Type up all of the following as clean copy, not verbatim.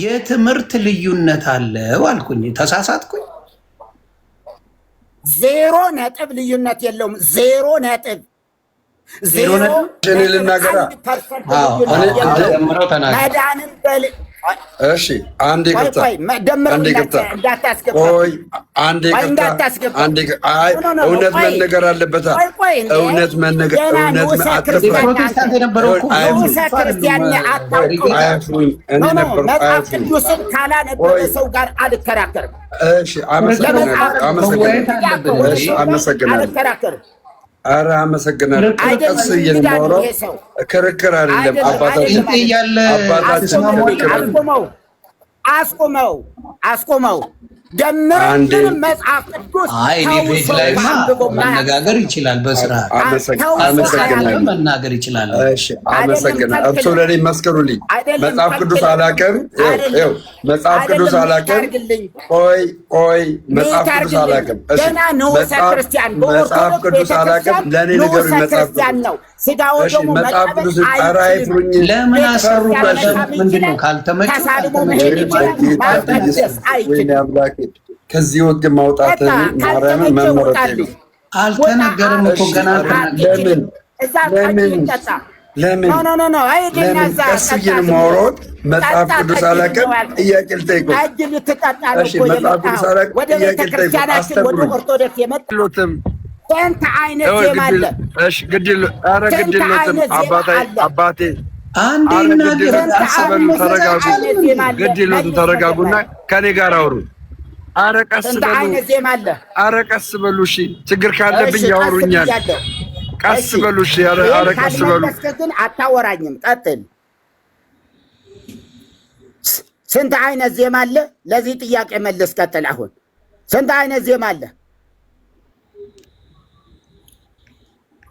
የትምህርት ልዩነት አለው አልኩኝ። ተሳሳትኩኝ? 0 ልዩነት የለውም። 0 ልናገራ መዳንን በል እሺ፣ አንዴ ይቅርታ፣ እውነት መነገር አለበት። እውነት መነገር መጽሐፍ ቅዱስን ካላነበበ ሰው ጋር አልከራከርም። አመሰግናለሁ። ኧረ አመሰግናለሁ። ቀስ እየኖረው ክርክር አይደለም። አባታችን አስቆመው። ደምረን መጽሐፍ ቅዱስ መነጋገር ይችላል። በስርዓት መናገር ይችላል። አመሰግናለሁ። እርሶ ለእኔ መስክሩልኝ። መጽሐፍ ቅዱስ አላውቅም። መጽሐፍ ቅዱስ አላውቅም። ቆይ መጽሐፍ ቅዱስ አላውቅም። መጽሐፍ ቅዱስ አላውቅም። ለእኔ ንገሩኝ። መጽሐፍ ቅዱስ ኧረ አይፍሩኝ። ለምን አሰሩ? ምንድን ነው ካልተመቸ ከዚህ ወግ ማውጣት ማርያምን መመረጥ አልተነገረም እኮ ገና። ለምን ቀስ ብዬ ነው የማወራው? መጽሐፍ ቅዱስ አላውቅም። ጥያቄ ልጠይቅዎት። እሺ፣ መጽሐፍ ቅዱስ አላውቅም። ጥያቄ ልጠይቅዎት። አስተምሩኝ። ስንት አይነት ዜማ አለ? እሺ፣ ኧረ ግድ የለዎትም አባቴ አንዴ ነገር አስበሉ። ተረጋጉ። ግድ የለዎትም። ተረጋጉና ከኔ ጋር አውሩ። ኧረ ቀስ በሉ። እሺ፣ ችግር ካለብኝ ያወሩኛል። ቀስ በሉ። እሺ፣ ኧረ ቀስ በሉ። ግን አታወራኝም። ቀጥል። ስንት አይነት ዜማ አለ? ለዚህ ጥያቄ መልስ። ቀጥል። አሁን ስንት አይነት ዜማ አለ?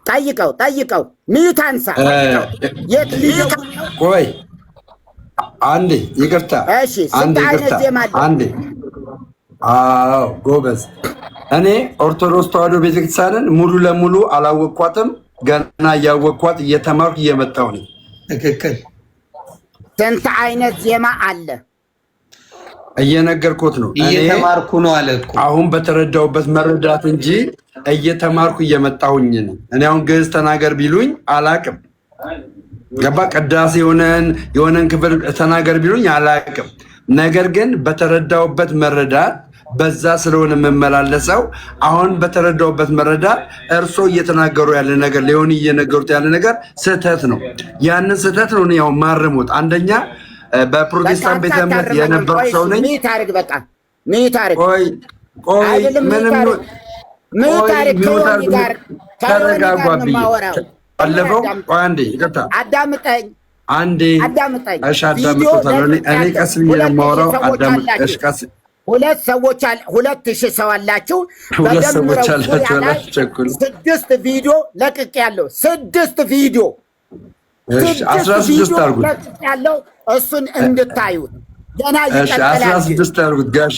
ጠይቀው። ሚዩት አንሳ። ቆይ አንዴ ይቅርታ። እሺ፣ ስንት አይነት ዜማ አለ? አንዴ አዎ፣ ጎበዝ። እኔ ኦርቶዶክስ ተዋሕዶ ቤተክርስቲያንን ሙሉ ለሙሉ አላወቅኳትም። ገና እያወቅኳት እየተማርኩ እየመጣሁ ነኝ። ትክክል። ስንት አይነት ዜማ አለ? እየነገርኩት ነው። እየተማርኩ ነው አለ እኮ። አሁን በተረዳሁበት መረዳት እንጂ እየተማርኩ እየመጣሁኝ ነው። እኔ አሁን ግዕዝ ተናገር ቢሉኝ አላቅም። ገባ? ቅዳሴ የሆነን ክፍል ተናገር ቢሉኝ አላቅም። ነገር ግን በተረዳሁበት መረዳት በዛ ስለሆነ የምመላለሰው አሁን በተረዳሁበት መረዳት እርሶ እየተናገሩ ያለ ነገር ሊሆን እየነገሩት ያለ ነገር ስህተት ነው። ያንን ስህተት ነው ያው ማረሙት። አንደኛ በፕሮቴስታንት ቤተ እምነት የነበርኩ ሰው ነኝ። ቆይ ምንም ተረጋጓ ብዬ ባለፈው አንዴ ይቅርታ አንዴ እሺ፣ አዳምጦታል። እኔ ቀስ ብዬ የማወራው አዳምጠሽ ቀስ። 2000 ሰው አላችሁ። በደምረው 6 ቪዲዮ ለቅቄያለሁ። 6 ቪዲዮ 16 አድርጉት ያለው እሱን እንድታዩት ገና ይቀጥላል። 16 አድርጉት ጋሼ፣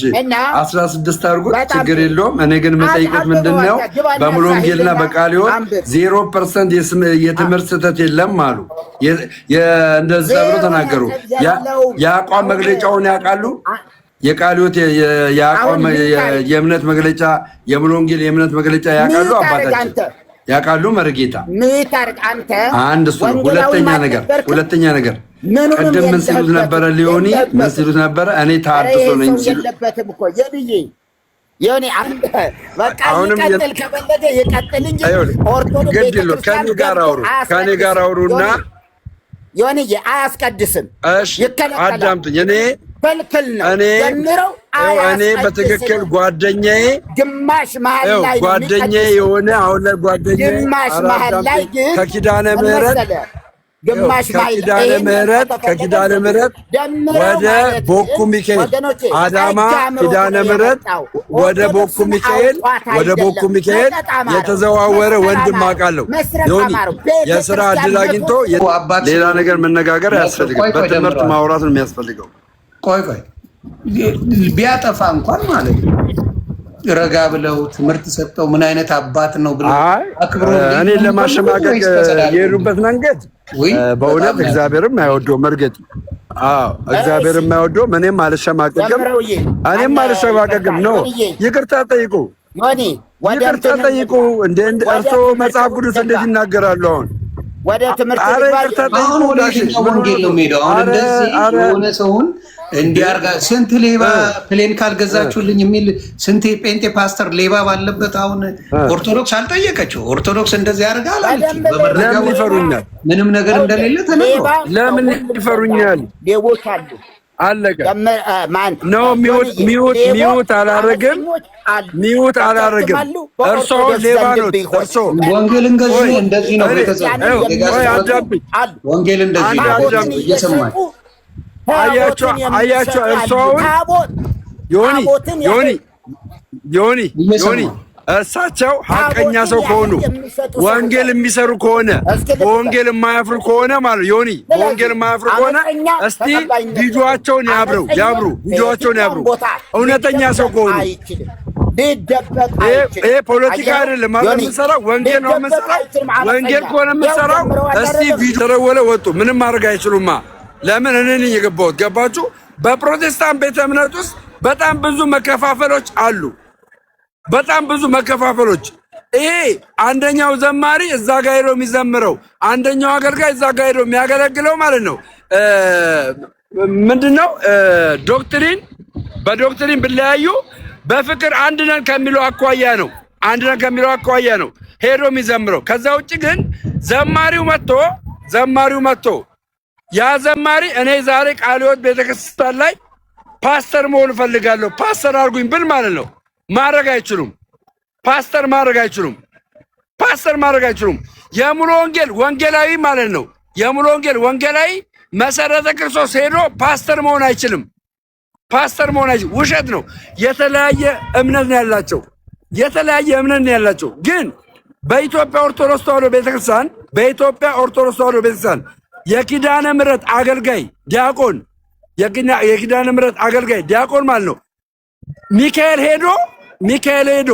16 አድርጉት። ችግር የለውም። እኔ ግን መጠይቀት ምንድነው በሙሉ ወንጌልና በቃልዮት 0% የትምህርት ስህተት የለም አሉ። እንደዛ ብሎ ተናገሩ። የአቋም መግለጫውን ያውቃሉ። የቃልዮት የአቋም የእምነት መግለጫ የሙሉ ወንጌል የእምነት መግለጫ ያውቃሉ። አባታችን ያውቃሉ። መርጌታ አንድ እሱ ነው። ሁለተኛ ነገር ቅድም ምን ሲሉት ነበረ? ሊዮኒ ምን ሲሉት ነበረ? እኔ ታድሶ ነኝ ሲሉ አሁንም ይቀጥል ከፈለገ ይቀጥል እንጂ ኦርቶዶክስ ግድ የለውም። ከኔ ጋር አውሩና ዮኒ አያስቀድስም። እሺ፣ አዳምጡኝ። እኔ በትክክል ጓደኛዬ ግማሽ መሀል ላይ ጓደኛዬ የሆነ አሁን ላይ ጓደኛዬ ግማሽ መሀል ላይ ከኪዳነ ምህረት ከኪዳነ ምህረት ወደ ቦኩ ሚካኤል አዳማ ኪዳነ ምህረት ወደ ቦኩ ሚካኤል የተዘዋወረ ወንድም አውቃለሁ። ዮኒ የስራ እድል አግኝቶ ሌላ ነገር መነጋገር አያስፈልግም። በትምህርት ማውራት ነው የሚያስፈልገው። ቆይ ቢያጠፋ እንኳን ማለት ነው ረጋ ብለው ትምህርት ሰጠው ምን አይነት አባት ነው ብለው አክብሮ እኔ ለማሸማቀቅ የሄዱበት መንገድ በእውነት እግዚአብሔርም አይወደውም። እርግጥ እግዚአብሔር የማይወደው እኔም አልሸማቀቅም ነው። ይቅርታ ጠይቁ፣ ይቅርታ ጠይቁ። እንደ እርሶ መጽሐፍ ቅዱስ እንዴት ይናገራሉ? አሁን ወደ ትምህርት አሁን ወደ የትኛው ወንጌል ነው የሚሄደው? አሁን እንደዚህ የሆነ ሰውን እንዲያርጋ ስንት ሌባ ፕሌን ካልገዛችሁልኝ የሚል ስንት ጴንጤ ፓስተር ሌባ ባለበት አሁን ኦርቶዶክስ አልጠየቀችው። ኦርቶዶክስ እንደዚህ ያደርጋል አለች። ለምን ይፈሩኛል? ምንም ነገር እንደሌለ ተነግሮ ለምን ይፈሩኛል? ሌቦች አሉ። አለቀ ነው። ሚውት አላረግም፣ ሚውት አላረግም። እርሶ ሌባ ነው። እርሶ ወንጌል እንደዚህ ነው። ወንጌል እንደዚህ ነው። እየሰማኝ አያቸው እርሶውን ዮኒ እሳቸው ሀቀኛ ሰው ከሆኑ ወንጌል የሚሰሩ ከሆነ በወንጌል የማያፍሩ ከሆነ ማለት ዮኒ በወንጌል የማያፍሩ ከሆነ እስቲ ቪዲዮአቸውን ያብሩ ቪዲዮአቸውን ያብሩ። እውነተኛ ሰው ከሆኑ ይሄ ፖለቲካ አይደለም ማለት የምንሰራው ወንጌል ነው የምንሰራው። ወንጌል ከሆነ የምንሰራው እስቲ ቪዲዮ ተረወለ ወጡ። ምንም ማድረግ አይችሉማ። ለምን እኔ ነኝ የገባሁት። ገባችሁ? በፕሮቴስታንት ቤተ እምነት ውስጥ በጣም ብዙ መከፋፈሎች አሉ። በጣም ብዙ መከፋፈሎች። ይሄ አንደኛው ዘማሪ እዛ ጋር ሄዶ የሚዘምረው፣ አንደኛው አገልጋይ እዛ ጋር ሄዶ የሚያገለግለው ማለት ነው። ምንድነው ዶክትሪን በዶክትሪን ብለያዩ በፍቅር አንድ ነን ከሚለው አኳያ ነው። አንድ ነን ከሚለው አኳያ ነው ሄዶ የሚዘምረው። ከዛ ውጭ ግን ዘማሪው መጥቶ ያ ዘማሪ እኔ ዛሬ ቃለ ሕይወት ቤተክርስቲያን ላይ ፓስተር መሆን እፈልጋለሁ ፓስተር አድርጉኝ ብል ማለት ነው ማድረግ አይችሉም። ፓስተር ማድረግ አይችሉም። የሙሉ ወንጌል ወንጌላዊ ማለት ነው። የሙሉ ወንጌል ወንጌላዊ መሰረተ ክርስቶስ ሄዶ ፓስተር መሆን አይችልም። ውሸት ነው። የተለያየ እምነት ነው ያላቸው። ግን በኢትዮጵያ ኦርቶዶክስ ተዋሕዶ ቤተክርስቲያን የኪዳነ ምሕረት አገልጋይ ዲያቆን ማለት ነው ሚካኤል ሄዶ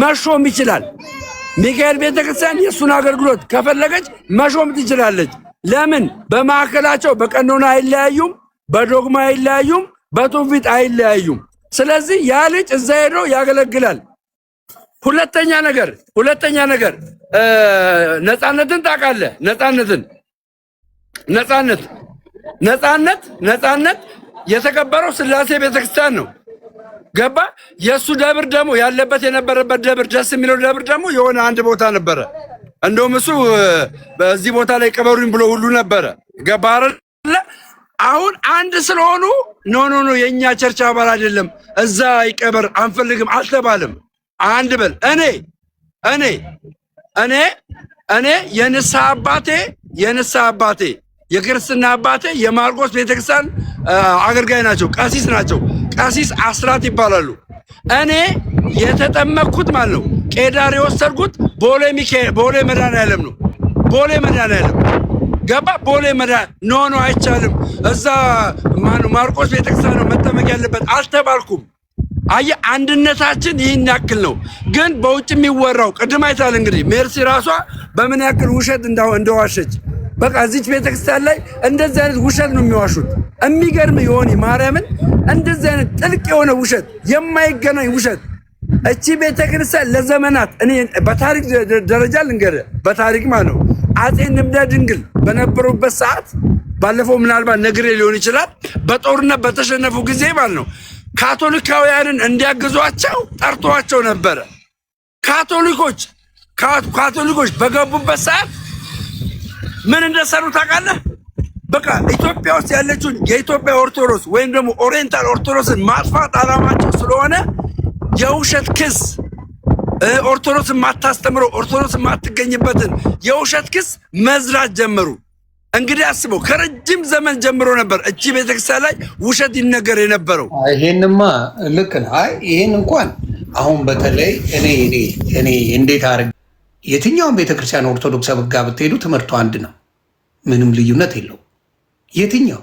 መሾም ይችላል። ሚካኤል ቤተክርስቲያን የእሱን አገልግሎት ከፈለገች መሾም ትችላለች። ለምን? በማዕከላቸው በቀኖና አይለያዩም፣ በዶግማ አይለያዩም፣ በትውፊት አይለያዩም። ስለዚህ ያ ልጅ እዛ ሄዶ ያገለግላል። ሁለተኛ ነገር ነፃነትን ታውቃለህ? ነፃነት የተከበረው ስላሴ ቤተክርስቲያን ነው። ገባ? የእሱ ደብር ደግሞ የነበረበት ደብር ደስ የሚለው ደብር ደግሞ የሆነ አንድ ቦታ ነበረ። እንደውም እሱ በዚህ ቦታ ላይ ቀበሩኝ ብሎ ሁሉ ነበረ። ገባ አይደለ? አሁን አንድ ስለሆኑ ኖ የኛ ቸርች አባል አይደለም እዛ ይቀበር አንፈልግም አልተባለም። አንድ በል እኔ የንስሐ አባቴ የክርስትና አባቴ የማርቆስ ቤተክርስቲያን አገልጋይ ናቸው፣ ቀሲስ ናቸው። ቀሲስ አስራት ይባላሉ። እኔ የተጠመቅኩት ማለት ነው ቄዳር የወሰድኩት ቦሌ መድኃኔዓለም ነው። ቦሌ መድኃኔዓለም ገባ? ቦሌ መድኃኔዓለም ኖ አይቻልም፣ እዛ ማርቆስ ቤተክርስቲያን ነው መጠመቅ ያለበት አልተባልኩም። አየህ፣ አንድነታችን ይህን ያክል ነው። ግን በውጭ የሚወራው ቅድም አይታል እንግዲህ ሜርሲ ራሷ በምን ያክል ውሸት እንደዋሸች። በቃ እዚች ቤተክርስቲያን ላይ እንደዚህ አይነት ውሸት ነው የሚዋሹት። የሚገርም ይሆን ማርያምን፣ እንደዚህ አይነት ጥልቅ የሆነ ውሸት፣ የማይገናኝ ውሸት። እቺ ቤተክርስቲያን ለዘመናት እኔ በታሪክ ደረጃ ልንገርህ፣ በታሪክ ማለት ነው አጼ ንብለ ድንግል በነበሩበት ሰዓት፣ ባለፈው ምናልባት ነግሬ ሊሆን ይችላል፣ በጦርነት በተሸነፉ ጊዜ ማለት ነው ካቶሊካውያንን እንዲያግዟቸው ጠርተዋቸው ነበረ። ካቶሊኮች በገቡበት ሰዓት ምን እንደሰሩ ታውቃለህ? በቃ ኢትዮጵያ ውስጥ ያለችውን የኢትዮጵያ ኦርቶዶክስ ወይም ደግሞ ኦሪየንታል ኦርቶዶክስን ማጥፋት አላማቸው ስለሆነ የውሸት ክስ ኦርቶዶክስ የማታስተምረው ኦርቶዶክስ የማትገኝበትን የውሸት ክስ መዝራት ጀመሩ። እንግዲህ አስበው፣ ከረጅም ዘመን ጀምሮ ነበር እቺ ቤተክርስቲያን ላይ ውሸት ይነገር የነበረው። ይሄንማ ልክ ነው። አይ ይሄን እንኳን አሁን በተለይ እኔ እንዴት አድርግ የትኛውም ቤተክርስቲያን ኦርቶዶክስ ጋር ብትሄዱ ትምህርቱ አንድ ነው፣ ምንም ልዩነት የለው የትኛው።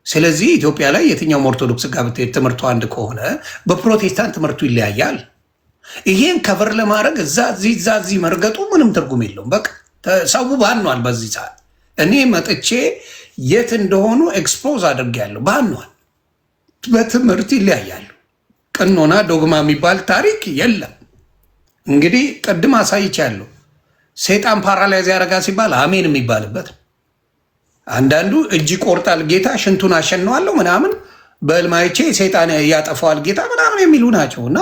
ስለዚህ ኢትዮጵያ ላይ የትኛውም ኦርቶዶክስ ጋር ብትሄዱ ትምህርቱ አንድ ከሆነ በፕሮቴስታንት ትምህርቱ ይለያያል። ይሄን ከቨር ለማድረግ እዛ እዚህ መርገጡ ምንም ትርጉም የለውም። በቃ ሰው ባኗል በዚህ ሰዓት እኔ መጥቼ የት እንደሆኑ ኤክስፖዝ አድርጌያለሁ። ባኗል በትምህርት ይለያያሉ። ቅኖና ዶግማ የሚባል ታሪክ የለም። እንግዲህ ቅድም አሳይቻለሁ። ሰይጣን ፓራላይዝ ያደረጋ ሲባል አሜን የሚባልበት አንዳንዱ እጅ ቆርጣል ጌታ ሽንቱን አሸነዋለሁ ምናምን በልማይቼ ሰይጣን ያጠፋዋል ጌታ ምናምን የሚሉ ናቸው። እና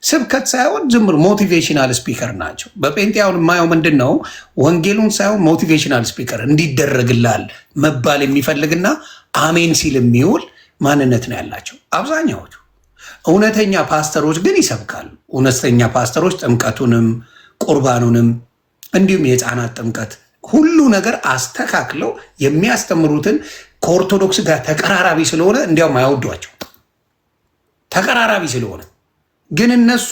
ስብከት ሳይሆን ዝም ብሎ ሞቲቬሽናል ስፒከር ናቸው። በጴንጤያውን የማየው ምንድን ነው? ወንጌሉን ሳይሆን ሞቲቬሽናል ስፒከር እንዲደረግላል መባል የሚፈልግና አሜን ሲል የሚውል ማንነት ነው ያላቸው አብዛኛዎቹ። እውነተኛ ፓስተሮች ግን ይሰብካሉ። እውነተኛ ፓስተሮች ጥምቀቱንም ቁርባኑንም እንዲሁም የህፃናት ጥምቀት ሁሉ ነገር አስተካክለው የሚያስተምሩትን ከኦርቶዶክስ ጋር ተቀራራቢ ስለሆነ እንዲያውም አይወዷቸው። ተቀራራቢ ስለሆነ ግን እነሱ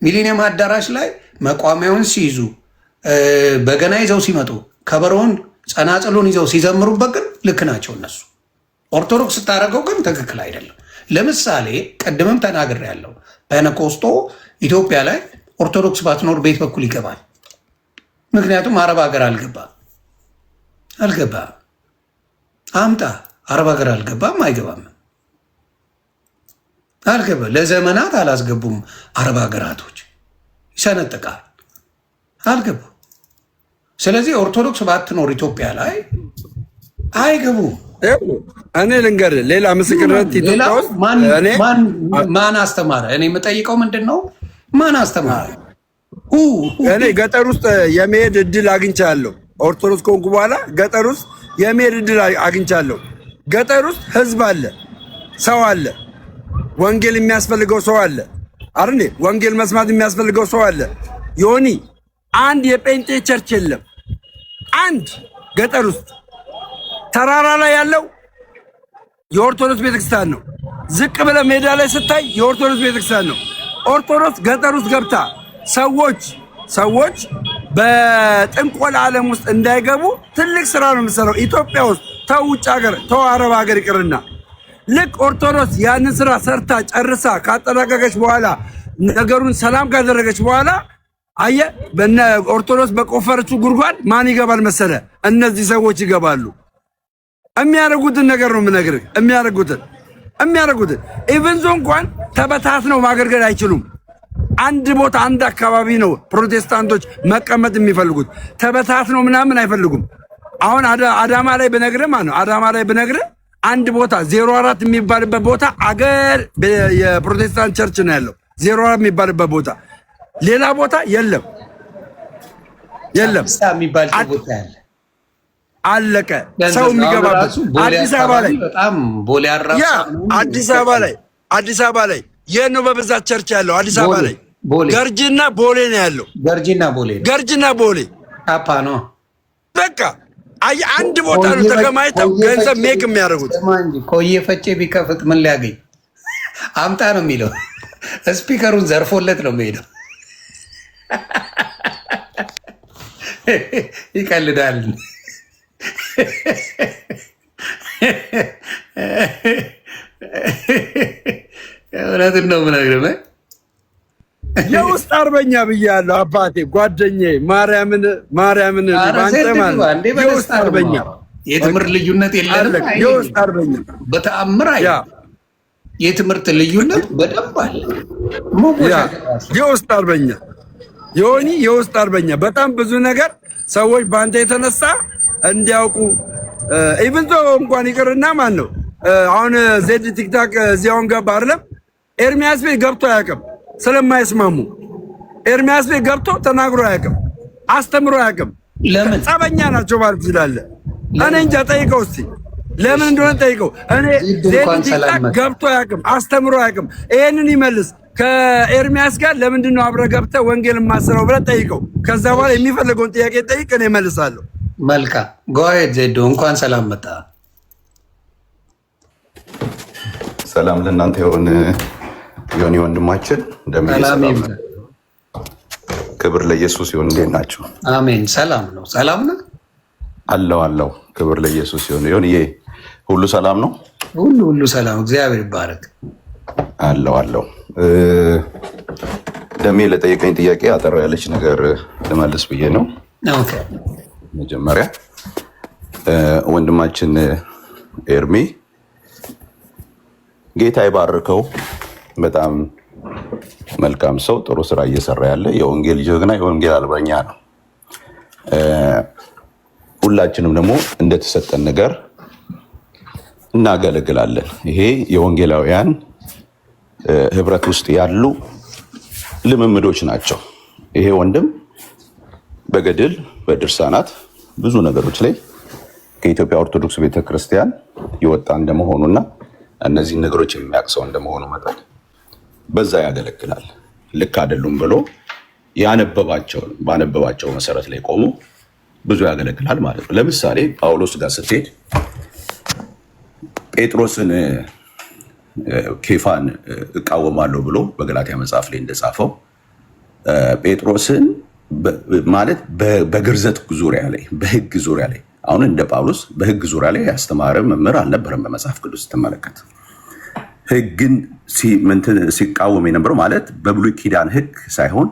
ሚሊኒየም አዳራሽ ላይ መቋሚያውን ሲይዙ በገና ይዘው ሲመጡ ከበሮውን ጸናጽሉን ይዘው ሲዘምሩበት ግን ልክ ናቸው እነሱ። ኦርቶዶክስ ስታደርገው ግን ትክክል አይደለም። ለምሳሌ ቅድምም ተናግሬያለሁ። ፔነኮስቶ ኢትዮጵያ ላይ ኦርቶዶክስ ባትኖር ቤት በኩል ይገባል። ምክንያቱም አረብ ሀገር አልገባ አምጣ አረብ ሀገር አልገባም፣ አይገባም፣ አልገባ ለዘመናት አላስገቡም። አረብ ሀገራቶች ይሰነጥቃል፣ አልገቡ። ስለዚህ ኦርቶዶክስ ባትኖር ኢትዮጵያ ላይ አይገቡም። እኔ ልንገርህ ሌላ ምስክርነት ኢትዮጵያ ውስጥ ማን አስተማረ? እኔ የምጠይቀው ምንድን ነው ማን አስተማረ? እኔ ገጠር ውስጥ የመሄድ እድል አግኝቻለሁ። ኦርቶዶክስ ከሆንኩ በኋላ ገጠር ውስጥ የመሄድ እድል አግኝቻለሁ። ገጠር ውስጥ ህዝብ አለ፣ ሰው አለ፣ ወንጌል የሚያስፈልገው ሰው አለ አይደል? ወንጌል መስማት የሚያስፈልገው ሰው አለ። ዮኒ አንድ የጴንጤ ቸርች የለም። አንድ ገጠር ውስጥ ተራራ ላይ ያለው የኦርቶዶክስ ቤተክርስቲያን ነው። ዝቅ ብለህ ሜዳ ላይ ስታይ የኦርቶዶክስ ቤተክርስቲያን ነው። ኦርቶዶክስ ገጠር ውስጥ ገብታ ሰዎች በጥንቆላ ዓለም ውስጥ እንዳይገቡ ትልቅ ስራ ነው የምትሰራው ኢትዮጵያ ውስጥ። ተው ውጭ ሀገር፣ ተው አረብ ሀገር ይቅርና ልክ ኦርቶዶክስ ያንን ስራ ሰርታ ጨርሳ ካጠናቀቀች በኋላ ነገሩን ሰላም ካደረገች በኋላ አየህ በእነ ኦርቶዶክስ በቆፈረችው ጉድጓድ ማን ይገባል መሰለ? እነዚህ ሰዎች ይገባሉ። የሚያደርጉትን ነገር ነው የምነግርህ። የሚያደርጉትን ኢቨን ዞ እንኳን ተበታትነው ማገልገል አይችሉም። አንድ ቦታ አንድ አካባቢ ነው ፕሮቴስታንቶች መቀመጥ የሚፈልጉት። ተበታትነው ምናምን አይፈልጉም። አሁን አዳማ ላይ ብነግርህ ማለት ነው አዳማ ላይ ብነግርህ አንድ ቦታ 04 የሚባልበት ቦታ አገር የፕሮቴስታንት ቸርች ነው ያለው። 04 የሚባልበት ቦታ ሌላ ቦታ የለም። አለቀ። ሰው የሚገባበት አዲስ አበባ ላይ ይህ ነው በብዛት ቸርች ያለው። አዲስ አበባ ላይ ገርጂና ቦሌ ነው ያለው። ገርጂና ቦሌ አፓ ነው በቃ አንድ ቦታ ነው ተከማይተው ገንዘብ ሜክ የሚያደርጉት። ኮዬ ፈጬ ቢከፍት ምን ሊያገኝ አምጣ ነው የሚለው። ስፒከሩን ዘርፎለት ነው የሚሄደው። ይቀልዳል። እውነትን ነው የምነግርህ። የውስጥ አርበኛ ብያለሁ አባቴ ጓደኛዬ ማርያምን የውስጥ አርበኛ የትምህርት ልዩነት የለንም። የውስጥ አርበኛ በተአምር አይ የትምህርት ልዩነት በደንብ አለ። የውስጥ አርበኛ ዮኒ የውስጥ አርበኛ በጣም ብዙ ነገር ሰዎች በአንተ የተነሳ እንዲያውቁ ኢቭን ዞ እንኳን ይቅርና ማን ነው አሁን ዜድ ቲክታክ እዚያውን ገባ አይደለም። ኤርሚያስ ቤት ገብቶ አያውቅም ስለማይስማሙ። ኤርሚያስ ቤት ገብቶ ተናግሮ አያውቅም፣ አስተምሮ አያውቅም። ለምን ጸበኛ ናቸው ማለት ይችላል። እኔ እንጃ ጠይቀው እስቲ ለምን እንደሆነ ጠይቀው። እኔ ዜድ ቲክታክ ገብቶ አያውቅም፣ አስተምሮ አያውቅም። ይሄንን ይመልስ። ከኤርሚያስ ጋር ለምንድን ነው አብረህ ገብተህ ወንጌል ማሰራው ብለህ ጠይቀው። ከዛ በኋላ የሚፈልገውን ጥያቄ ጠይቅ፣ እኔ እመልሳለሁ። መልካም ጎሄድ ዜዶ፣ እንኳን ሰላም መጣ። ሰላም ለእናንተ ይሁን። ዮኒ ወንድማችን እንደምን ክብር ለኢየሱስ ይሁን። እንዴት ናቸው? አሜን። ሰላም ነው። ሰላም ነው አለው። ክብር ለኢየሱስ ይሁን። ዮኒ ሁሉ ሰላም ነው? ሁሉ ሰላም፣ እግዚአብሔር ይባረክ። አለው ደሜ ለጠየቀኝ ጥያቄ አጠር ያለች ነገር ልመልስ ብዬ ነው። ኦኬ። መጀመሪያ ወንድማችን ኤርሚ ጌታ ይባርከው። በጣም መልካም ሰው፣ ጥሩ ስራ እየሰራ ያለ የወንጌል ጀግና፣ የወንጌል አርበኛ ነው። ሁላችንም ደግሞ እንደተሰጠን ነገር እናገለግላለን። ይሄ የወንጌላውያን ህብረት ውስጥ ያሉ ልምምዶች ናቸው። ይሄ ወንድም በገድል በድርሳናት ብዙ ነገሮች ላይ ከኢትዮጵያ ኦርቶዶክስ ቤተክርስቲያን የወጣ እንደመሆኑና እነዚህ ነገሮች የሚያውቅ ሰው እንደመሆኑ መጠን በዛ ያገለግላል። ልክ አይደሉም ብሎ ባነበባቸው መሰረት ላይ ቆሞ ብዙ ያገለግላል ማለት ነው። ለምሳሌ ጳውሎስ ጋር ስትሄድ ጴጥሮስን ኬፋን እቃወማለሁ ብሎ በገላትያ መጽሐፍ ላይ እንደጻፈው ጴጥሮስን ማለት በግርዘት ዙሪያ ላይ በህግ ዙሪያ ላይ አሁን እንደ ጳውሎስ በህግ ዙሪያ ላይ ያስተማረ መምህር አልነበረም። በመጽሐፍ ቅዱስ ስትመለከት ህግን ሲቃወም የነበረው ማለት በብሉይ ኪዳን ህግ ሳይሆን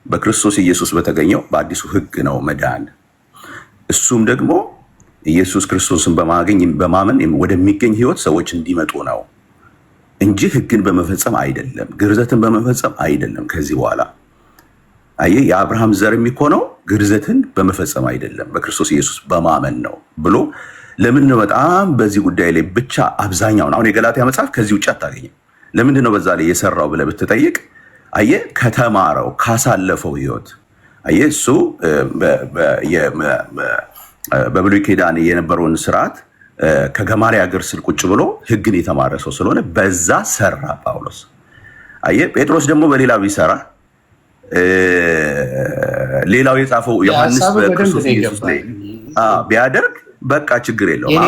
በክርስቶስ ኢየሱስ በተገኘው በአዲሱ ህግ ነው መዳን። እሱም ደግሞ ኢየሱስ ክርስቶስን በማመን ወደሚገኝ ህይወት ሰዎች እንዲመጡ ነው እንጂ ህግን በመፈጸም አይደለም፣ ግርዘትን በመፈጸም አይደለም። ከዚህ በኋላ አየህ የአብርሃም ዘር የሚሆነው ግርዘትን በመፈጸም አይደለም በክርስቶስ ኢየሱስ በማመን ነው ብሎ ለምን ነው በጣም በዚህ ጉዳይ ላይ ብቻ አብዛኛውን አሁን የገላትያ መጽሐፍ ከዚህ ውጭ አታገኝም። ለምንድን ነው በዛ ላይ የሰራው ብለህ ብትጠይቅ አየህ ከተማረው ካሳለፈው ህይወት አየህ እሱ በብሉይ ኪዳን የነበረውን ስርዓት ከገማርያ እግር ስር ቁጭ ብሎ ህግን የተማረ ሰው ስለሆነ በዛ ሰራ ጳውሎስ። አየህ ጴጥሮስ ደግሞ በሌላ ቢሰራ ሌላው የጻፈው ዮሐንስ በክርስቶስ ኢየሱስ ላይ ቢያደርግ በቃ ችግር የለውም።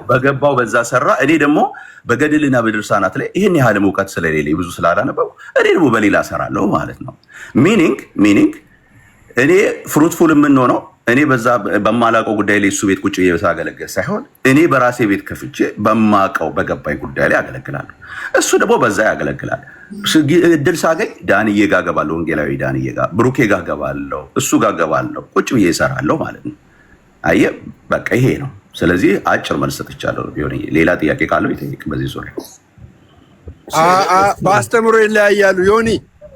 በገባው በዛ ሰራ። እኔ ደግሞ በገድልና በድርሳናት ላይ ይህን ያህል እውቀት ስለሌለኝ ብዙ ስላላነበው እኔ ደግሞ በሌላ ሰራለሁ ማለት ነው። ሚኒንግ እኔ ፍሩትፉል የምንሆነው እኔ በዛ በማላውቀው ጉዳይ ላይ እሱ ቤት ቁጭ ብዬ ሳገለግል ሳይሆን እኔ በራሴ ቤት ከፍቼ በማውቀው በገባኝ ጉዳይ ላይ አገለግላለሁ። እሱ ደግሞ በዛ ያገለግላል። እድል ሳገኝ ዳንዬ ጋር ገባለሁ፣ ወንጌላዊ ዳንዬ ጋር፣ ብሩኬ ጋር ገባለሁ፣ እሱ ጋር ገባለሁ፣ ቁጭ ብዬ እሰራለሁ ማለት ነው። አየህ በቃ ይሄ ነው። ስለዚህ አጭር መልስ ሰጥቻለሁ። ቢሆን ሌላ ጥያቄ ካለው ይጠይቅ በዚህ ዙሪያ። በአስተምሮ ይለያያሉ ዮኒ፣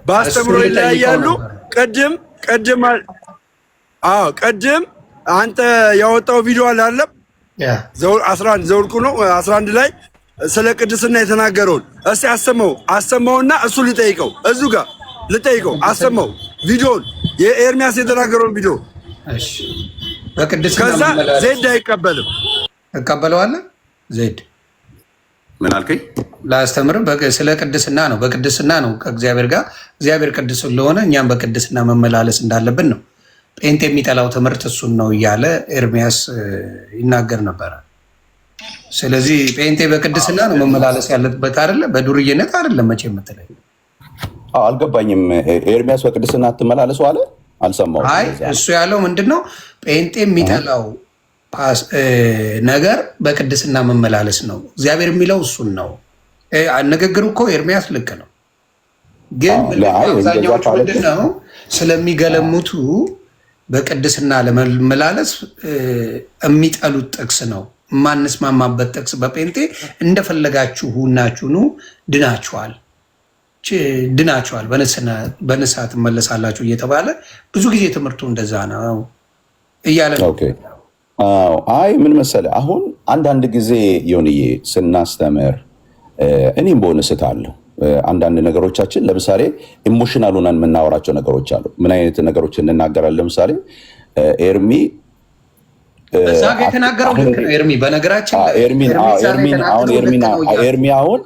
በአስተምሮ ይለያያሉ። ቅድም አንተ ያወጣው ቪዲዮ አለ አይደለም? 11 ዘውልቁ ነው 11 ላይ ስለ ቅድስና የተናገረውን እስቲ አሰማውና እሱ ልጠይቀው፣ እዙ ጋር ልጠይቀው። አሰማው ቪዲዮን የኤርሚያስ የተናገረውን ቪዲዮ። እሺ በቅድስና ከዛ ዜድ አይቀበልም። እቀበለዋለሁ። ዜድ ምን አልከኝ? ላስተምር ስለ ቅድስና ነው። በቅድስና ነው ከእግዚአብሔር ጋር እግዚአብሔር ቅዱስ ስለሆነ እኛም በቅድስና መመላለስ እንዳለብን ነው። ጴንጤ የሚጠላው ትምህርት እሱን ነው እያለ ኤርሚያስ ይናገር ነበረ። ስለዚህ ጴንጤ በቅድስና ነው መመላለስ ያለበት አይደለ? በዱርዬነት አይደለም። መቼ የምትለኝ አልገባኝም። ኤርሚያስ በቅድስና አትመላለሱ አለ? አልሰማሁም። አይ እሱ ያለው ምንድነው? ጴንጤ የሚጠላው ነገር በቅድስና መመላለስ ነው። እግዚአብሔር የሚለው እሱን ነው። ንግግሩ እኮ ኤርሚያስ ልክ ነው፣ ግን አብዛኛዎቹ ምንድነው ስለሚገለሙቱ በቅድስና ለመመላለስ የሚጠሉት ጥቅስ ነው። የማንስማማበት ጥቅስ በጴንጤ እንደፈለጋችሁ ሁናችሁ ኑ ድናችኋል፣ በንስሐ ትመለሳላችሁ እየተባለ ብዙ ጊዜ ትምህርቱ እንደዛ ነው እያለ ነው። አይ ምን መሰለህ፣ አሁን አንዳንድ ጊዜ ዮኒዬ ስናስተምር እኔም በሆነ ስታለሁ አንዳንድ ነገሮቻችን ለምሳሌ ኢሞሽናል ሆነን የምናወራቸው ነገሮች አሉ። ምን አይነት ነገሮች እንናገራለን? ለምሳሌ ኤርሚ እዛ ጋር የተናገረው ልክ ነው። ኤርሚ በነገራችን ኤርሚ አሁን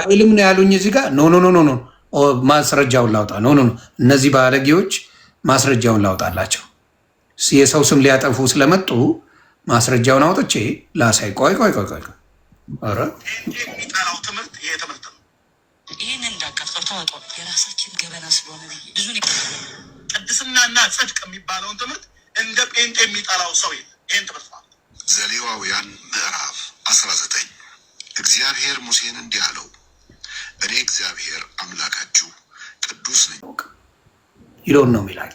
አይልም ነው ያሉኝ። እዚህ ጋር ኖ ማስረጃውን ላውጣ። ኖ እነዚህ ባለጌዎች ማስረጃውን ላውጣላቸው። የሰው ስም ሊያጠፉ ስለመጡ ማስረጃውን አውጥቼ ላሳይ። ቆይ ኧረ የሚጠላው ትምህርት ይሄ ትምህርት ነው። ይህን እንዳቀርጠው ታወጣ የራሳችን ገበና ስለሆነ ብዙ ቅድስናና ጽድቅ የሚባለውን ትምህርት እንደ ጴንጤ የሚጠላው ሰው የለም። ይህን ትምህርት ማለት ዘሌዋውያን ምዕራፍ 19 እግዚአብሔር ሙሴን እንዲህ አለው፣ እኔ እግዚአብሔር አምላካችሁ ቅዱስ ነኝ። ይዶን ነው የሚላል።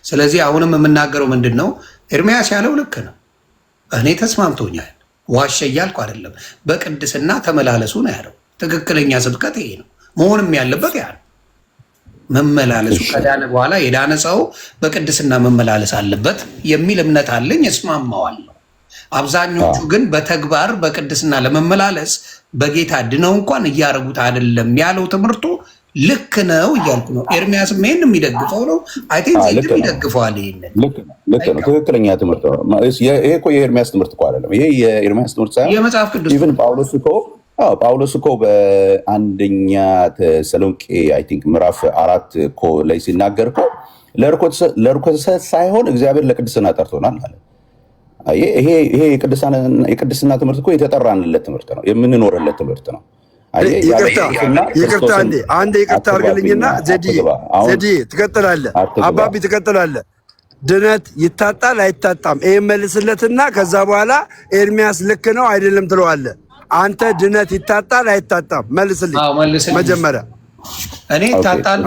ስለዚህ አሁንም የምናገረው ምንድን ነው? ኤርምያስ ያለው ልክ ነው። እኔ ተስማምቶኛል። ዋሸ እያልኩ አይደለም። በቅድስና ተመላለሱ ነው ያለው። ትክክለኛ ስብከት ይሄ ነው መሆንም ያለበት ያ ነው። መመላለሱ ከዳነ በኋላ የዳነ ሰው በቅድስና መመላለስ አለበት የሚል እምነት አለኝ። እስማማዋለሁ። አብዛኞቹ ግን በተግባር በቅድስና ለመመላለስ በጌታ ድነው እንኳን እያረጉት አይደለም ያለው ትምህርቱ ልክ ነው እያልኩ ነው። ኤርሚያስም ይሄን የሚደግፈው ነው። አይ ቲንክ ዜድም ይደግፈዋል። ይሄንን ልክ ነው። ትክክለኛ ትምህርት ነው። ይሄ እኮ የኤርሚያስ ትምህርት እኮ አይደለም። ይሄ የኤርሚያስ ትምህርት ሳይሆን የመጽሐፍ ቅዱስ ኢቭን ጳውሎስ እኮ በአንደኛ ተሰሎንቄ አይ ቲንክ ምዕራፍ 4 እኮ ላይ ሲናገር እኮ ለርኩሰት ሳይሆን እግዚአብሔር ለቅድስና ጠርቶናል አለ። ይሄ የቅድስና ትምህርት እኮ የተጠራንለት ትምህርት ነው፣ የምንኖርለት ትምህርት ነው። ይቅርታ አንዴ ይቅርታ አድርግልኝና ዘዲ ትቀጥላለህ። አባቢ ትቀጥላለህ። ድነት ይታጣል አይታጣም? ይህ መልስለትና ከዛ በኋላ ኤርሚያስ ልክ ነው አይደለም ትለዋለህ። አንተ ድነት ይታጣል አይታጣም? መልስልኝ መጀመሪያ። እኔ ይታጣል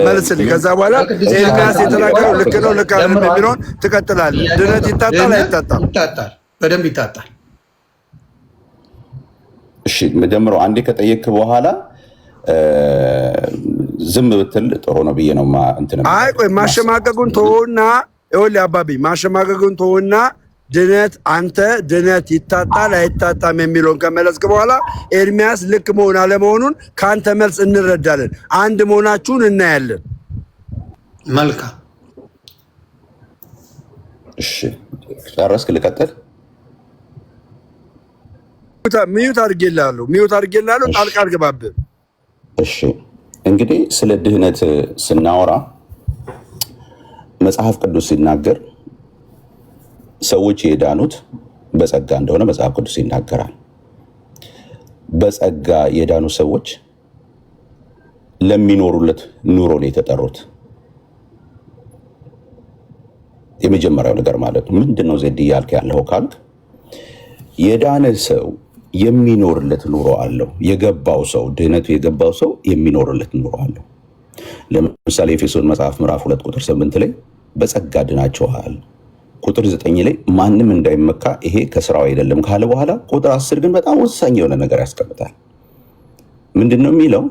መልስልኝ። ከዛ በኋላ ኤርሚያስ የተናገረው ልክ ነው ልክ አይደለም የሚለውን ትቀጥላለህ። ድነት ይታጣል አይታጣም? ይታጣል፣ በደንብ ይታጣል። እሺ መጀመሪያው አንዴ ከጠየቅ በኋላ ዝም ብትል ጥሩ ነው ብዬ ነው እንትን። አይ ቆይ ማሸማቀቁን ተወውና፣ ይኸውልህ አባቢ ማሸማቀቁን ተወውና ድነት አንተ ድነት ይታጣል አይታጣም የሚለውን ከመለስክ በኋላ ኤርሚያስ ልክ መሆን አለመሆኑን ከአንተ መልስ እንረዳለን። አንድ መሆናችሁን እናያለን። መልካም እሺ ጨረስክ? ልቀጥል? ሚዩት አድርጌልሃለሁ። ጣልቃ አልገባብህም። እሺ እንግዲህ ስለ ድህነት ስናወራ መጽሐፍ ቅዱስ ሲናገር ሰዎች የዳኑት በጸጋ እንደሆነ መጽሐፍ ቅዱስ ይናገራል። በጸጋ የዳኑ ሰዎች ለሚኖሩለት ኑሮ ነው የተጠሩት። የመጀመሪያው ነገር ማለት ነው ምንድነው? ዘዴ ያልክ ያለው ካልክ የዳነ ሰው የሚኖርለት ኑሮ አለው። የገባው ሰው ድህነቱ የገባው ሰው የሚኖርለት ኑሮ አለው። ለምሳሌ ኤፌሶን መጽሐፍ ምዕራፍ 2 ቁጥር 8 ላይ በጸጋ ድናችኋል። ቁጥር 9 ላይ ማንም እንዳይመካ ይሄ ከስራው አይደለም ካለ በኋላ ቁጥር 10 ግን በጣም ወሳኝ የሆነ ነገር ያስቀምጣል። ምንድነው የሚለው?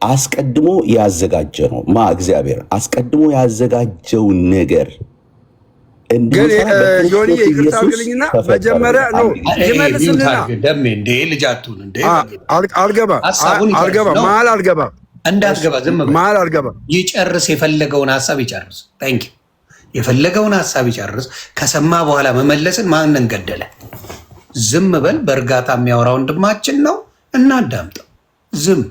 አስቀድሞ ያዘጋጀ ነው እግዚአብሔር አስቀድሞ ያዘጋጀው ነገር ግን ዮኒ ይቅርታ አድርግልኝና መጀመሪያ ነው ይመልስልና ደሜ እንደ ልጃቱን እንደ አልገባ መሀል አልገባ እንዳትገባ ዝም ብለህ መሀል አልገባ ይጨርስ። የፈለገውን ሀሳብ ይጨርስ። ታንኪ የፈለገውን ሀሳብ ይጨርስ። ከሰማ በኋላ መመለስን ማንን ገደለ? ዝም በል። በእርጋታ የሚያወራ ወንድማችን ነው፣ እናዳምጠው። ዝም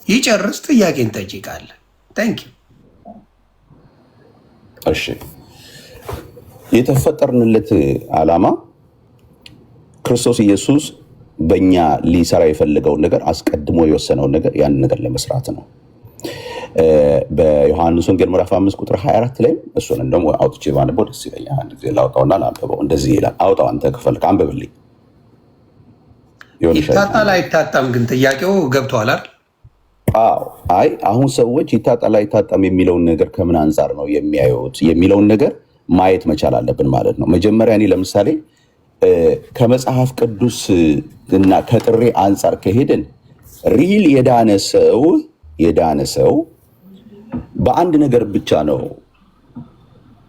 ይጨርስ። ጥያቄን ጠይቃለህ። ታንኪ እሺ የተፈጠርንለት ዓላማ ክርስቶስ ኢየሱስ በእኛ ሊሰራ የፈለገውን ነገር አስቀድሞ የወሰነውን ነገር ያንን ነገር ለመስራት ነው። በዮሐንስ ወንጌል ምዕራፍ 5 ቁጥር 24 ላይ እሱን እንደውም አውጥቼ ባነበው ደስ ይለኛል። አንድ ጊዜ ላውጣውና ላንብበው። እንደዚህ ይላል። አውጣው አንተ ከፈልክ አንብብልኝ። ይታጣል አይታጣም ግን ጥያቄው ገብቶሃል አይደል? አይ አሁን ሰዎች ይታጣል አይታጣም የሚለውን ነገር ከምን አንጻር ነው የሚያዩት የሚለውን ነገር ማየት መቻል አለብን ማለት ነው። መጀመሪያ እኔ ለምሳሌ ከመጽሐፍ ቅዱስ እና ከጥሬ አንጻር ከሄድን ሪል የዳነ ሰው በአንድ ነገር ብቻ ነው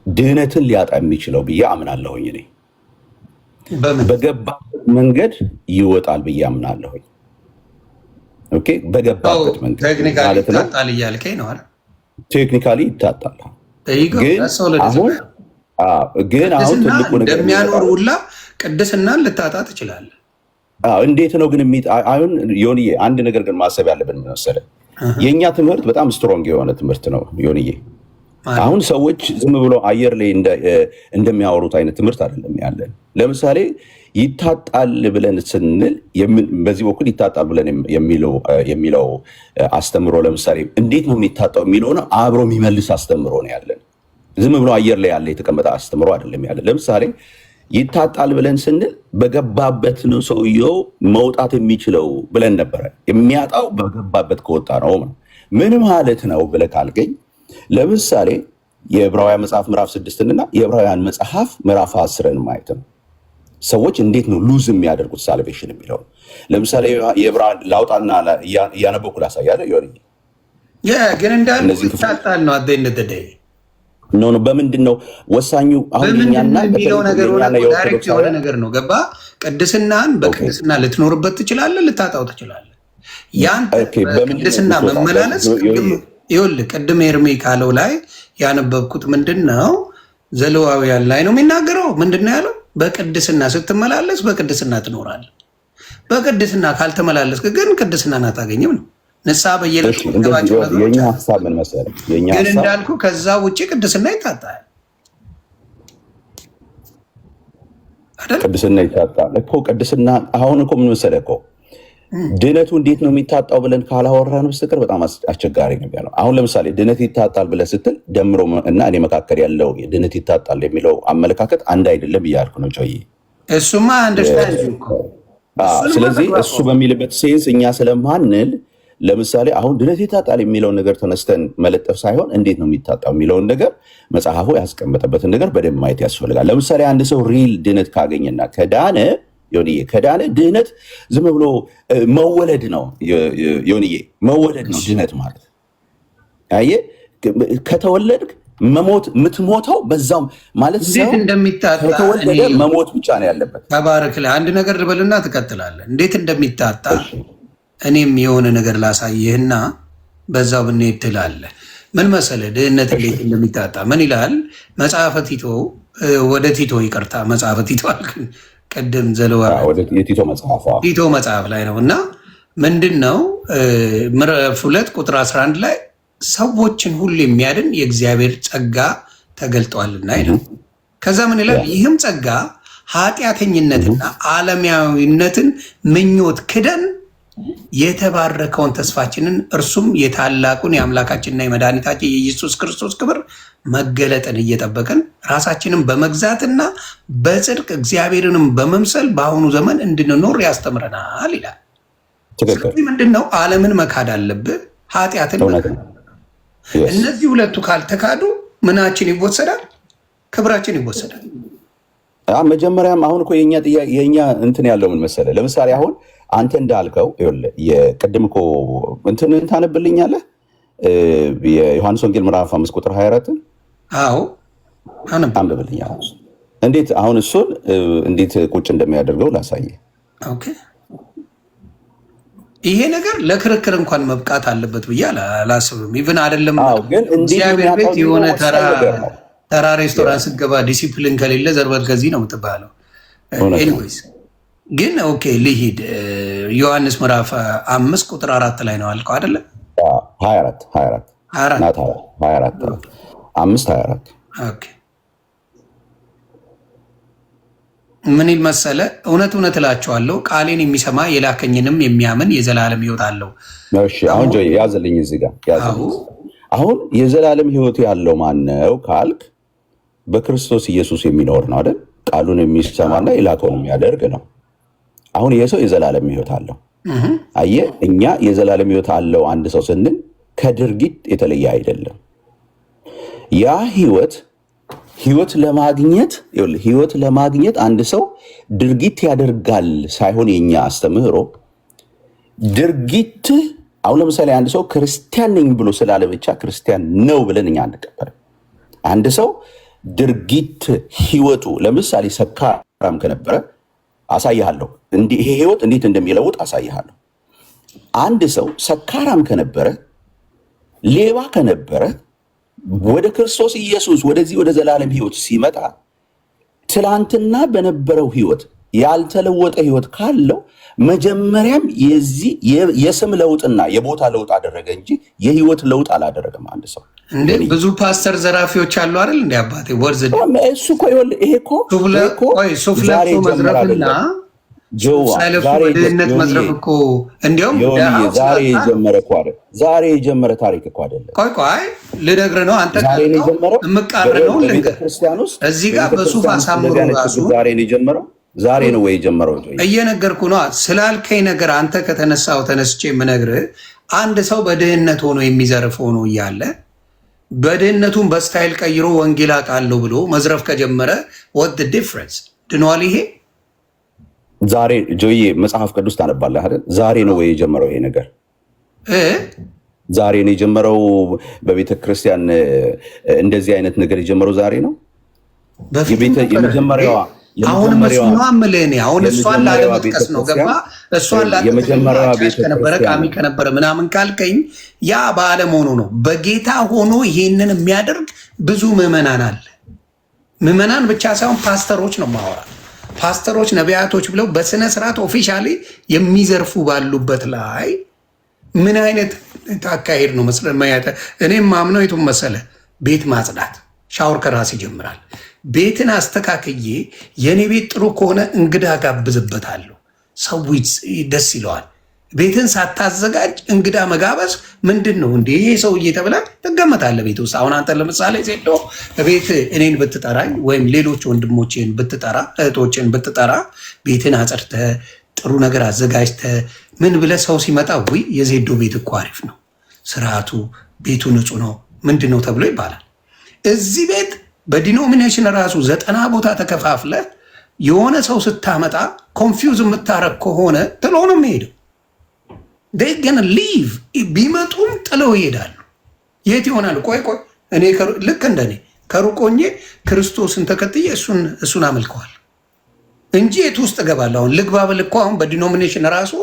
ድህነትን ሊያጣ የሚችለው ብዬ አምናለሁኝ። እኔ በገባበት መንገድ ይወጣል ብዬ አምናለሁኝ። ኦኬ በገባበት መንገድ ማለት ነው። ይታጣል እያልከኝ ነው አይደል? ቴክኒካሊ ይታጣል። ግን አሁን ትልቁ ነገር እንደሚያኖር ሁላ ቅድስናን ልታጣ ትችላለህ። እንዴት ነው ግን አሁን ዮኒዬ አንድ ነገር ግን ማሰብ ያለብን መሰለህ፣ የእኛ ትምህርት በጣም ስትሮንግ የሆነ ትምህርት ነው ዮኒዬ። አሁን ሰዎች ዝም ብሎ አየር ላይ እንደሚያወሩት አይነት ትምህርት አይደለም ያለን። ለምሳሌ ይታጣል ብለን ስንል በዚህ በኩል ይታጣል ብለን የሚለው አስተምሮ ለምሳሌ እንዴት ነው የሚታጣው የሚለውን አብሮ የሚመልስ አስተምሮ ነው ያለን። ዝም ብሎ አየር ላይ ያለ የተቀመጠ አስተምሮ አይደለም ያለን። ለምሳሌ ይታጣል ብለን ስንል በገባበት ነው ሰውየው መውጣት የሚችለው ብለን ነበረ። የሚያጣው በገባበት ከወጣ ነው። ምን ማለት ነው ብለህ ካልገኝ ለምሳሌ የዕብራውያን መጽሐፍ ምዕራፍ 6 እና የዕብራውያን መጽሐፍ ምዕራፍ 10 ማየት ነው። ሰዎች እንዴት ነው ሉዝ የሚያደርጉት ሳልቬሽን የሚለው ለምሳሌ የዕብራውያን ላውጣና እያነበብኩ ላሳያለሁ። ይሆን ግን እንዳልኩ ይታጣል ነው አደይነደ ኖ በምንድን ነው ወሳኙ? አሁን የኛና የሚለው ነገር ዳይሬክት የሆነ ነገር ነው። ገባ? ቅድስናን በቅድስና ልትኖርበት ትችላለህ፣ ልታጣው ትችላለህ። ያን በቅድስና መመላለስ ይኸውልህ ቅድም ኤርሜ ካለው ላይ ያነበብኩት ምንድን ነው? ዘሌዋውያን ላይ ነው የሚናገረው። ምንድን ነው ያለው? በቅድስና ስትመላለስ በቅድስና ትኖራለህ። በቅድስና ካልተመላለስክ ግን ቅድስናን አታገኝም ነው። ንስሐ በየለቱ የኛ ሀሳብ ምን መሰለህ? ግን እንዳልኩ ከዛ ውጭ ቅድስና ይታጣል። ቅድስና ይታጣል እኮ። ቅድስና አሁን እኮ ምን መሰለህ እኮ ድነቱ እንዴት ነው የሚታጣው ብለን ካላወራን በስተቀር በጣም አስቸጋሪ ነው ያለው። አሁን ለምሳሌ ድነት ይታጣል ብለህ ስትል ደምሮ እና እኔ መካከል ያለው ድነት ይታጣል የሚለው አመለካከት አንድ አይደለም እያልኩ ነው ጮዬ። እሱማ አንደርስታንድ እኮ። ስለዚህ እሱ በሚልበት ሴንስ እኛ ስለማንል ለምሳሌ አሁን ድነት ይታጣል የሚለውን ነገር ተነስተን መለጠፍ ሳይሆን እንዴት ነው የሚታጣው የሚለውን ነገር መጽሐፉ ያስቀመጠበትን ነገር በደንብ ማየት ያስፈልጋል። ለምሳሌ አንድ ሰው ሪል ድነት ካገኘና ከዳነ ዮኒዬ ከዳነ ድህነት ዝም ብሎ መወለድ ነው። ዮኒዬ መወለድ ነው ድህነት ማለት። አየህ ከተወለድክ መሞት የምትሞተው በዛው ማለት እንዴት እንደሚታጣ ከተወለደ መሞት ብቻ ነው ያለበት። ተባረክ ላይ አንድ ነገር ልበልና ትቀጥላለህ። እንዴት እንደሚታጣ እኔም የሆነ ነገር ላሳየህና በዛው ብንሄድ ትላለህ። ምን መሰለህ ድህነት እንዴት እንደሚታጣ ምን ይላል መጽሐፈ ቲቶ ወደ ቲቶ ይቅርታ መጽሐፈ ቲቶ አልክን ቅድም ዘሌዋውያን ቲቶ መጽሐፍ ላይ ነው እና ምንድን ነው ምዕራፍ 2 ቁጥር 11 ላይ ሰዎችን ሁሉ የሚያድን የእግዚአብሔር ጸጋ ተገልጧልና ይላል። ከዛ ምን ይላል? ይህም ጸጋ ኃጢአተኝነትና ዓለማዊነትን ምኞት ክደን የተባረከውን ተስፋችንን እርሱም የታላቁን የአምላካችንና የመድኃኒታችን የኢየሱስ ክርስቶስ ክብር መገለጥን እየጠበቅን ራሳችንን በመግዛትና በጽድቅ እግዚአብሔርንም በመምሰል በአሁኑ ዘመን እንድንኖር ያስተምረናል ይላል። ስለዚህ ምንድን ነው ዓለምን መካድ አለብህ፣ ኃጢአትን መካድ። እነዚህ ሁለቱ ካልተካዱ ምናችን ይወሰዳል? ክብራችን ይወሰዳል። መጀመሪያም አሁን እኮ የኛ እንትን ያለው ምን መሰለህ? ለምሳሌ አሁን አንተ እንዳልከው የቅድም እኮ እንትን ታነብልኛለህ የዮሐንስ ወንጌል ምዕራፍ 5 ቁጥር 24 አዎ አንብብልኛል። እንዴት አሁን እሱን እንዴት ቁጭ እንደሚያደርገው ላሳየ። ኦኬ ይሄ ነገር ለክርክር እንኳን መብቃት አለበት ብዬ አላስብም። ኢቭን አይደለም እግዚአብሔር ቤት የሆነ ተራ ሬስቶራንት ስትገባ ዲሲፕሊን ከሌለ ዘርበት ከዚህ ነው የምትባለው። ኤኒዌይስ ግን ኦኬ ልሂድ። ዮሐንስ ምዕራፍ 5 ቁጥር 4 ላይ ነው አልከው አይደለ? 24 ኦኬ ምን ይል መሰለ? እውነት እውነት እላችኋለሁ ቃሌን የሚሰማ የላከኝንም የሚያምን የዘላለም ሕይወት አለው። እሺ አሁን ጆይ ያዘልኝ እዚህ ጋር ያዘልኝ። አሁን የዘላለም ሕይወት ያለው ማነው ካልክ በክርስቶስ ኢየሱስ የሚኖር ነው አይደል? ቃሉን የሚሰማና የላከውን የሚያደርግ ነው። አሁን ይሄ ሰው የዘላለም ሕይወት አለው። አየህ እኛ የዘላለም ሕይወት አለው አንድ ሰው ስንል ከድርጊት የተለየ አይደለም። ያ ሕይወት ለማግኘት አንድ ሰው ድርጊት ያደርጋል ሳይሆን የኛ አስተምህሮ ድርጊት። አሁን ለምሳሌ አንድ ሰው ክርስቲያን ነኝ ብሎ ስላለ ብቻ ክርስቲያን ነው ብለን እኛ አንቀበልም። አንድ ሰው ድርጊት ሕይወቱ ለምሳሌ ሰካራም ከነበረ አሳይሃለሁ፣ ይሄ ሕይወት እንዴት እንደሚለውጥ አሳይሃለሁ። አንድ ሰው ሰካራም ከነበረ ሌባ ከነበረ ወደ ክርስቶስ ኢየሱስ ወደዚህ ወደ ዘላለም ሕይወት ሲመጣ ትላንትና በነበረው ሕይወት ያልተለወጠ ሕይወት ካለው መጀመሪያም የዚህ የስም ለውጥና የቦታ ለውጥ አደረገ እንጂ የሕይወት ለውጥ አላደረገም። አንድ ሰው እንዴ ብዙ ፓስተር ዘራፊዎች አሉ አይደል? እንደ አባቴ ወርዝ እሱ እኮ ይሄ እኮ ሱፍለቱ መዝረፍና ድህነት መዝረፍ እኮ እንዲያውም ዛሬ የጀመረ እኮ አይደል? ዛሬ የጀመረ ታሪክ እኮ አይደለም። ቆይ ልነግርህ ነው። አንተ የምቃረነው ክርስቲያን ውስጥ እዚህ ጋር በሱፍ አሳምሮ ራሱ ዛሬ ነው የጀመረው። ዛሬ ነው ወይ የጀመረው? እየነገርኩ ነው ስላልከኝ ነገር አንተ ከተነሳው ተነስቼ የምነግርህ አንድ ሰው በድህነት ሆኖ የሚዘርፍ ሆኖ እያለ በድህነቱን በስታይል ቀይሮ ወንጌል አውቃለሁ ብሎ መዝረፍ ከጀመረ what the difference ድኗል ይሄ ዛሬ ጆዬ መጽሐፍ ቅዱስ ታነባለህ አይደል? ዛሬ ነው ወይ የጀመረው ይሄ ነገር? ዛሬ ነው የጀመረው። በቤተ ክርስቲያን እንደዚህ አይነት ነገር የጀመረው ዛሬ ነው። የመጀመሪያዋ አሁንም እሱን ነው የምልህ እኔ አሁን እሷን ላለመጥቀስ ነው ገባ። እሷን ላለመጥቀስ ከነበረ ቃሚ ከነበረ ምናምን ካልከኝ ያ በዓለም ሆኖ ነው። በጌታ ሆኖ ይሄንን የሚያደርግ ብዙ ምዕመናን አለ። ምዕመናን ብቻ ሳይሆን ፓስተሮች ነው ማወራ ፓስተሮች ነቢያቶች ብለው በስነ ስርዓት ኦፊሻሊ የሚዘርፉ ባሉበት ላይ ምን አይነት አካሄድ ነው መስለማያተ? እኔም ማምነው የቱን መሰለ ቤት ማጽዳት ሻወር ከራስ ይጀምራል። ቤትን አስተካክዬ የኔ ቤት ጥሩ ከሆነ እንግዳ ጋብዝበታለሁ። ሰው ደስ ይለዋል። ቤትን ሳታዘጋጅ እንግዳ መጋበዝ ምንድን ነው እንዴ? ይሄ ሰውዬ ተብላ ትገመታለህ ቤት ውስጥ። አሁን አንተ ለምሳሌ ሴዶ ቤት እኔን ብትጠራኝ ወይም ሌሎች ወንድሞችን ብትጠራ እህቶችን ብትጠራ ቤትን አጸድተህ ጥሩ ነገር አዘጋጅተህ ምን ብለህ ሰው ሲመጣ ውይ የዜዶ ቤት እኮ አሪፍ ነው፣ ስርዓቱ፣ ቤቱ ንጹህ ነው ምንድን ነው ተብሎ ይባላል። እዚህ ቤት በዲኖሚኔሽን ራሱ 90 ቦታ ተከፋፍለ የሆነ ሰው ስታመጣ ኮንፊውዝ የምታረግ ከሆነ ጥሎ ነው የሚሄደው። ግን ሊቭ ቢመጡም ጥለው ይሄዳሉ። የት ይሆናሉ? ቆይ እኔ ልክ እንደኔ ከሩቆኜ ክርስቶስን ተከትዬ እሱን አመልከዋል እንጂ የቱ ውስጥ እገባለሁ? አሁን ልግባ ብል እኮ አሁን በዲኖሚኔሽን ራሱ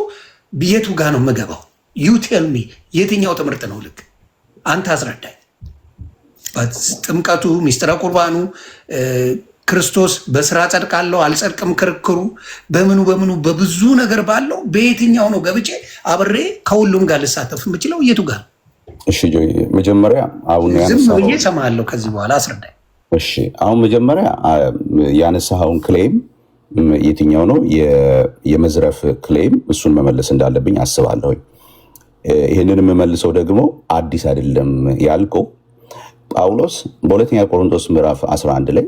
የቱ ጋር ነው የምገባው? ዩ ቴል ሚ የትኛው ትምህርት ነው ልክ? አንተ አስረዳኝ። ጥምቀቱ፣ ሚስጥረ ቁርባኑ፣ ክርስቶስ በስራ ጸድቃለሁ አልጸድቅም ክርክሩ በምኑ በብዙ ነገር ባለው በየትኛው ነው ገብቼ አብሬ ከሁሉም ጋር ልሳተፍ የምችለው የቱ ጋር? እሺ ጆይ መጀመሪያ አሁን ዝም ብዬ እሰማለሁ። ከዚህ በኋላ አስረዳኝ። እሺ አሁን መጀመሪያ ያነሳኸውን ክሌም የትኛው ነው የመዝረፍ ክሌም? እሱን መመለስ እንዳለብኝ አስባለሁ። ይህንን የምመልሰው ደግሞ አዲስ አይደለም ያልከው ጳውሎስ በሁለተኛ ቆሮንቶስ ምዕራፍ 11 ላይ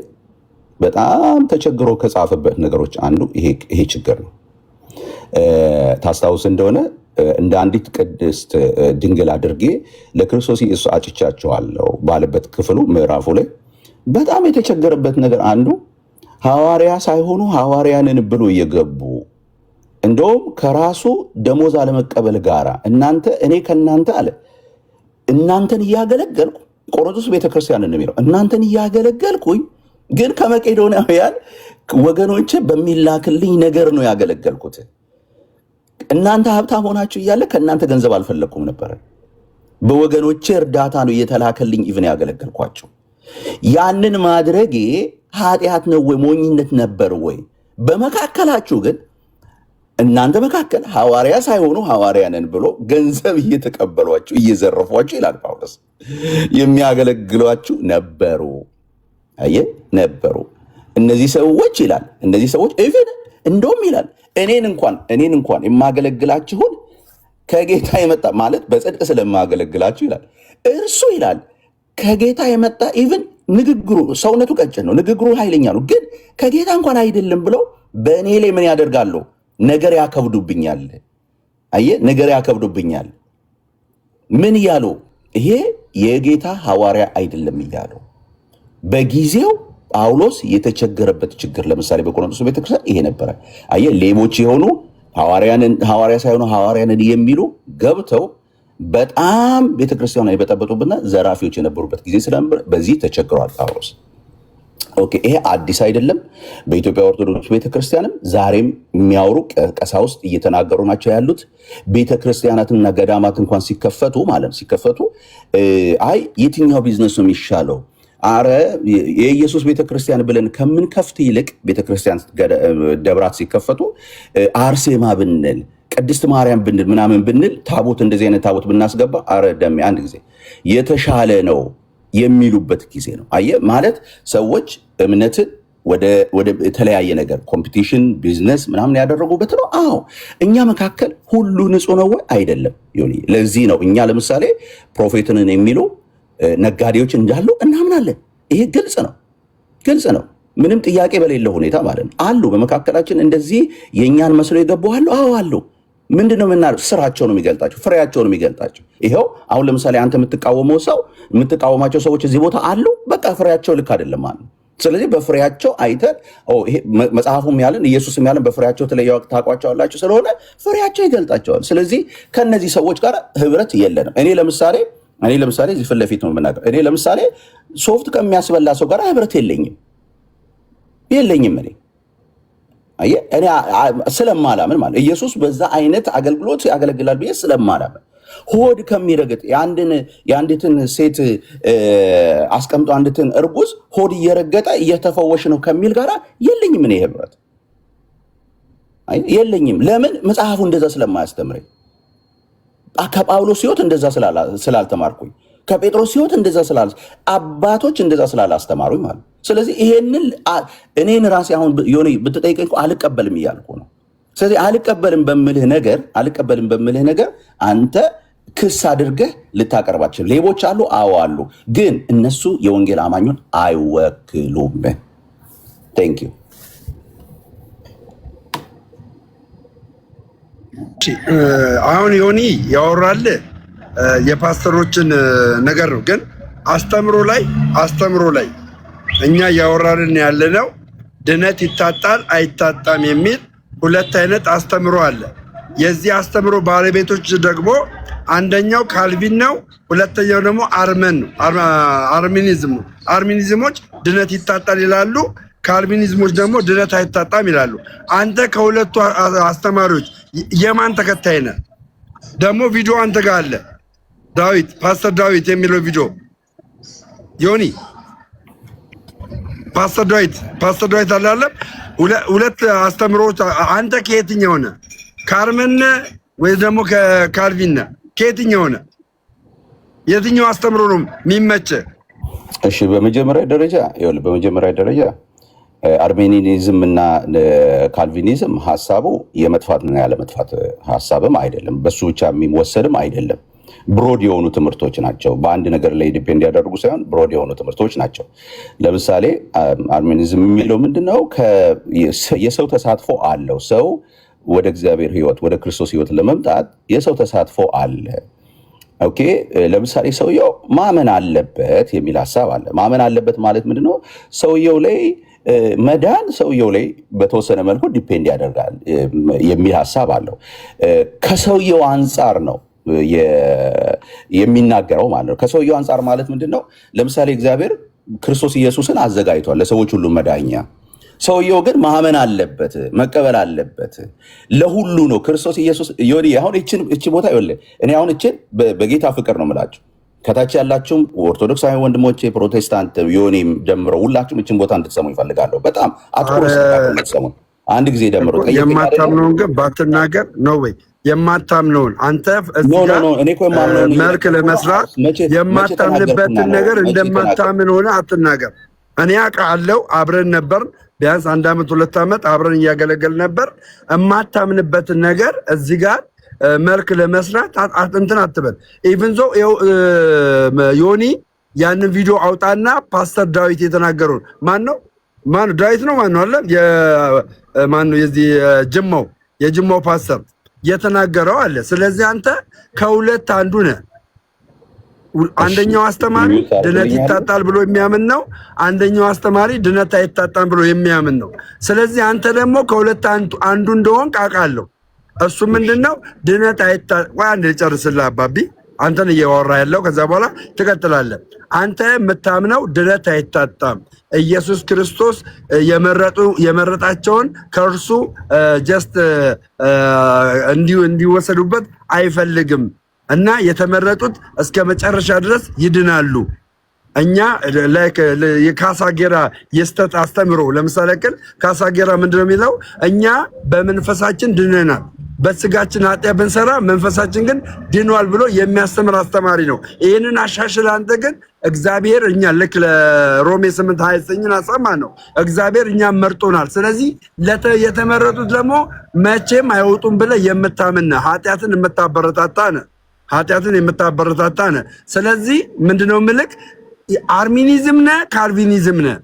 በጣም ተቸግሮ ከጻፈበት ነገሮች አንዱ ይሄ ችግር ነው። ታስታውስ እንደሆነ እንደ አንዲት ቅድስት ድንግል አድርጌ ለክርስቶስ ኢየሱስ አጭቻቸዋለሁ ባለበት ክፍሉ ምዕራፉ ላይ በጣም የተቸገረበት ነገር አንዱ ሐዋርያ ሳይሆኑ ሐዋርያንን ብሎ እየገቡ እንደውም ከራሱ ደሞዝ አለመቀበል ጋራ እኔ ከእናንተ አለ እናንተን እያገለገልኩ ቆሮንቶስ ቤተክርስቲያንን ነው የሚለው እናንተን እያገለገልኩኝ ግን ከመቄዶንያውያን ወገኖቼ በሚላክልኝ ነገር ነው ያገለገልኩት። እናንተ ሀብታም ሆናችሁ እያለ ከእናንተ ገንዘብ አልፈለኩም ነበር። በወገኖቼ እርዳታ ነው እየተላከልኝ ኢቭን ያገለገልኳቸው። ያንን ማድረጌ ኃጢአት ነው ወይ ሞኝነት ነበር ወይ? በመካከላችሁ ግን እናንተ መካከል ሐዋርያ ሳይሆኑ ሐዋርያንን ብሎ ገንዘብ እየተቀበሏችሁ እየዘረፏችሁ ይላል ጳውሎስ የሚያገለግሏችሁ ነበሩ። ነበሩ እነዚህ ሰዎች ይላል። እነዚህ ሰዎች ኢቭን እንደውም ይላል እኔን እንኳን የማገለግላችሁን ከጌታ የመጣ ማለት በጽድቅ ስለማገለግላችሁ ይላል እርሱ ይላል ከጌታ የመጣ ኢቭን ንግግሩ ሰውነቱ ቀጭን ነው፣ ንግግሩ ኃይለኛ ነው፣ ግን ከጌታ እንኳን አይደለም ብለው በእኔ ላይ ምን ያደርጋሉ? ነገር ያከብዱብኛል። ነገር ያከብዱብኛል። ምን እያሉ? ይሄ የጌታ ሐዋርያ አይደለም እያሉ በጊዜው ጳውሎስ የተቸገረበት ችግር ለምሳሌ በቆሮንቶስ ቤተክርስቲያን ይሄ ነበረ። ሌቦች የሆኑ ሐዋርያ ሳይሆኑ ሐዋርያንን የሚሉ ገብተው በጣም ቤተክርስቲያኗን የበጠበጡብና ዘራፊዎች የነበሩበት ጊዜ ስለነበር በዚህ ተቸግረዋል ጳውሎስ። ኦኬ ይሄ አዲስ አይደለም። በኢትዮጵያ ኦርቶዶክስ ቤተክርስቲያንም ዛሬም የሚያወሩ ቀሳውስት እየተናገሩ ናቸው ያሉት። ቤተክርስቲያናትና ገዳማት እንኳን ሲከፈቱ የትኛው ቢዝነስ ነው የሚሻለው? አረ የኢየሱስ ቤተክርስቲያን ብለን ከምንከፍት ይልቅ ቤተክርስቲያን ደብራት ሲከፈቱ አርሴማ ብንል ቅድስት ማርያም ብንል ምናምን ብንል ታቦት እንደዚህ አይነት ታቦት ብናስገባ አረ ደሜ አንድ ጊዜ የተሻለ ነው የሚሉበት ጊዜ ነው። ማለት ሰዎች እምነትን ወደ የተለያየ ነገር ኮምፒቲሽን፣ ቢዝነስ ምናምን ያደረጉበት ነው። አዎ እኛ መካከል ሁሉ ንጹህ ነው ወይ? አይደለም። ለዚህ ነው እኛ ለምሳሌ ፕሮፌትንን የሚሉ ነጋዴዎች እንዳሉ እናምናለን። ይሄ ግልጽ ነው። ምንም ጥያቄ በሌለው ሁኔታ ማለት ነው። አሉ በመካከላችን እንደዚህ የእኛን መስሎ የገቡ አሉ። አዎ አሉ። ምንድን ነው የምናለው? ስራቸው ነው የሚገልጣቸው፣ ፍሬያቸው ነው የሚገልጣቸው። ይኸው አሁን ለምሳሌ አንተ የምትቃወማቸው ሰዎች እዚህ ቦታ አሉ። በቃ ፍሬያቸው ልክ አይደለም አሉ። ስለዚህ በፍሬያቸው አይተን መጽሐፉም ያለን ኢየሱስም ያለን በፍሬያቸው ተለያዩ ታውቋቸዋላችሁ ስለሆነ ፍሬያቸው ይገልጣቸዋል። ስለዚህ ከነዚህ ሰዎች ጋር ህብረት የለንም። እኔ ለምሳሌ እዚህ ፊት ለፊት ነው የምናገር። እኔ ለምሳሌ ሶፍት ከሚያስበላ ሰው ጋር ህብረት የለኝም። እኔ ስለማላምን ማለት ኢየሱስ በዛ አይነት አገልግሎት ያገለግላል ብዬ ስለማላምን ሆድ ከሚረግጥ የአንዲትን ሴት አስቀምጦ አንዲትን እርጉዝ ሆድ እየረገጠ እየተፈወሽ ነው ከሚል ጋር የለኝም። እኔ ህብረት የለኝም። ለምን? መጽሐፉ እንደዛ ስለማያስተምረኝ፣ ከጳውሎስ ሕይወት እንደዛ ስላልተማርኩኝ፣ ከጴጥሮስ ሕይወት እንደዛ አባቶች እንደዛ ስላላስተማሩኝ ማለት። ስለዚህ ይሄንን እኔን ራሴ አሁን ዮኒ ብትጠይቀኝ አልቀበልም እያልኩ ነው። ስለዚህ አልቀበልም በምልህ ነገር አንተ ክስ አድርገህ ልታቀርባቸው። ሌቦች አሉ፣ አዎ አሉ፣ ግን እነሱ የወንጌል አማኙን አይወክሉም። ቴንክ ዩ። አሁን ዮኒ ያወራል የፓስተሮችን ነገር ነው፣ ግን አስተምሮ ላይ እኛ እያወራልን ያለነው ድነት ይታጣል አይታጣም የሚል ሁለት አይነት አስተምሮ አለ። የዚህ አስተምሮ ባለቤቶች ደግሞ አንደኛው ካልቪን ነው፣ ሁለተኛው ደግሞ አርሚኒዝም ነው። አርሚኒዝሞች ድነት ይታጣል ይላሉ፣ ካልቪኒዝሞች ደግሞ ድነት አይታጣም ይላሉ። አንተ ከሁለቱ አስተማሪዎች የማን ተከታይ ነህ? ደግሞ ቪዲዮ አንተ ጋር አለ፣ ፓስተር ዳዊት የሚለው ቪዲዮ ዮኒ ፓስተር ዳዊት አላለ። ሁለት አስተምሮች። አንተ ከየትኛው ነህ? ከአርመን ወይ ደግሞ ከካልቪን ነህ? ከየትኛው ነህ? የትኛው አስተምሮ ነው የሚመችህ? እሺ በመጀመሪያ ደረጃ አርሜኒኒዝም እና ካልቪኒዝም ሀሳቡ የመጥፋትና ያለመጥፋት ሀሳብም አይደለም፣ በሱ ብቻ የሚወሰድም አይደለም። ብሮድ የሆኑ ትምህርቶች ናቸው። በአንድ ነገር ላይ ዲፔንድ ያደርጉ ሳይሆን ብሮድ የሆኑ ትምህርቶች ናቸው። ለምሳሌ አርሜኒዝም የሚለው ምንድነው? የሰው ተሳትፎ አለው። ሰው ወደ እግዚአብሔር ሕይወት ወደ ክርስቶስ ሕይወት ለመምጣት የሰው ተሳትፎ አለ። ኦኬ። ለምሳሌ ሰውየው ማመን አለበት የሚል ሀሳብ አለ። ማመን አለበት ማለት ምንድነው? ሰውየው ላይ መዳን ሰውየው ላይ በተወሰነ መልኩ ዲፔንድ ያደርጋል የሚል ሀሳብ አለው። ከሰውየው አንጻር ነው የሚናገረው ማለት ነው። ከሰውየው አንጻር ማለት ምንድን ነው? ለምሳሌ እግዚአብሔር ክርስቶስ ኢየሱስን አዘጋጅቷል ለሰዎች ሁሉ መዳኛ። ሰውየው ግን ማመን አለበት፣ መቀበል አለበት። ለሁሉ ነው ክርስቶስ ኢየሱስ። አሁን እቺ ቦታ ይኸውልህ፣ እኔ አሁን እቺን በጌታ ፍቅር ነው የምላችሁ። ከታች ያላችሁም ኦርቶዶክሳዊ ወንድሞቼ፣ ፕሮቴስታንት ዮኒም ደምረው ሁላችሁም እቺን ቦታ እንድትሰሙ ይፈልጋለሁ። በጣም አትኩሮት እንድትሰሙ አንድ ጊዜ ደምሮ የማታምነውን ግን ባትናገር ነው ወይ የማታምነውን አንተ እኔ እኮ የማምነውን መልክ ለመስራት የማታምንበትን ነገር እንደማታምን ሆነ አትናገር። እኔ አውቃለሁ፣ አብረን ነበር፣ ቢያንስ 1 ዓመት 2 ዓመት አብረን እያገለገል ነበር። የማታምንበትን ነገር እዚህ ጋር መልክ ለመስራት እንትን አትበል። ኢቭን ዞ ዮኒ ያንን ቪዲዮ አውጣና ፓስተር ዳዊት የተናገረውን ማነው ዳዊት ነው ማነው አለ ማነው የዚህ የጅማው ፓስተር የተናገረው አለ። ስለዚህ አንተ ከሁለት አንዱ ነህ። አንደኛው አስተማሪ ድነት ይታጣል ብሎ የሚያምን ነው፣ አንደኛው አስተማሪ ድነት አይታጣም ብሎ የሚያምን ነው። ስለዚህ አንተ ደግሞ ከሁለት አንዱ እንደሆንክ አውቃለሁ። እሱ ምንድነው? ድነት አይታጣም። ወይ አንዴ ልጨርስልህ አባቢ፣ አንተን እያወራ ያለው ከዛ በኋላ ትቀጥላለህ። አንተ የምታምነው ድነት አይታጣም፣ ኢየሱስ ክርስቶስ የመረጣቸውን ከእርሱ ጀስት እንዲወሰዱበት አይፈልግም እና የተመረጡት እስከ መጨረሻ ድረስ ይድናሉ። እኛ የካሳጌራ የስተት አስተምሮ ለምሳሌ ካሳጌራ ምንድነው የሚለው? እኛ በመንፈሳችን ድነናል፣ በስጋችን ኃጢአት ብንሰራ መንፈሳችን ግን ድኗል ብሎ የሚያስተምር አስተማሪ ነው። ይህንን አሻሽል አንተ ግን እግዚአብሔር እኛ ልክ ለሮሜ 8:29 አሰማ ነው እግዚአብሔር እኛ መርጦናል። ስለዚህ የተመረጡት ደግሞ መቼም አይወጡም ብለህ የምታምን ኃጢአትን የምታበረታታ ነህ። ስለዚህ ምንድነው ምልክ አርሚኒዝም ነህ ካልቪኒዝም ነህ?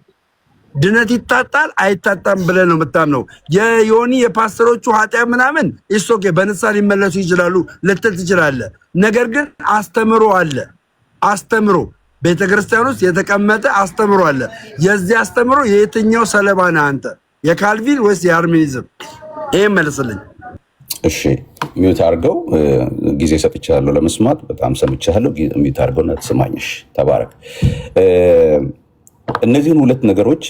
ድነት ይታጣል አይታጣም ብለህ ነው የምታምነው? የዮኒ የፓስተሮቹ ኃጢአት ምናምን ኢሶኬ በንስሐ ሊመለሱ ይችላሉ ልትል ትችላለህ። ነገር ግን አስተምሮ አለ። አስተምሮ ቤተክርስቲያን ውስጥ የተቀመጠ አስተምሮ አለ። የዚህ አስተምሮ የየትኛው ሰለባ ነህ አንተ? የካልቪን ወይስ የአርሚኒዝም? ይሄን መልስልኝ። እሺ ሚውት አድርገው። ጊዜ ሰጥቻለሁ ለመስማት፣ በጣም ሰምቻለሁ። ሚውት አድርገውና ትስማኝሽ። ተባረክ። እነዚህን ሁለት ነገሮች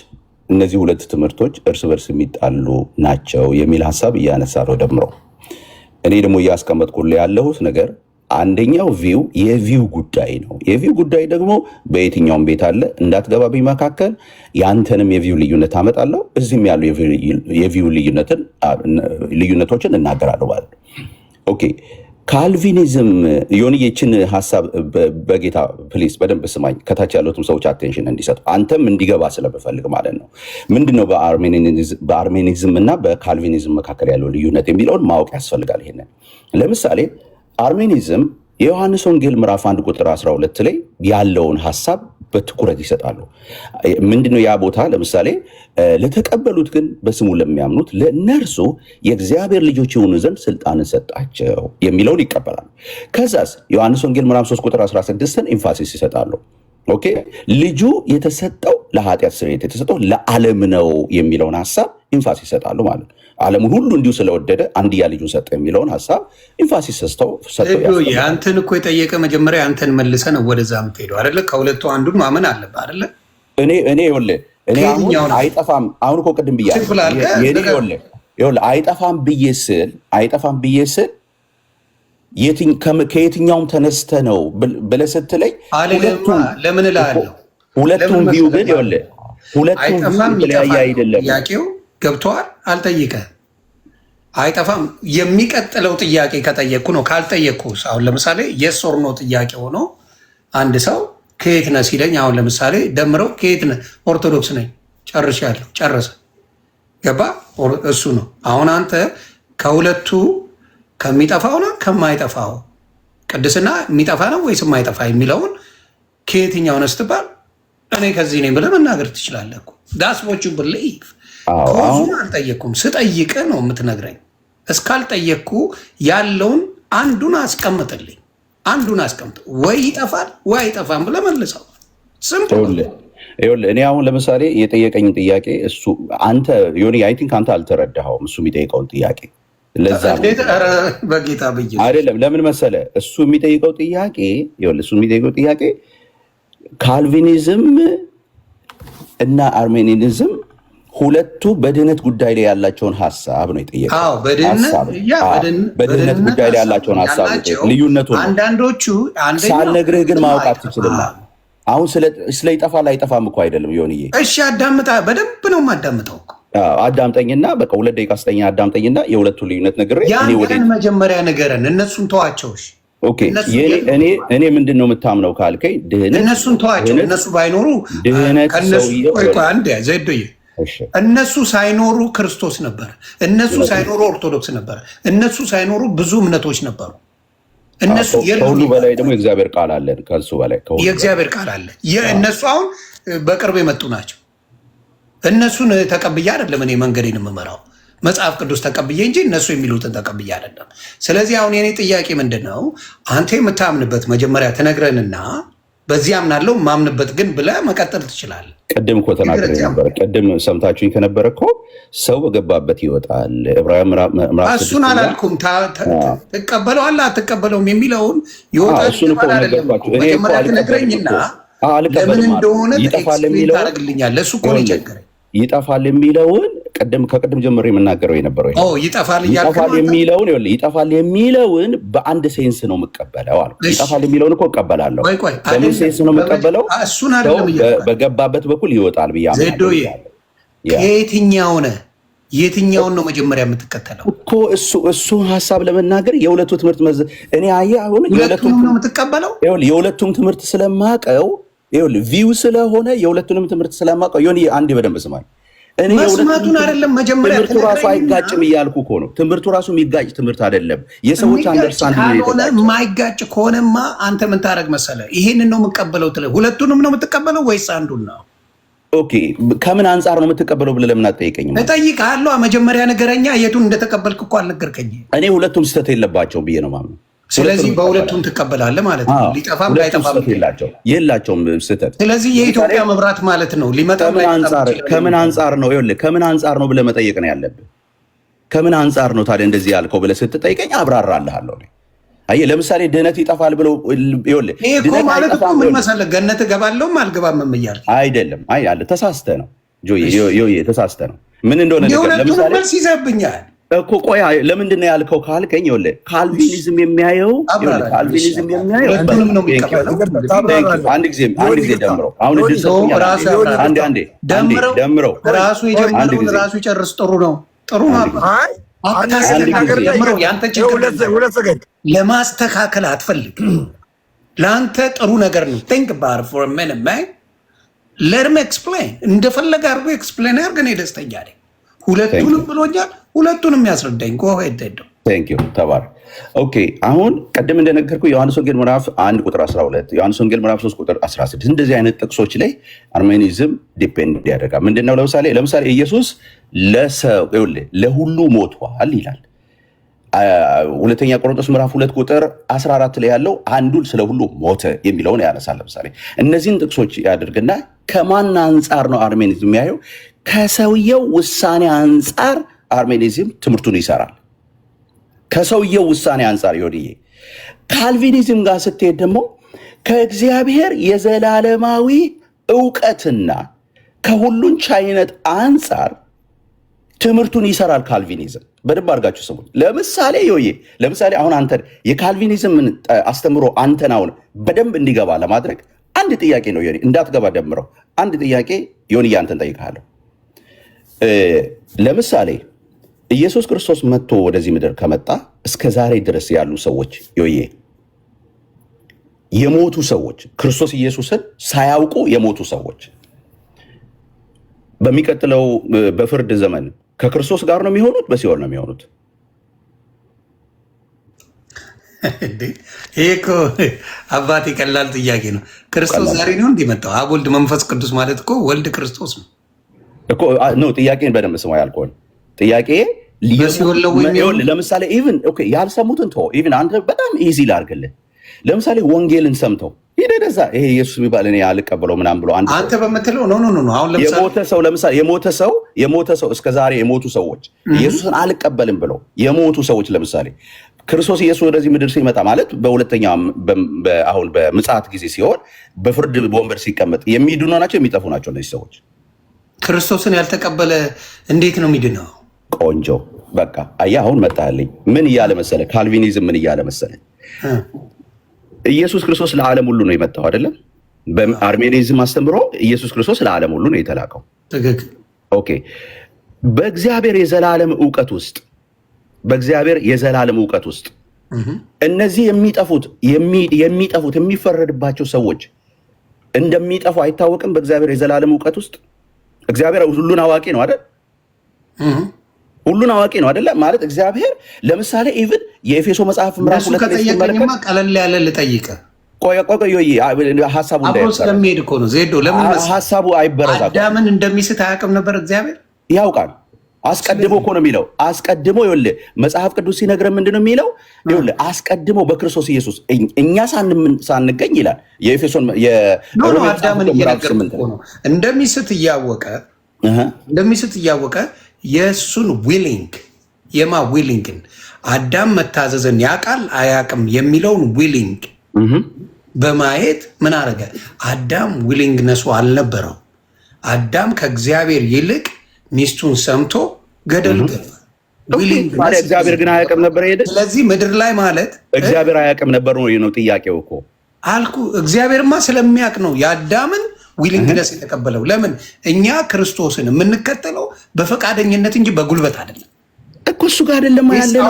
እነዚህ ሁለት ትምህርቶች እርስ በርስ የሚጣሉ ናቸው የሚል ሀሳብ እያነሳ ነው ደምረው። እኔ ደግሞ እያስቀመጥኩልህ ያለሁት ነገር አንደኛው ቪው የቪው ጉዳይ ነው። የቪው ጉዳይ ደግሞ በየትኛውም ቤት አለ። እንዳትገባብኝ መካከል ያንተንም የቪው ልዩነት አመጣለሁ፣ እዚህም ያሉ የቪው ልዩነቶችን እናገራለሁ ማለት ነው። ኦኬ ካልቪኒዝም ዮኒዬችን ሀሳብ በጌታ ፕሊስ በደንብ ስማኝ። ከታች ያሉትም ሰዎች አቴንሽን እንዲሰጡ አንተም እንዲገባ ስለምፈልግ ማለት ነው። ምንድነው በአርሜኒዝም እና በካልቪኒዝም መካከል ያለው ልዩነት የሚለውን ማወቅ ያስፈልጋል። ይሄንን ለምሳሌ አርሜኒዝም የዮሐንስ ወንጌል ምዕራፍ 1 ቁጥር 12 ላይ ያለውን ሀሳብ በትኩረት ይሰጣሉ። ምንድነው ያ ቦታ? ለምሳሌ ለተቀበሉት ግን በስሙ ለሚያምኑት ለእነርሱ የእግዚአብሔር ልጆች የሆኑ ዘንድ ስልጣንን ሰጣቸው የሚለውን ይቀበላሉ። ከዛስ ዮሐንስ ወንጌል ምዕራፍ 3 ቁጥር 16ን ኢንፋሲስ ይሰጣሉ። ኦኬ ልጁ የተሰጠው ለኃጢአት ስርየት የተሰጠው ለዓለም ነው የሚለውን ሀሳብ ኢንፋሲስ ይሰጣሉ ማለት ነው። ዓለሙን ሁሉ እንዲሁ ስለወደደ አንድያ ልጁን ሰጠ የሚለውን ሀሳብ ኢንፋሲስ ሰጥተው አንተን እኮ የጠየቀ መጀመሪያ አንተን መልሰህ ነው ወደዛ የምትሄደው አይደለ? ከሁለቱ አንዱን ማመን አለብህ አይደለ? እኔ አሁን አይጠፋም። አሁን እኮ ቅድም ብያለሁ አይጠፋም ብዬ ስል ከየትኛውም ተነስተ ነው ብለህ ስትለኝ ለምን እላለሁ? ሁለቱም ቪው ግን ሁለቱም የተለያየ አይደለም። ጥያቄው ገብቶሃል? አልጠይቀህም። አይጠፋም። የሚቀጥለው ጥያቄ ከጠየቅኩ ነው። ካልጠየቅኩ አሁን ለምሳሌ የስ ኦር ኖ ጥያቄ ሆኖ አንድ ሰው ከየት ነህ ሲለኝ አሁን ለምሳሌ ደምረው ከየት ነህ? ኦርቶዶክስ ነኝ። ጨርሻለሁ። ጨረሰ። ገባ? እሱ ነው። አሁን አንተ ከሁለቱ ከሚጠፋው ነው ከማይጠፋው ቅድስና የሚጠፋ ነው ወይስ የማይጠፋ የሚለውን ከየትኛው ነህ ስትባል እኔ ከዚህ ነኝ ብለህ መናገር ትችላለህ እኮ። ዳስቦቹ ብልህ ከዙን አልጠየቅኩም። ስጠይቅ ነው የምትነግረኝ። እስካልጠየቅኩ ያለውን አንዱን አስቀምጥልኝ። አንዱን አስቀምጥ። ወይ ይጠፋል ወይ አይጠፋም ብለህ መልሰው። እኔ አሁን ለምሳሌ የጠየቀኝ ጥያቄ እሱ አንተ ዮኒ አይ ቲንክ አንተ አልተረዳኸውም እሱ የሚጠይቀውን ጥያቄ። ለዛ በጌታ ብዬ አይደለም። ለምን መሰለ እሱ የሚጠይቀው ጥያቄ ካልቪኒዝም እና አርሜኒዝም ሁለቱ በድህነት ጉዳይ ላይ ያላቸውን ሀሳብ ነው የጠየቀው። በድህነት ጉዳይ ላይ ያላቸውን ሀሳብ ልዩነቱ ነው። አንዳንዶቹ ሳልነግርህ ግን ማወቅ አትችልም። አሁን ስለ ይጠፋል አይጠፋም እኮ አይደለም ዮኒዬ። እሺ አዳምጣ። በደንብ ነው የማዳምጠው እኮ። አዳምጠኝና በቃ 2 ደቂቃ ስጠኝ። አዳምጠኝና የሁለቱን ልዩነት ነግሬህ ያን መጀመሪያ ነገረን። እነሱን ተዋቸው። እሺ ኦኬ። እኔ ምንድን ነው የምታምነው ካልከኝ ድህነት እነሱን ተዋቸው። እነሱ ባይኖሩ እነሱ ሳይኖሩ ክርስቶስ ነበር። እነሱ ሳይኖሩ ኦርቶዶክስ ነበር። እነሱ ሳይኖሩ ብዙ እምነቶች ነበሩ። እነሱ ከሁሉ በላይ ደግሞ የእግዚአብሔር ቃል አለን። ከሱ በላይ የእግዚአብሔር ቃል አለ። እነሱ አሁን በቅርብ የመጡ ናቸው። እነሱን ተቀብዬ አይደለም እኔ መንገዴን የምመራው መጽሐፍ ቅዱስ ተቀብዬ እንጂ እነሱ የሚሉትን ተቀብዬ አይደለም። ስለዚህ አሁን የኔ ጥያቄ ምንድን ነው? አንተ የምታምንበት መጀመሪያ ትነግረንና በዚህ አምናለሁ ማምንበት ግን ብለህ መቀጠል ትችላለህ። ቅድም እኮ ተናግሬ ነበር። ቅድም ሰምታችሁኝ ከነበረ እኮ ሰው በገባበት ይወጣል። ዕብራውያን ምዕራፍ እሱን አላልኩም። ትቀበለዋለህ አትቀበለውም የሚለውን ይወጣል። መጀመሪያ ትነግረኝና ለምን እንደሆነ ታደርግልኛለህ። ለእሱ እኮ ነው የቸገረኝ። ይጠፋል የሚለውን ከቅድም ጀምሮ የምናገረው የነበረው ይጠፋል የሚለውን በአንድ ሴንስ ነው የምቀበለው አልኩ። ይጠፋል የሚለውን እኮ እቀበላለሁ። በምን ሴንስ ነው የምቀበለው? በገባበት በኩል ይወጣል ብያ ከየትኛው ነህ? የትኛውን ነው መጀመሪያ የምትከተለው እኮ? እሱ ሀሳብ ለመናገር የሁለቱ ትምህርት እኔ አሁን ሁለቱንም ነው የምትቀበለው? የሁለቱም ትምህርት ስለማቀው ቪው ስለሆነ የሁለቱንም ትምህርት ስለማቀው አንዴ በደንብ ስማኝ። መስማቱን አይደለም መጀመሪያ ትምህርቱ ራሱ አይጋጭም እያልኩ እኮ ነው። ትምህርቱ ራሱ የሚጋጭ ትምህርት አይደለም። የሰዎች አንደርስታንዲንግ ካልሆነ የማይጋጭ ከሆነማ አንተ ምን ታደርግ መሰለህ? ይሄንን ነው የምትቀበለው ሁለቱንም ነው የምትቀበለው ወይስ አንዱን ነው? ኦኬ፣ ከምን አንጻር ነው የምትቀበለው ብለህ ለምን አትጠይቀኝም? እጠይቅሃለሁ። መጀመሪያ ነገረኛ የቱን እንደተቀበልክ እኮ አልነገርከኝም። እኔ ሁለቱም ስህተት የለባቸውም ብዬ ነው የማምነው። ስለዚህ በሁለቱም ትቀበላለህ ማለት ነው። ሊጠፋም ላይጠፋም የላቸውም ስህተት። ስለዚህ የኢትዮጵያ መብራት ማለት ነው ሊመጣ ከምን አንጻር ነው ከምን አንጻር ነው ብለህ መጠየቅ ነው ያለብህ። ከምን አንጻር ነው ታዲያ እንደዚህ ያልከው ብለህ ስትጠይቀኝ አብራራልሃለሁ። አየህ ለምሳሌ ድህነት ይጠፋል ብለው ይሄ ማለት እኮ ምን መሰለህ ገነት እገባለሁም አልገባም እያልክ አይደለም። አለ ተሳስተህ ነው ጆዬ ተሳስተህ ነው። ምን እንደሆነ ለምሳሌ መልስ ይዘብኛል እኮ ቆይ ለምንድን ነው ያልከው ካልከኝ ካልቪኒዝም የሚያየው ሁለቱንም ነው የሚቀበለው። አንድ ጊዜ ደምረው አሁን ደምረው ራሱ የጀመረውን ራሱ ይጨርስ። ጥሩ ነው ያንተ ችግር ለማስተካከል አትፈልግ። ለአንተ ጥሩ ነገር ነው። ቲንክ ባር ፎር ሚኒት ማን ለርም ኤክስፕሌን እንደፈለገ አድርጎ ኤክስፕሌን ያርግ። እኔ ደስተኛ ነኝ። ሁለቱንም ብሎኛል። ሁለቱንም ያስረዳኝ። ተባር ኦኬ። አሁን ቀደም እንደነገርኩ ዮሐንስ ወንጌል ምዕራፍ 1 ቁጥር 12 ዮሐንስ ወንጌል ምዕራፍ 3 ቁጥር 16 እንደዚህ አይነት ጥቅሶች ላይ አርሜኒዝም ዲፔንድ ያደርጋል። ምንድነው? ለምሳሌ ኢየሱስ ለሁሉ ሞቷል ይላል። ሁለተኛ ቆሮንቶስ ምዕራፍ 2 ቁጥር 14 ላይ ያለው አንዱን ስለ ሁሉ ሞተ የሚለውን ያነሳል። ለምሳሌ እነዚህን ጥቅሶች ያደርግና ከማን አንጻር ነው አርሜኒዝም የሚያየው? ከሰውየው ውሳኔ አንጻር አርሜኒዝም ትምህርቱን ይሰራል። ከሰውየው ውሳኔ አንጻር ይወድዬ። ካልቪኒዝም ጋር ስትሄድ ደግሞ ከእግዚአብሔር የዘላለማዊ ዕውቀትና ከሁሉን ቻይነት አንጻር ትምህርቱን ይሰራል ካልቪኒዝም። በደንብ አድርጋችሁ ስሙ። ለምሳሌ አሁን አንተ የካልቪኒዝም አስተምሮ አንተን አሁን በደንብ እንዲገባ ለማድረግ አንድ ጥያቄ ነው እንዳትገባ ደምረው አንድ ጥያቄ ዮኒያ አንተን ጠይቃለሁ። ለምሳሌ ኢየሱስ ክርስቶስ መጥቶ ወደዚህ ምድር ከመጣ እስከ ዛሬ ድረስ ያሉ ሰዎች የሞቱ ሰዎች ክርስቶስ ኢየሱስን ሳያውቁ የሞቱ ሰዎች በሚቀጥለው በፍርድ ዘመን ከክርስቶስ ጋር ነው የሚሆኑት? በሲኦል ነው የሚሆኑት? ይሄ እኮ አባቴ ቀላል ጥያቄ ነው። ክርስቶስ ዛሬ ነው እንዲመጣው? አብ ወልድ መንፈስ ቅዱስ ማለት እኮ ወልድ ክርስቶስ ነው እኮ ነው። ጥያቄን በደንብ ስማ ያልከውን ጥያቄ ለምሳሌ ኢቭን ያልሰሙትን ተው። ኢቭን አንተ በጣም ኢዚ ላድርግልህ። ለምሳሌ ወንጌልን ሰምተው ይደዛ ይሄ ኢየሱስ የሚባል እኔ አልቀበለው ምናምን ብሎ አንተ በምትለው ኖ አሁን ለምሳሌ የሞተ ሰው እስከ ዛሬ የሞቱ ሰዎች ኢየሱስን አልቀበልም ብለው የሞቱ ሰዎች ለምሳሌ ክርስቶስ ኢየሱስ ወደዚህ ምድር ሲመጣ ማለት በሁለተኛ አሁን በምጽአት ጊዜ ሲሆን በፍርድ ወንበር ሲቀመጥ የሚድኑ ናቸው የሚጠፉ ናቸው እነዚህ ሰዎች? ክርስቶስን ያልተቀበለ እንዴት ነው የሚድነው? ቆንጆ በቃ አየህ፣ አሁን መጣልኝ። ምን እያለ መሰለ ካልቪኒዝም ምን እያለ መሰለ ኢየሱስ ክርስቶስ ለዓለም ሁሉ ነው የመጣው አይደለም? በአርሜኒዝም አስተምሮ ኢየሱስ ክርስቶስ ለዓለም ሁሉ ነው የተላከው። ትክክል። ኦኬ። በእግዚአብሔር የዘላለም ዕውቀት ውስጥ እነዚህ የሚጠፉት የሚፈረድባቸው ሰዎች እንደሚጠፉ አይታወቅም? በእግዚአብሔር የዘላለም ዕውቀት ውስጥ እግዚአብሔር ሁሉን አዋቂ ነው አይደል? ሁሉን አዋቂ ነው አይደለ? ማለት እግዚአብሔር ለምሳሌ ኢቭን የኤፌሶ መጽሐፍ ምዕራፍ 2 ከጠየቀኝማ ቀለል ያለ ልጠይቅህ። ቆይ ሀሳቡ ስለሚሄድ እኮ ነው ዜዶ። ለምን ሀሳቡ አይበረዛም? አዳምን እንደሚስት አያውቅም ነበር እግዚአብሔር? ያውቃል። አስቀድሞ እኮ ነው የሚለው። አስቀድሞ ይኸውልህ መጽሐፍ ቅዱስ ሲነግረን ምንድን ነው የሚለው? ይኸውልህ አስቀድሞ በክርስቶስ ኢየሱስ እኛ ሳንገኝ ይላል። የኤፌሶን አዳምን እየነገርኩህ እኮ ነው እንደሚስት እያወቀ የእሱን ዊሊንግን አዳም መታዘዝን ያውቃል አያውቅም የሚለውን ዊሊንግ በማየት ምን አደረገ? አዳም ዊሊንግነሱ አልነበረው። አዳም ከእግዚአብሔር ይልቅ ሚስቱን ሰምቶ ገደል ገባ። እግዚአብሔር ግን አያውቅም ነበር ሄደ። ስለዚህ ምድር ላይ ማለት እግዚአብሔር አያውቅም ነበር ነው ጥያቄው እኮ አልኩ። እግዚአብሔርማ ስለሚያውቅ ነው የአዳምን ዊሊንግነስ የተቀበለው። ለምን እኛ ክርስቶስን የምንከተለው በፈቃደኝነት እንጂ በጉልበት አይደለም እኮ። እሱ ጋር አይደለም ያለ ነው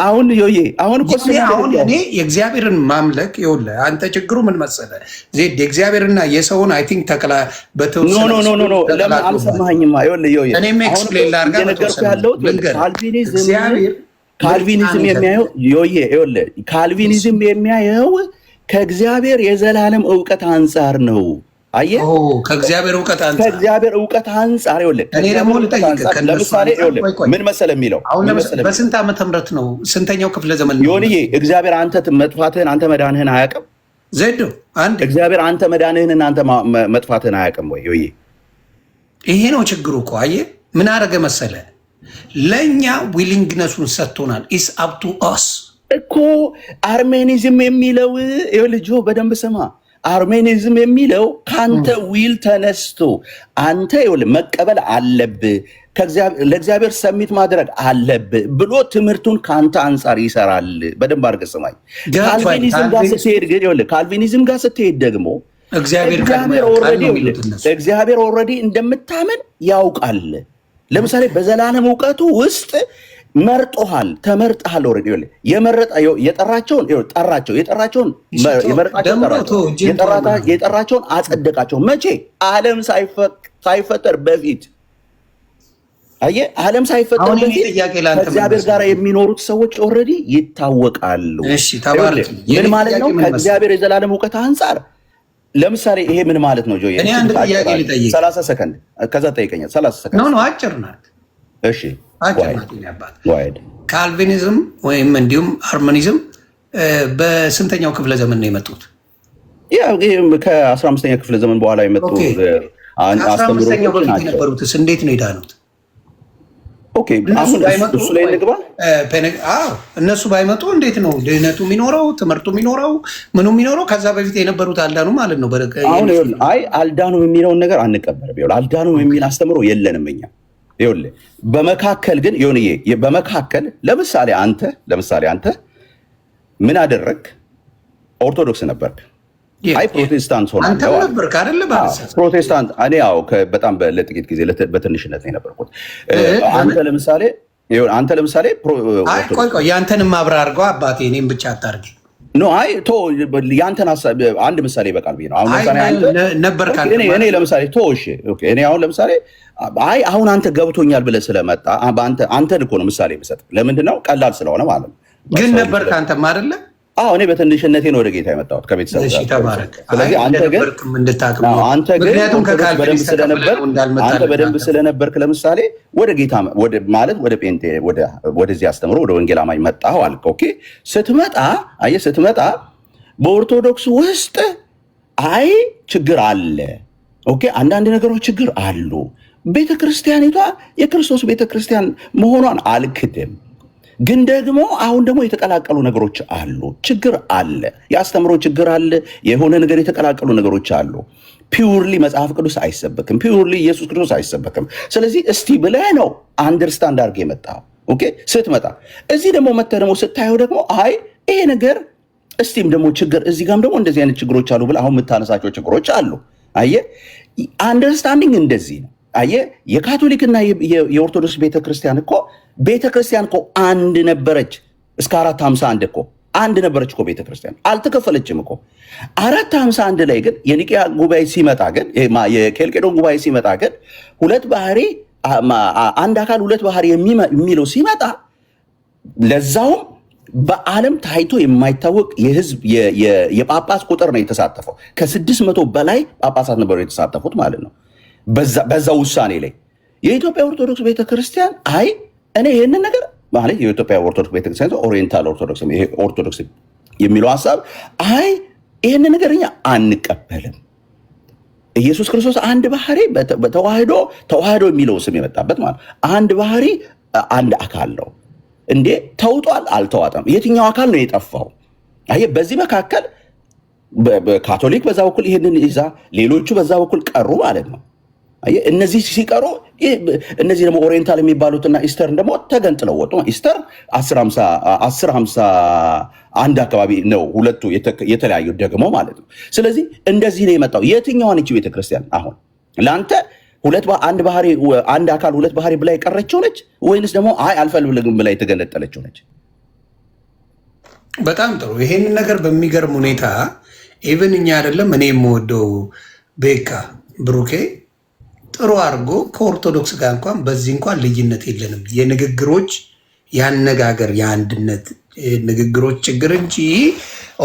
አሁን ዮዬ። አሁን እኮ አሁን እኔ የእግዚአብሔርን ማምለክ ይኸውልህ፣ አንተ ችግሩ ምን መሰለህ ዜድ፣ የእግዚአብሔርና የሰውን አይ ቲንክ ተከላ በተወሰነ ኖ ለምን አልሰማኸኝማ? ይኸውልህ ዮዬ፣ እኔም ኤክስፕሌን ላድርጋ በተወሰነ ያለው ካልቪኒዝም የሚያየው ዮዬ፣ ይኸውልህ ካልቪኒዝም የሚያየው ከእግዚአብሔር የዘላለም ዕውቀት አንጻር ነው። አየህ፣ ከእግዚአብሔር ዕውቀት አንጻር ይኸውልህ። እኔ ደግሞ ልጠይቅህ፣ ለምሳሌ ይኸውልህ ምን መሰለህ የሚለው በስንት ዓመተ ምህረት ነው? ስንተኛው ክፍለ ዘመን ነው? ዮኒዬ፣ እግዚአብሔር አንተ መጥፋትህን አንተ መዳንህን አያውቅም? ዘዶ አንድ እግዚአብሔር አንተ መዳንህን አንተ መጥፋትህን አያውቅም ወይ? ዮዬ፣ ይሄ ነው ችግሩ እኮ። አየህ ምን አደረገ መሰለህ? ለእኛ ዊሊንግነሱን ሰጥቶናል። ኢስ አፕ ቱ አስ እኮ አርሜኒዝም የሚለው ልጆ በደንብ ስማ። አርሜኒዝም የሚለው ከአንተ ዊል ተነስቶ አንተ መቀበል አለብህ፣ ለእግዚአብሔር ሰሚት ማድረግ አለብህ ብሎ ትምህርቱን ከአንተ አንጻር ይሰራል። በደንብ አድርገህ ስማኝ። ካልቪኒዝም ጋር ስትሄድ ደግሞ እግዚአብሔር ኦልሬዲ እንደምታምን ያውቃል። ለምሳሌ በዘላለም ዕውቀቱ ውስጥ መርጦሃል፣ ተመርጠሃል። ኦልሬዲ የጠራቸውን የጠራቸውን አጸደቃቸው። መቼ? ዓለም ሳይፈጠር በፊት። አየህ፣ ዓለም ሳይፈጠር በፊት ከእግዚአብሔር ጋር የሚኖሩት ሰዎች ኦልሬዲ ይታወቃሉ። ምን ማለት ነው? ከእግዚአብሔር የዘላለም ዕውቀት አንጻር ለምሳሌ ይሄ ምን ማለት ነው? ጆዬ፣ እኔ አንድ ጥያቄ ልጠይቅ። 30 ሰከንድ ከዛ ጠይቀኛል። 30 ሰከንድ ነው አጭር ናት። እሺ፣ ካልቪኒዝም ወይም እንዲሁም አርመኒዝም በስንተኛው ክፍለ ዘመን ነው የመጡት? ከ15ኛ ክፍለ ዘመን በኋላ የመጡ አስተምሮኛው በፊት የነበሩትስ እንዴት ነው የዳኑት? እሱ ላይ እንግባ። እነሱ ባይመጡ እንዴት ነው ድህነቱ የሚኖረው? ትምህርቱ የሚኖረው? ምኑ የሚኖረው? ከዛ በፊት የነበሩት አልዳኑ ማለት ነው። አልዳኑ የሚለውን ነገር አንቀበልም። አልዳኑ የሚል አስተምሮ የለንም እኛ። ይኸውልህ በመካከል ግን ዮኒዬ፣ በመካከል ለምሳሌ አንተ ምን አደረግ? ኦርቶዶክስ ነበርክ፣ አይ ፕሮቴስታንት ሆናለህ። ፕሮቴስታንት እኔ ያው በጣም ለጥቂት ጊዜ በትንሽነት ነው የነበርኩት። አንተ ለምሳሌ ቆይ ያንተንም አብረህ አድርገው አባቴ፣ እኔም ብቻ አታርጊ። ያንተን አንድ ምሳሌ ይበቃል ብዬ ነው። እኔ ለምሳሌ እኔ አሁን ለምሳሌ አሁን አንተ ገብቶኛል ብለህ ስለመጣ አንተን እኮ ነው ምሳሌ የምሰጥ። ለምንድን ነው? ቀላል ስለሆነ ማለት ነው። ግን ነበር ከአንተም አይደለ? እኔ በትንሽነቴ ነው ወደ ጌታ የመጣሁት ከቤተሰብ ጋር። ስለዚህ አንተ በደንብ ስለነበርክ ለምሳሌ ወደ ጌታ ማለት ወደ ጴንጤ ወደዚህ አስተምሮ ወደ ወንጌል አማኝ መጣሁ አልክ። ኦኬ፣ ስትመጣ በኦርቶዶክስ ውስጥ ችግር አለ። ኦኬ፣ አንዳንድ ነገሮች ችግር አሉ። ቤተክርስቲያኒቷ የክርስቶስ ቤተክርስቲያን መሆኗን አልክድም። ግን ደግሞ አሁን ደግሞ የተቀላቀሉ ነገሮች አሉ። ችግር አለ፣ የአስተምሮ ችግር አለ፣ የሆነ ነገር የተቀላቀሉ ነገሮች አሉ። ፒውርሊ መጽሐፍ ቅዱስ አይሰበክም፣ ፒውርሊ ኢየሱስ ክርስቶስ አይሰበክም። ስለዚህ እስቲ ብለህ ነው አንደርስታንድ አድርገህ የመጣው። ኦኬ፣ ስትመጣ እዚህ ደግሞ መተህ ደግሞ ስታየው ደግሞ ይሄ ነገር እስቲም ደግሞ ችግር እዚህ ጋርም ደግሞ እንደዚህ አይነት ችግሮች አሉ ብለህ አሁን የምታነሳቸው ችግሮች አሉ። አየህ፣ አንደርስታንዲንግ እንደዚህ ነው። አየህ፣ የካቶሊክና የኦርቶዶክስ ቤተክርስቲያን እኮ አንድ ነበረች። እስከ 451 እኮ አንድ ነበረች እኮ ቤተክርስቲያን፣ አልተከፈለችም እኮ። 451 ላይ ግን የኒቅያ ጉባኤ ሲመጣ ግን የኬልቄዶን ጉባኤ ሲመጣ ግን ሁለት ባህሪ አንድ አካል ሁለት ባህሪ የሚለው ሲመጣ ለዛውም በዓለም ታይቶ የማይታወቅ የህዝብ የጳጳስ ቁጥር ነው የተሳተፈው። ከ600 በላይ ጳጳሳት ነበሩ የተሳተፉት ማለት ነው በዛ ውሳኔ ላይ። የኢትዮጵያ ኦርቶዶክስ ቤተክርስቲያን እኔ ይህንን ነገር ማለት የኢትዮጵያ ኦርቶዶክስ ቤተክርስቲያን ኦሪየንታል ኦርቶዶክስ ይሄ ኦርቶዶክስ የሚለው ሀሳብ ይህንን ነገር እኛ አንቀበልም። ኢየሱስ ክርስቶስ አንድ ባህሪ ተዋህዶ የሚለው ስም የመጣበት ማለት አንድ ባህሪ አንድ አካል ነው። እንዴ ተውጧል? አልተዋጠም። የትኛው አካል ነው የጠፋው? በዚህ መካከል ካቶሊክ በዛ በኩል ይህንን ይዛ ሌሎቹ በዛ በኩል ቀሩ ማለት ነው። እነዚህ ሲቀሩ እነዚህ ደግሞ ኦሪየንታል የሚባሉትና ኢስተርን ደግሞ ተገንጥለው ወጡ። ኢስተር 1051 አካባቢ ነው ሁለቱ የተለያዩ ደግሞ ማለት ነው። ስለዚህ እንደዚህ ነው የመጣው። የትኛዋን እቺ ቤተክርስቲያን አሁን ለአንተ አንድ ባህሪ አንድ አካል ሁለት ባህሪ ብላ የቀረችው ነች ወይንስ ደግሞ አይ አልፈልግም ብላ የተገነጠለችው ነች? በጣም ጥሩ። ይሄን ነገር በሚገርም ሁኔታ ኢቭን እኛ አይደለም እኔ የምወደው ቤካ ብሩኬ ጥሩ አድርጎ ከኦርቶዶክስ ጋር እንኳን በዚህ እንኳን ልዩነት የለንም። የንግግሮች ያነጋገር የአንድነት ንግግሮች ችግር እንጂ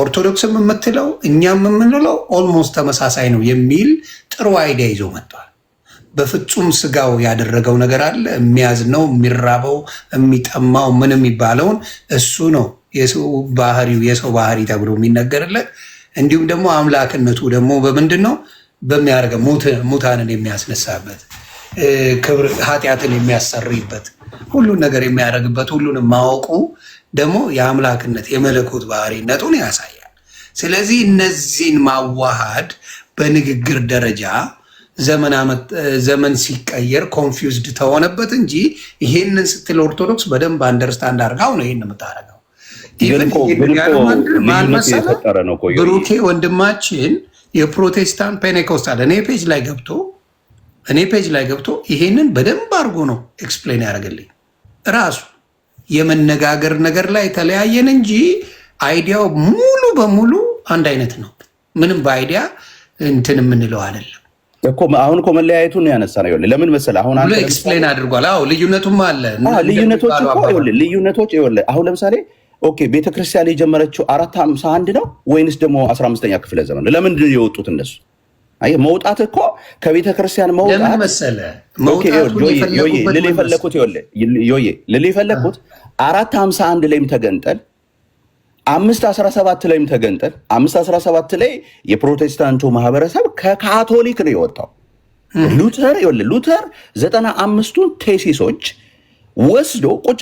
ኦርቶዶክስም የምትለው እኛም የምንለው ኦልሞስት ተመሳሳይ ነው የሚል ጥሩ አይዲያ ይዞ መጥቷል። በፍጹም ስጋው ያደረገው ነገር አለ። የሚያዝነው የሚራበው የሚጠማው ምን የሚባለውን እሱ ነው የሰው ባህሪው የሰው ባህሪ ተብሎ የሚነገርለት። እንዲሁም ደግሞ አምላክነቱ ደግሞ በምንድን ነው በሚያደርገው ሙታንን የሚያስነሳበት ክብር ኃጢአትን የሚያሰርይበት ሁሉን ነገር የሚያደርግበት ሁሉንም ማወቁ ደግሞ የአምላክነት የመለኮት ባህሪነቱን ያሳያል። ስለዚህ እነዚህን ማዋሃድ በንግግር ደረጃ ዘመን ሲቀየር ኮንፊውዝድ ተሆነበት እንጂ ይሄንን ስትል ኦርቶዶክስ በደንብ አንደርስታንድ አድርጋው ነው ይሄን የምታደርገው። ብሩኬ ወንድማችን የፕሮቴስታንት ፔኔኮስታል እኔ ፔጅ ላይ ገብቶ ይሄንን በደንብ አድርጎ ነው ኤክስፕሌን ያደርግልኝ። ራሱ የመነጋገር ነገር ላይ ተለያየን እንጂ አይዲያው ሙሉ በሙሉ አንድ አይነት ነው። ምንም በአይዲያ እንትን የምንለው አይደለም እኮ። አሁን እኮ መለያየቱን ነው ያነሳ ነው። ለምን መሰለህ አሁን አንተ ኤክስፕሌን አድርጓል። አዎ ልዩነቱም አለ። ልዩነቶች ይኸውልህ አሁን ለምሳሌ ኦኬ ቤተክርስቲያን የጀመረችው 451 ነው ወይንስ ደግሞ 15ኛ ክፍለ ዘመን ነው? ለምንድን ነው የወጡት እነሱ? አይ መውጣት እኮ ከቤተክርስቲያን መውጣት ለምን መሰለህ ልል የፈለኩት 451 ላይም ተገንጠል 517 ላይም ተገንጠል 517 ላይ የፕሮቴስታንቱ ማህበረሰብ ከካቶሊክ ነው የወጣው። ሉተር 95ቱን ቴሲሶች ወስዶ ቁጭ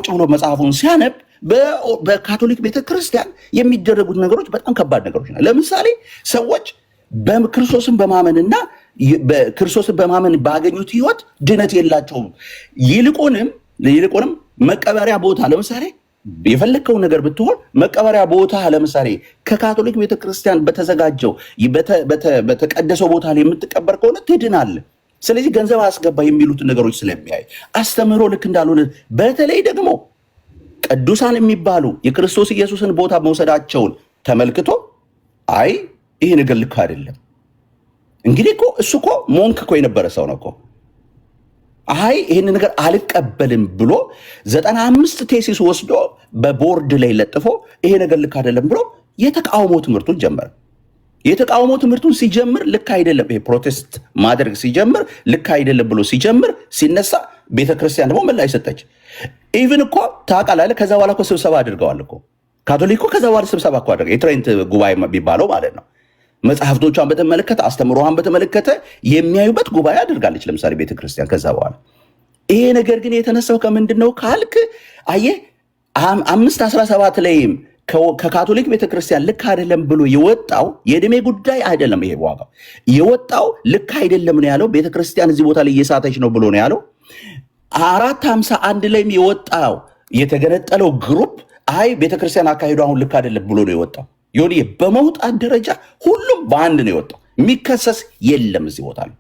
ብሎ መጽሐፉን ሲያነብ በካቶሊክ ቤተክርስቲያን የሚደረጉት ነገሮች በጣም ከባድ ነገሮች ናቸው። ለምሳሌ ሰዎች በክርስቶስን በማመንና በክርስቶስን በማመን ባገኙት ህይወት ድነት የላቸውም። ይልቁንም መቀበሪያ ቦታ ለምሳሌ የፈለግከው ነገር ብትሆን መቀበሪያ ቦታ ለምሳሌ ከካቶሊክ ቤተክርስቲያን በተዘጋጀው በተቀደሰው ቦታ ላይ የምትቀበር ከሆነ ትድናለህ። ስለዚህ ገንዘብ አስገባ የሚሉትን ነገሮች ስለሚያይ አስተምህሮ ልክ እንዳልሆነ በተለይ ደግሞ ቅዱሳን የሚባሉ የክርስቶስ ኢየሱስን ቦታ መውሰዳቸውን ተመልክቶ አይ ይሄ ነገር ልክ አይደለም። እንግዲህ እኮ እሱ እኮ ሞንክ እኮ የነበረ ሰው ነው እኮ። አይ ይሄን ነገር አልቀበልም ብሎ 95 ቴሲስ ወስዶ በቦርድ ላይ ለጥፎ ይሄ ነገር ልክ አይደለም ብሎ የተቃውሞ ትምህርቱን ጀመረ። የተቃውሞ ትምህርቱን ሲጀምር ልክ አይደለም ይሄ ፕሮቴስት ማድረግ ሲጀምር ልክ አይደለም ብሎ ሲጀምር ሲነሳ ቤተክርስቲያን ደግሞ ምን ላይ ሰጠች? ኢቭን እኮ ታውቃለህ ከዛ በኋላ እኮ ስብሰባ አድርገዋል እኮ ካቶሊክ እኮ ከዛ በኋላ ስብሰባ እኮ አድርገው የትሬንት ጉባኤ የሚባለው ማለት ነው። መጽሐፍቶቿን በተመለከተ አስተምሮዋን በተመለከተ የሚያዩበት ጉባኤ አድርጋለች ለምሳሌ ቤተክርስቲያን። ከዛ በኋላ ይሄ ነገር ግን የተነሳው ከምንድን ነው ካልክ አየህ 517 ላይም ከካቶሊክ ቤተክርስቲያን ልክ አይደለም ብሎ የወጣው የእድሜ ጉዳይ አይደለም። ይሄ ዋጋው የወጣው ልክ አይደለም ነው ያለው። ቤተክርስቲያን እዚህ ቦታ ላይ እየሳተች ነው ብሎ ነው ያለው። 451 ላይም የወጣው የተገነጠለው ግሩፕ አይ ቤተክርስቲያን አካሄዱ አሁን ልክ አይደለም ብሎ ነው የወጣው። ይሁን በመውጣት ደረጃ ሁሉም በአንድ ነው የወጣው። የሚከሰስ የለም እዚህ ቦታ ላይ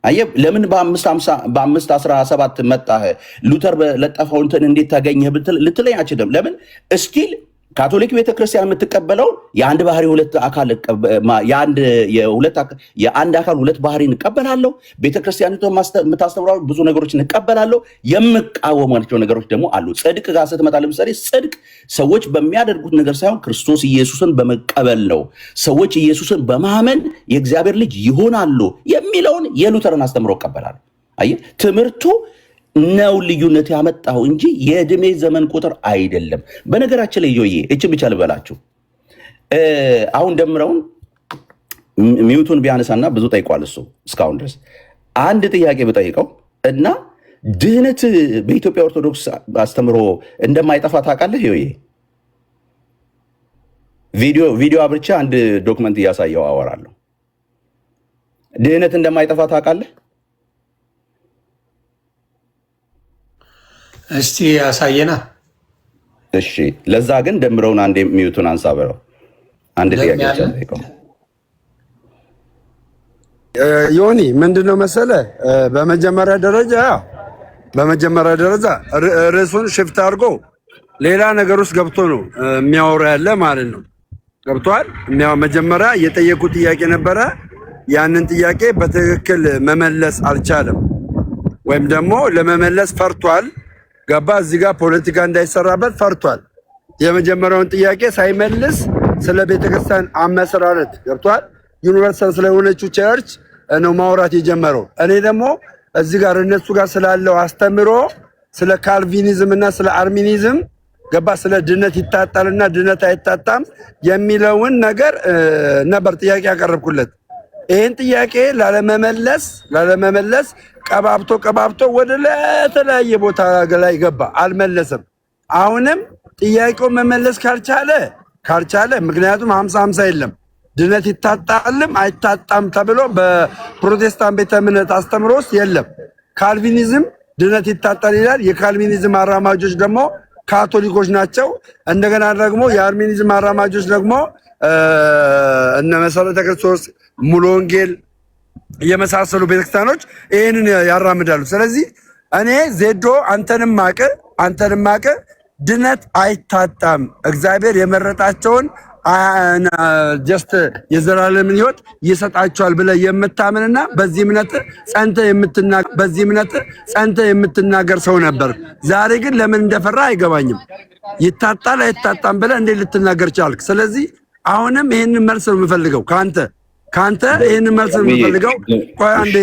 አየህ። ለምን በ517 መጣህ ሉተር በለጠፈው እንትን እንዴት ታገኘህ ልትለኝ አችልም። ለምን እስቲል ካቶሊክ ቤተክርስቲያን የምትቀበለው የአንድ ባህሪ ሁለት አካል የአንድ አካል ሁለት ባህሪ እንቀበላለሁ። ቤተክርስቲያኒቱ የምታስተምረው ብዙ ነገሮች እንቀበላለሁ። የምቃወማቸው ነገሮች ደግሞ አሉ። ጽድቅ ጋር ስትመጣ ለምሳሌ ጽድቅ ሰዎች በሚያደርጉት ነገር ሳይሆን ክርስቶስ ኢየሱስን በመቀበል ነው። ሰዎች ኢየሱስን በማመን የእግዚአብሔር ልጅ ይሆናሉ የሚለውን የሉተርን አስተምሮ እቀበላለሁ። አየህ ትምህርቱ ነው ልዩነት ያመጣው እንጂ የእድሜ ዘመን ቁጥር አይደለም። በነገራችን ላይ ዮዬ እቺ ብቻ ልበላችሁ። አሁን ደምረውን ሚውቱን ቢያነሳና ብዙ ጠይቋል እሱ እስካሁን ድረስ አንድ ጥያቄ ብጠይቀው እና ድህነት በኢትዮጵያ ኦርቶዶክስ አስተምሮ እንደማይጠፋ ታውቃለህ ዮዬ? ቪዲዮ አብርቻ አንድ ዶክመንት እያሳየው አወራለሁ። ድህነት እንደማይጠፋ ታውቃለህ? እስቲ ያሳየና። እሺ ለዛ ግን ደምረውን አንድ ሚዩቱን አንሳ በለው። አንድ ጥያቄ ጠይቀው። ዮኒ ምንድነው መሰለ፣ በመጀመሪያ ደረጃ ርዕሱን ሽፍት አድርጎ ሌላ ነገር ውስጥ ገብቶ ነው የሚያወራ ያለ ማለት ነው። ገብቷል። መጀመሪያ የጠየቁ ጥያቄ ነበረ። ያንን ጥያቄ በትክክል መመለስ አልቻለም፣ ወይም ደግሞ ለመመለስ ፈርቷል። ገባ? እዚህ ጋር ፖለቲካ እንዳይሰራበት ፈርቷል። የመጀመሪያውን ጥያቄ ሳይመልስ ስለ ቤተክርስቲያን አመሰራረት ገብቷል፣ ዩኒቨርሳል ስለሆነችው ቸርች ነው ማውራት የጀመረው። እኔ ደግሞ እዚህ ጋር እነሱ ጋር ስላለው አስተምሮ ስለ ካልቪኒዝም እና ስለ አርሚኒዝም ገባ፣ ስለ ድነት ይታጣልና ድነት አይታጣም የሚለውን ነገር ነበር ጥያቄ ያቀረብኩለት። ይህን ጥያቄ ላለመመለስ ቀባብቶ ወደ ለተለያየ ቦታ ላይ ገባ፣ አልመለሰም። አሁንም ጥያቄው መመለስ ካልቻለ ምክንያቱም 50-50 የለም፣ ድነት ይታጣልም አይታጣም ተብሎ በፕሮቴስታንት ቤተ እምነት አስተምሮ ውስጥ የለም። ካልቪኒዝም ድነት ይታጣል ይላል። የካልቪኒዝም አራማጆች ደግሞ ካቶሊኮች ናቸው። እንደገና ደግሞ የአርሚኒዝም አራማጆች ደግሞ እነ መሰረተ ክርስቶስ፣ ሙሉ ወንጌል የመሳሰሉ ቤተክርስቲያኖች ይህንን ያራምዳሉ። ስለዚህ እኔ ዜዶ አንተንም ማቀ ድነት አይታጣም፣ እግዚአብሔር የመረጣቸውን ጀስት የዘላለምን ሕይወት ይሰጣቸዋል ብለህ የምታምንና በዚህ እምነት ጸንተ የምትናገር ሰው ነበር። ዛሬ ግን ለምን እንደፈራ አይገባኝም። ይታጣል አይታጣም ብለህ እንዴት ልትናገር ቻልክ? ስለዚህ አሁንም ይህንን መልስ ነው የምፈልገው ከአንተ ይህንን መልስ ነው የምፈልገው። ቆይ አንዴ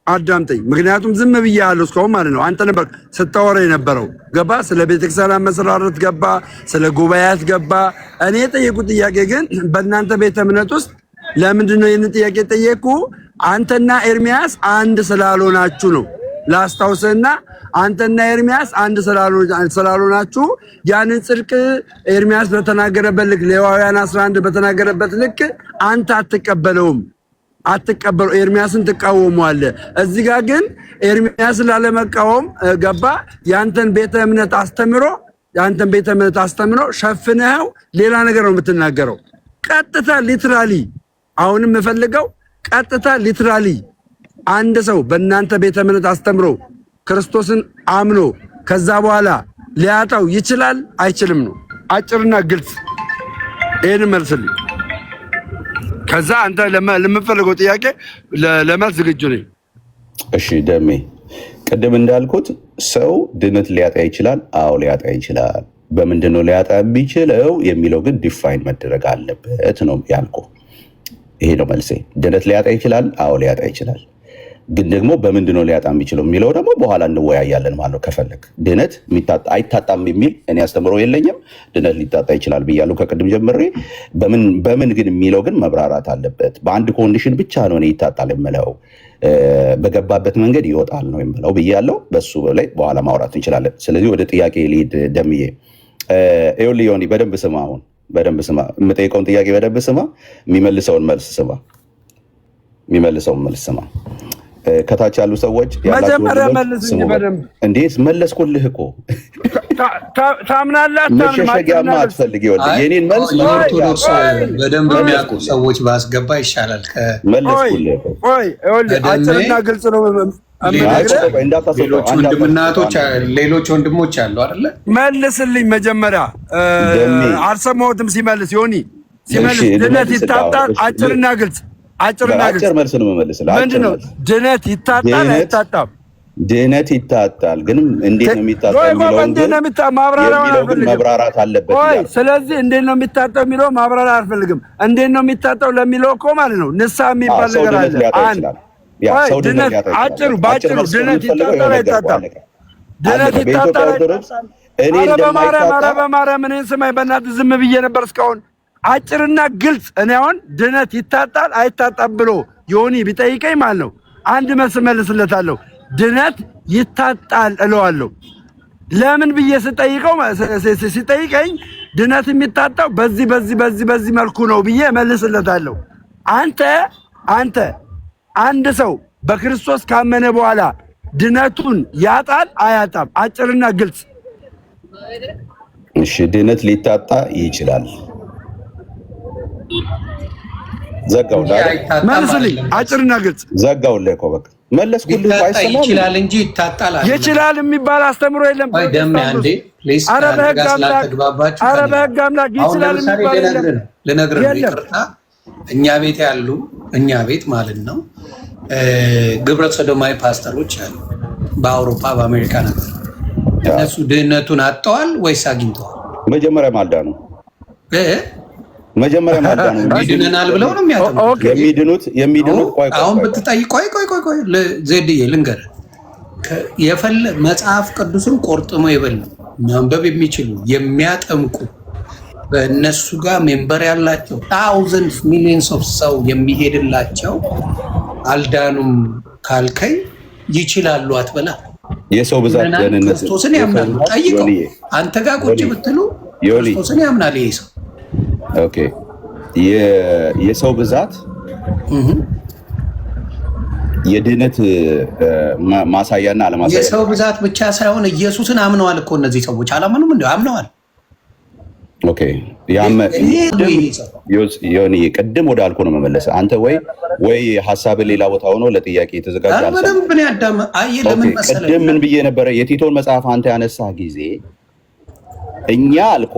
አዳምጠኝ። ምክንያቱም ዝም ብያለሁ እስካሁን ማለት ነው። አንተ ነበር ስታወራ የነበረው። ገባ? ስለ ቤተክርስቲያን አመሰራረት ገባ፣ ስለ ጉባኤያት ገባ። እኔ የጠየቁት ጥያቄ ግን በእናንተ ቤተ እምነት ውስጥ ለምንድን ነው ይህንን ጥያቄ ጠየቁ? አንተና ኤርሚያስ አንድ ስላልሆናችሁ ነው። ላስታውስህና አንተና ኤርሚያስ አንድ ስላልሆናችሁ ያንን ጽድቅ ኤርሚያስ በተናገረበት ልክ ሌዋውያን 11 በተናገረበት ልክ አንተ አትቀበለው፣ ኤርሚያስን ትቃወመዋለህ። እዚህ ጋር ግን ኤርሚያስን ላለመቃወም ገባ ያንተን ቤተ እምነት አስተምሮ ሸፍነኸው ሌላ ነገር ነው የምትናገረው። ቀጥታ ሊትራሊ አሁንም የምፈልገው ቀጥታ ሊትራሊ አንድ ሰው በእናንተ ቤተ እምነት አስተምሮ ክርስቶስን አምኖ ከዛ በኋላ ሊያጣው ይችላል አይችልም ነው። አጭርና ግልጽ ይሄን መልስልኝ። ከዛ አንተ ለምፈልገው ጥያቄ ለመልስ ዝግጁ ነኝ። እሺ ደሜ፣ ቅድም እንዳልኩት ሰው ድነት ሊያጣ ይችላል። አዎ ሊያጣ ይችላል። በምንድን ነው ሊያጣ የሚችለው የሚለው ግን ዲፋይን መደረግ አለበት ነው ያልኩ። ይሄ ነው መልሴ። ድነት ሊያጣ ይችላል። አዎ ሊያጣ ይችላል። ግን ደግሞ በምንድን ነው ሊያጣ የሚችለው የሚለው ደግሞ በኋላ እንወያያለን ማለት ነው። ከፈለግ ድነት አይታጣም የሚል እኔ አስተምሮ የለኝም። ድነት ሊታጣ ይችላል ብያለሁ ከቅድም ጀምሬ። በምን ግን የሚለው ግን መብራራት አለበት። በአንድ ኮንዲሽን ብቻ ነው እኔ ይታጣል የምለው፣ በገባበት መንገድ ይወጣል ነው የምለው ብያለሁ። በሱ ላይ በኋላ ማውራት እንችላለን። ስለዚህ ወደ ጥያቄ ልሂድ። ደምዬ ይኸውልህ ዮኒ፣ በደንብ ስማ። አሁን በደንብ ስማ። የምጠይቀውን ጥያቄ በደንብ ስማ። የሚመልሰውን መልስ ስማ። ከታች ያሉ ሰዎች መጀመሪያ መልስኝ በደንብ። እንዴት መለስኩልህ እኮ ታምናለህ? መሸሸጊያማ አትፈልግ። ይኸውልህ የኔን መልስ ኦርቶዶክስ በደንብ የሚያውቁ ሰዎች ባስገባ ይሻላል። መለስኩልህ። አጭርና ግልጽ ነው። ሌሎች ወንድሞች አሉ አይደለ? መልስልኝ መጀመሪያ። አልሰማሁትም ሲመልስ። ዮኒ ሲመልስ ድነት ይታጣል። አጭርና ግልጽ አጭር መልስ ነው የምመልስልህ። ምንድነው ድነት ይታጣል አይታጣም? ድነት ይታጣል፣ ግን እንዴት ነው የሚታጣው የሚለው መብራራት አለበት። ስለዚህ እንዴት ነው የሚታጣው የሚለው ማብራራት አልፈልግም። እንዴት ነው የሚታጣው ለሚለው እኮ ማለት ነው ንስሐ የሚባል ነገር አለ። ድነት ባጭሩ ድነት ይታጣል አይታጣም? ድነት ይታጣል። ኧረ በማርያም እኔን ስማኝ በእናትህ። ዝም ብዬ ነበር እስካሁን። አጭርና ግልጽ። እኔ አሁን ድነት ይታጣል አይታጣም ብሎ ዮኒ ቢጠይቀኝ ማለት ነው አንድ መልስ መልስለታለሁ። ድነት ይታጣል እለዋለሁ። ለምን ብዬ ሲጠይቀኝ ድነት የሚታጣው በዚህ መልኩ ነው ብዬ መልስለታለሁ። አንተ አንድ ሰው በክርስቶስ ካመነ በኋላ ድነቱን ያጣል አያጣም? አጭርና ግልጽ። እሺ፣ ድነት ሊታጣ ይችላል። መልሱልኝ፣ አጭርና ግልጽ። ዘጋውልህ እኮ በቃ መለስኩልህ። ይችላል እንጂ ይታጣል። ይችላል የሚባል አስተምሮ የለም። ኧረ በህግ አምላክ ይችላል የሚባል የለም። ልነግርህ ነው፣ ይቅርታ። እኛ ቤት ማለት ነው ግብረ ሰዶማዊ ፓስተሮች አሉ በአውሮፓ በአሜሪካ ነገር። እነሱ ድህነቱን አጥተዋል ወይስ አግኝተዋል? መጀመሪያ ማልዳ ነው ይድነናል ብለው ነው የሚድኑት። አሁን ብትጠይቅ ቆይ ዜድዬ ልንገርህ፣ መጽሐፍ ቅዱስን ቆርጥሞ የበሉ ማንበብ የሚችሉ የሚያጠምቁ በእነሱ ጋር ሜምበር ያላቸው ታውዘንድ ሚሊዮንስ ኦፍ ሰው የሚሄድላቸው አልዳኑም ካልከኝ ይችላሉ አትበላ። የሰው ብዛት ክርስቶስን ያምናሉ። ጠይቀው አንተ ጋር ቁጭ ብትሉ ክርስቶስን ያምናል ይሄ ሰው። ኦኬ የሰው ብዛት የድህነት ማሳያና አለማሳያ። የሰው ብዛት ብቻ ሳይሆን ኢየሱስን አምነዋል እኮ እነዚህ ሰዎች። አላመኑም እንዴ? አምነዋል። ኦኬ ቅድም ወደ አልኮ ነው መመለስ። አንተ ወይ ሀሳብ ሌላ ቦታ ሆኖ ለጥያቄ የተዘጋጀ ቅድም ምን ብዬ ነበረ? የቲቶን መጽሐፍ አንተ ያነሳ ጊዜ እኛ አልኮ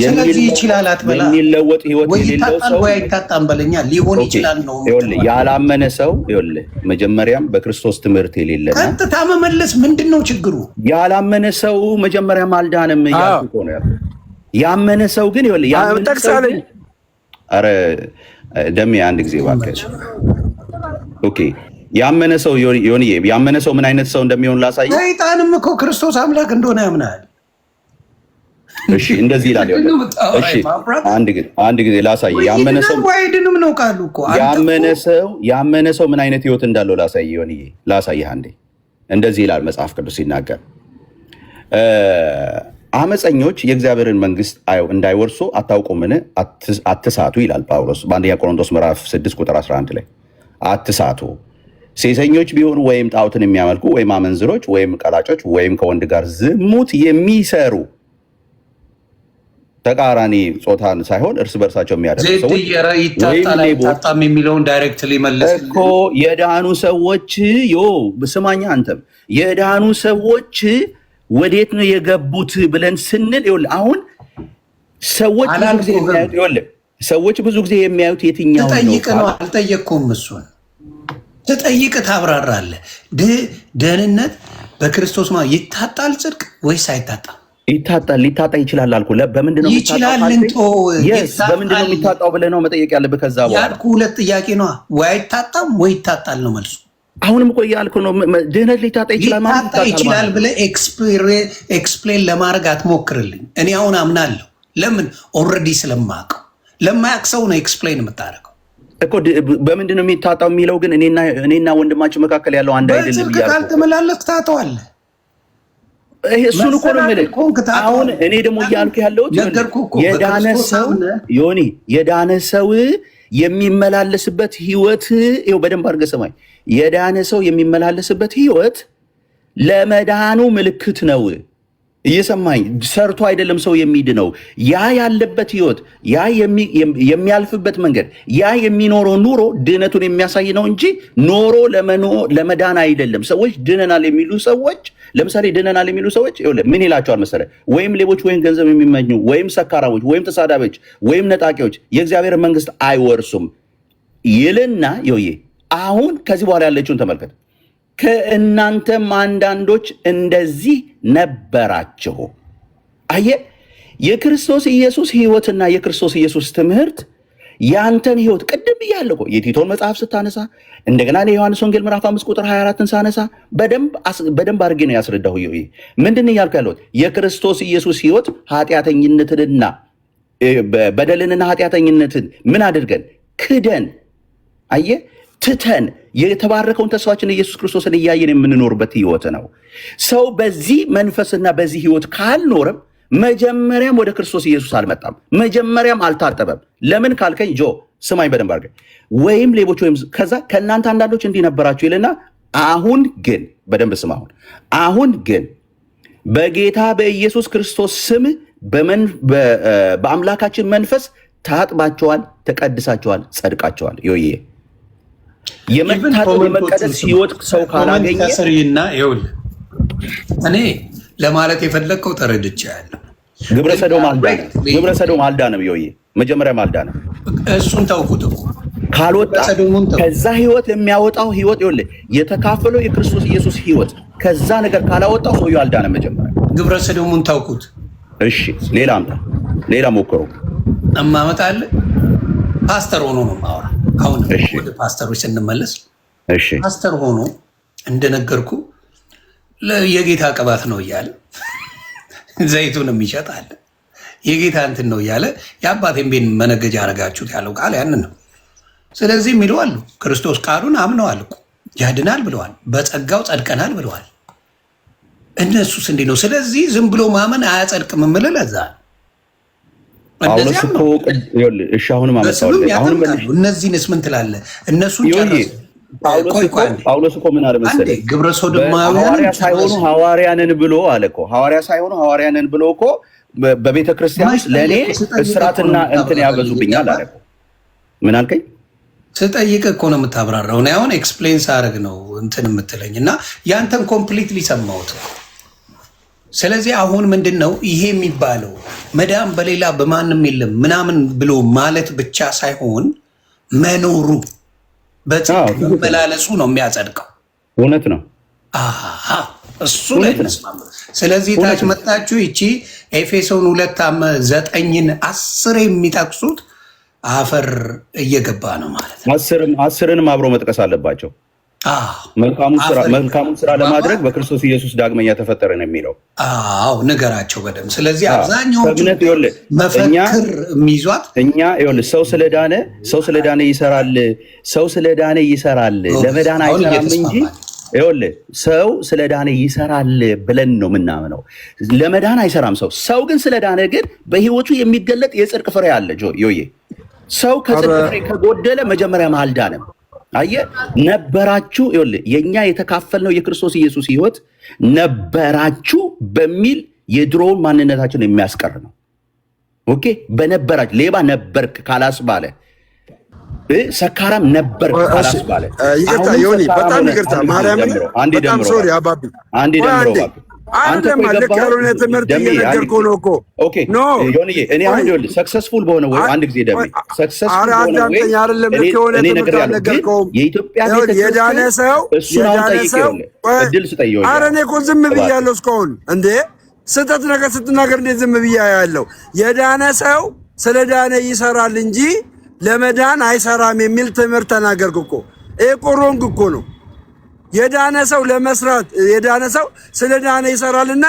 ስለዚህ ይችላል አትበላ። የሚለወጥ ህይወት የሌለው ሰው ወይ አይታጣም በለኛ ሊሆን ይችላል ነው። ያላመነ ሰው መጀመሪያም በክርስቶስ ትምህርት የሌለ ቀጥታ መመለስ ምንድነው ችግሩ? ያላመነ ሰው መጀመሪያም አልዳንም ያልኩ ነው። ያመነ ሰው ግን ጠቅሳለኝ። ኧረ ደሜ አንድ ጊዜ እባክህ። ኦኬ ያመነ ሰው ያመነ ሰው ምን አይነት ሰው እንደሚሆን ላሳይ። ሰይጣንም እኮ ክርስቶስ አምላክ እንደሆነ ያምናል። እሺ እንደዚህ ይላል። እሺ አንድ ጊዜ ላሳይ። ያመነ ሰው ምን አይነት ህይወት እንዳለው ላሳይ አንዴ። እንደዚህ ይላል መጽሐፍ ቅዱስ ሲናገር አመፀኞች የእግዚአብሔርን መንግስት እንዳይወርሱ አታውቁምን? አትሳቱ ይላል ጳውሎስ በአንደኛ ቆሮንቶስ ምዕራፍ 6 ቁጥር 11 ላይ አትሳቱ። ሴሰኞች ቢሆኑ ወይም ጣዖትን የሚያመልኩ ወይም አመንዝሮች ወይም ቀላጮች ወይም ከወንድ ጋር ዝሙት የሚሰሩ ተቃራኒ ጾታን ሳይሆን እርስ በርሳቸው የሚያደርጉ ሰዎች የሚለውን ዳይሬክትሊ መለስ እኮ የዳኑ ሰዎች ስማኛ፣ አንተም የዳኑ ሰዎች ወዴት ነው የገቡት ብለን ስንል አሁን ሰዎች ብዙ ጊዜ የሚያዩት የትኛው ነው? አልጠየቅኩም። እሱን ትጠይቅ ታብራራለህ። ደህንነት በክርስቶስ ይታጣል ጽድቅ ወይስ አይታጣም? ይታጣል። ሊታጣ ይችላል አልኩ። በምንድን ነው የሚታጣው ብለህ ነው መጠየቅ ያለብህ። ከዛ በኋላ ያልኩህ ሁለት ጥያቄ ነው። ወይ አይታጣም ወይ ይታጣል ነው መልሱ። አሁንም እኮ እያልኩህ ነው። ድህነት ሊታጣ ይችላል ማለት ይችላል ብለህ ኤክስፕሌን ለማድረግ አትሞክርልኝ። እኔ አሁን አምናለሁ። ለምን? ኦልሬዲ ስለማውቀው። ለማያውቅ ሰው ነው ኤክስፕሌን የምታደርገው እኮ። በምንድን ነው የሚታጣው የሚለው ግን እኔና ወንድማችን መካከል ያለው አንድ አይደለም። ካልተመላለስክ ታጠዋለህ። እሱን እኮ ነው የምልህ። አሁን እኔ ደግሞ እያልኩ ያለሁት የዳነ ሰው የሚመላለስበት ህይወት በደንብ አድርገህ ስማኝ። የዳነ ሰው የሚመላለስበት ህይወት ለመዳኑ ምልክት ነው። እየሰማኝ ሰርቶ አይደለም ሰው የሚድነው። ያ ያለበት ህይወት፣ ያ የሚያልፍበት መንገድ፣ ያ የሚኖረው ኑሮ ድህነቱን የሚያሳይ ነው እንጂ ኖሮ ለመዳን አይደለም። ሰዎች ድነናል የሚሉ ሰዎች ለምሳሌ ድነናል የሚሉ ሰዎች ምን ይላቸዋል መሰለህ? ወይም ሌቦች፣ ወይም ገንዘብ የሚመኙ፣ ወይም ሰካራሞች፣ ወይም ተሳዳቢዎች፣ ወይም ነጣቂዎች የእግዚአብሔር መንግስት አይወርሱም ይልና አሁን ከዚህ በኋላ ያለችውን ተመልከት። ከእናንተም አንዳንዶች እንደዚህ ነበራችሁ። አየህ፣ የክርስቶስ ኢየሱስ ህይወትና የክርስቶስ ኢየሱስ ትምህርት ያንተን ህይወት ቅድም ብያለሁ እኮ የቲቶን መጽሐፍ ስታነሳ እንደገና ለዮሐንስ ወንጌል ምዕራፍ 5 ቁጥር 24ን ሳነሳ በደንብ አድርጌ ነው ያስረዳሁ። ምንድን ነው ያልኩ ያለሁት? የክርስቶስ ኢየሱስ ህይወት ኃጢአተኝነትንና በደልንና ኃጢአተኝነትን ምን አድርገን ክደን ትተን የተባረከውን ተስፋችን ኢየሱስ ክርስቶስን እያየን የምንኖርበት ህይወት ነው። ሰው በዚህ መንፈስና በዚህ ህይወት ካልኖርም መጀመሪያም ወደ ክርስቶስ ኢየሱስ አልመጣም፣ መጀመሪያም አልታጠበም። ለምን ካልከኝ ስማኝ በደንብ አድርገህ ወይም ሌቦች ወይም ከዛ ከእናንተ አንዳንዶች እንዲህ ነበራችሁ ይልና አሁን ግን በደንብ ስማ። አሁን ግን በጌታ በኢየሱስ ክርስቶስ ስም በአምላካችን መንፈስ ታጥባቸዋል፣ ተቀድሳችኋል፣ ጸድቃችኋል። ዮዬ የመታጠብ የመቀደስ ህይወት ሰው ካላገኘ ከስሪና ይኸውልህ እኔ ለማለት የፈለግከው ተረድቻለሁ። ግብረ ሰዶም አልዳነም። ዮዬ መጀመሪያም አልዳነም። እሱን ተውኩት እኮ ካልወጣ ከዛ ህይወት የሚያወጣው ህይወት ይኸውልህ የተካፈለው የክርስቶስ ኢየሱስ ህይወት ከዛ ነገር ካላወጣው ሰውየው አልዳነም። መጀመሪያ ግብረ ሰዶሙን ተውኩት። እሺ ሌላ አምጣ፣ ሌላ ሞክሩ። እማመጣልህ ፓስተር ሆኖ ነው የማወራው። አሁን ወደ ፓስተሮች ስንመለስ ፓስተር ሆኖ እንደነገርኩ የጌታ ቅባት ነው እያለ ዘይቱንም ይሸጣል። የጌታ እንትን ነው እያለ የአባቴን ቤት መነገጃ አረጋችሁት ያለው ቃል ያንን ነው። ስለዚህ የሚለው አሉ ክርስቶስ ቃሉን አምነዋል እኮ ያድናል ብለዋል። በጸጋው ጸድቀናል ብለዋል። እነሱስ እንዲህ ነው። ስለዚህ ዝም ብሎ ማመን አያጸድቅም የምልህ ለዛ እነዚህንስ ምን ትላለህ? እነሱን ጳውሎስ እኮ ምን አለ መሰለህ ግብረ ሰዶማውያን ሳይሆኑ ሐዋርያንን ብሎ አለ እኮ ሐዋርያ ሳይሆኑ ሐዋርያንን ብሎ እኮ በቤተ ክርስቲያን ውስጥ ለእኔ እስራትና እንትን ያበዙብኛል አለ እኮ። ምን አልከኝ? ስጠይቅ እኮ ነው የምታብራራው። እኔ አሁን ኤክስፕሌን ሳደርግ ነው እንትን የምትለኝ እና ያንተን ኮምፕሊትሊ ሰማሁት። ስለዚህ አሁን ምንድን ነው ይሄ የሚባለው መዳን በሌላ በማንም የለም ምናምን ብሎ ማለት ብቻ ሳይሆን መኖሩ በጽድቅ መላለሱ ነው የሚያጸድቀው። እውነት ነው እሱ ላይ ተስማማ። ስለዚህ ታች መጣችሁ ይቺ ኤፌሶን 2:9 10 የሚጠቅሱት አፈር እየገባ ነው ማለት ነው። አስርንም አብሮ መጥቀስ አለባቸው። መልካሙን ስራ ለማድረግ በክርስቶስ ኢየሱስ ዳግመኛ ተፈጠረ ነው የሚለው። አዎ ንገራቸው በደምብ። ስለዚህ አብዛኛው መፈክር የሚይዟት እኛ ይኸውልህ ሰው ስለዳነ ይሰራል ለመዳን አይሰራም እንጂ ይኸውልህ ሰው ስለዳነ ይሰራል ብለን ነው የምናምነው። ለመዳን አይሰራም ሰው ግን ስለዳነ ግን በህይወቱ የሚገለጥ የጽድቅ ፍሬ አለ። ዮዬ ሰው ከጽድቅ ፍሬ ከጎደለ መጀመሪያም አልዳነም። አየህ ነበራችሁ ይኸውልህ የኛ የተካፈልነው የክርስቶስ ኢየሱስ ህይወት ነበራችሁ በሚል የድሮውን ማንነታችን የሚያስቀር ነው። ኦኬ በነበራችሁ ሌባ ነበርክ ካላስባለ ሰካራም ነበርክ ካላስባለ ይቅርታ ዮኒ በጣም ይቅርታ ማርያምን በጣም ሶሪ አባቢ አንዴ ደምሮ አንተም ልክ ያልሆነ ትምህርት እየነገርኩህ ነው እኮ ኖ ዮኒዬ እኔ አሁን ይኸውልህ ሰክሰስፉል በሆነ ወይ አንድ ጊዜ ደምሮ ሰክሰስፉል በሆነ ወይ ልክ የሆነ ትምህርት አልነገርከውም። የኢትዮጵያ የዳነ ሰው እድል ስጠየው ኧረ እኔ እኮ ዝም ብያለሁ እስካሁን እንዴ ስህተት ነገር ስትናገር እንዴት ዝም ብያ ያለው? የዳነ ሰው ስለ ዳነ ይሰራል እንጂ ለመዳን አይሰራም የሚል ትምህርት ተናገርክ እኮ። ይሄ እኮ ሮንግ እኮ ነው። የዳነ ሰው ለመስራት የዳነ ሰው ስለ ዳነ ይሰራልና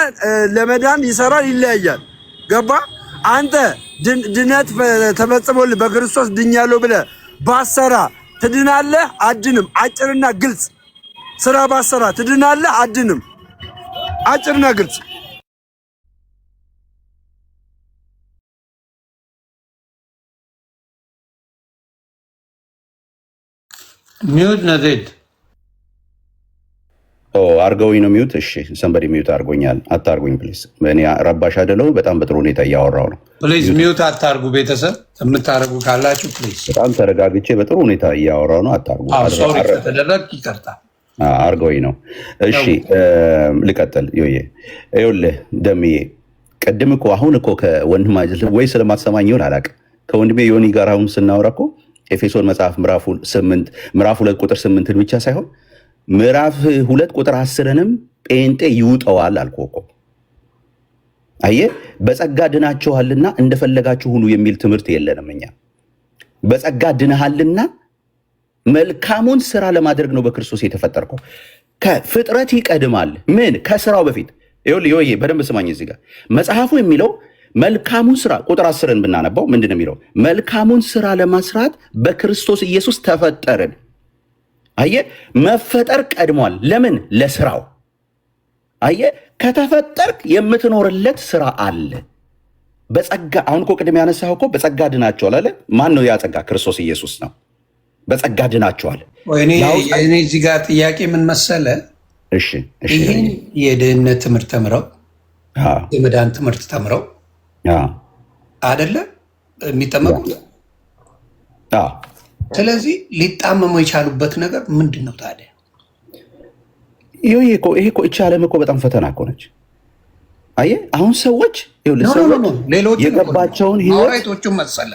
ለመዳን ይሰራል ይለያያል። ገባ? አንተ ድነት ተፈጽሞልህ በክርስቶስ ድኛለሁ ብለህ ባሰራ ትድናለህ አድንም። አጭርና ግልጽ ስራ ባሰራ ትድናለህ አድንም። አጭርና ግልጽ ሚውት ነዜድ አርገውኝ ነው ሚውት። እሺ ሰንበዲ ሚውት አርጎኛል። አታርጉኝ ፕሊዝ። እኔ ረባሽ አይደለሁ። በጣም በጥሩ ሁኔታ እያወራው ነው። ፕሊዝ ሚውት አታርጉ። ቤተሰብ የምታርጉ ካላችሁ ፕሊዝ። በጣም ተረጋግቼ በጥሩ ሁኔታ እያወራው ነው። አታርጉ። ሶሪ ከተደረግ ይቅርታ። አርገውኝ ነው። እሺ ልቀጥል። ይኸውልህ ደምዬ ቅድም እኮ አሁን እኮ ከወንድማ ወይ ስለማትሰማኝ ይሆን አላውቅም። ከወንድሜ ዮኒ ጋር አሁን ስናወራ እኮ ኤፌሶን መጽሐፍ ምዕራፍ 2 ቁጥር 8 ብቻ ሳይሆን ምዕራፍ 2 ቁጥር 10ንም ጴንጤ ይውጠዋል አልኩ እኮ። አየህ በጸጋ ድናችኋልና እንደፈለጋችሁ ሁኑ የሚል ትምህርት የለንም እኛ። በጸጋ ድነሃልና መልካሙን ስራ ለማድረግ ነው በክርስቶስ የተፈጠርከው። ከፍጥረት ይቀድማል ምን ከስራው በፊት። ይኸውልህ በደንብ ስማኝ። እዚህ ጋር መጽሐፉ የሚለው መልካሙን ስራ ቁጥር 10ን ብናነባው ምንድን ነው የሚለው? መልካሙን ስራ ለመስራት በክርስቶስ ኢየሱስ ተፈጠርን። አየህ መፈጠር ቀድሟል። ለምን? ለስራው። አየህ ከተፈጠርክ የምትኖርለት ስራ አለ። በጸጋ አሁን እኮ ቅድም ያነሳኸው እኮ በጸጋ ድናቸዋል አለ። ማን ነው ያ ጸጋ? ክርስቶስ ኢየሱስ ነው። በጸጋ ድናቸዋል። እኔ እዚህ ጋር ጥያቄ ምን መሰለ? ይህን የድህነት ትምህርት ተምረው የመዳን ትምህርት ተምረው አይደለ የሚጠመቁት? ስለዚህ ሊጣመሙ የቻሉበት ነገር ምንድን ነው ታዲያ? ይሄ እኮ እቺ ዓለም እኮ በጣም ፈተና እኮ ነች። አየህ አሁን ሰዎች የገባቸውን ህይወቶቹን መሰለ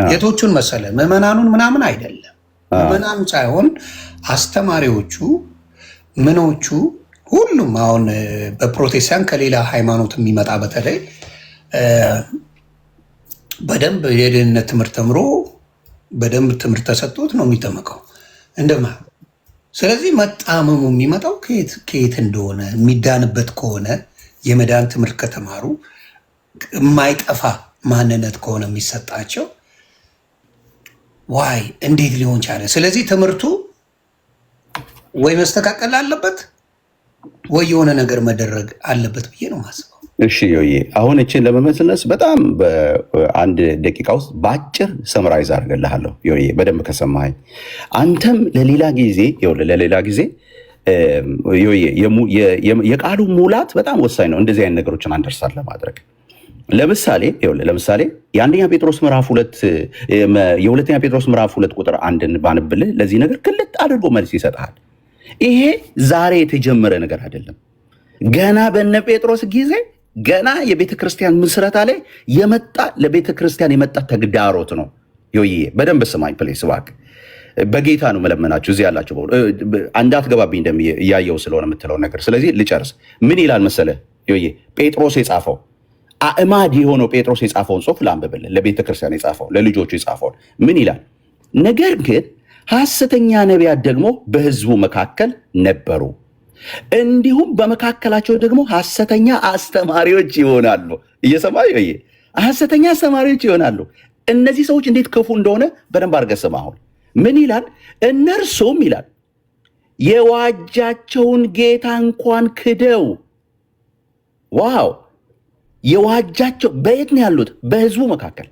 የቶቹን መሰለ ምዕመናኑን ምናምን አይደለም። ምዕመናኑ ሳይሆን አስተማሪዎቹ ምኖቹ ሁሉም አሁን በፕሮቴስታንት ከሌላ ሃይማኖት የሚመጣ በተለይ በደንብ የድህነት ትምህርት ተምሮ በደንብ ትምህርት ተሰጥቶት ነው የሚጠመቀው እንደማ። ስለዚህ መጣመሙ የሚመጣው ከየት እንደሆነ የሚዳንበት ከሆነ የመዳን ትምህርት ከተማሩ የማይጠፋ ማንነት ከሆነ የሚሰጣቸው ዋይ እንዴት ሊሆን ቻለ? ስለዚህ ትምህርቱ ወይ መስተካከል አለበት ወይ የሆነ ነገር መደረግ አለበት ብዬ ነው ማስበው። እሺ ዮዬ፣ አሁን እችን ለመመለስ በጣም በአንድ ደቂቃ ውስጥ በአጭር ሰምራይዝ አድርገልሃለሁ ዮዬ፣ በደንብ ከሰማኸኝ አንተም ለሌላ ጊዜ ዮዬ፣ የቃሉ ሙላት በጣም ወሳኝ ነው እንደዚህ አይነት ነገሮችን አንደርሳን ለማድረግ። ለምሳሌ የሁለተኛ ጴጥሮስ ምዕራፍ 2 ቁጥር 1 ባንብልህ ለዚህ ነገር ክልጥ አድርጎ መልስ ይሰጥሃል። ይሄ ዛሬ የተጀመረ ነገር አይደለም። ገና በነ ጴጥሮስ ጊዜ ገና የቤተ ክርስቲያን ምስረታ ላይ የመጣ ለቤተ ክርስቲያን የመጣ ተግዳሮት ነው። ዮዬ በደንብ ስማኝ ፕሌስ እባክህ፣ በጌታ ነው መለመናችሁ እዚህ ያላችሁ እንዳትገባብኝ እንደም እያየው ስለሆነ የምትለው ነገር። ስለዚህ ልጨርስ። ምን ይላል መሰለ ዮዬ፣ ጴጥሮስ የጻፈው አእማድ የሆነው ጴጥሮስ የጻፈውን ጽሑፍ ላንብብልህ። ለቤተ ክርስቲያን የጻፈው ለልጆቹ የጻፈውን ምን ይላል? ነገር ግን ሐሰተኛ ነቢያት ደግሞ በሕዝቡ መካከል ነበሩ፣ እንዲሁም በመካከላቸው ደግሞ ሐሰተኛ አስተማሪዎች ይሆናሉ። እየሰማህ ወይ? ሐሰተኛ አስተማሪዎች ይሆናሉ። እነዚህ ሰዎች እንዴት ክፉ እንደሆነ በደንብ አድርገህ ስማ። አሁን ምን ይላል? እነርሱም ይላል የዋጃቸውን ጌታ እንኳን ክደው። ዋው! የዋጃቸው በየት ነው ያሉት? በሕዝቡ መካከል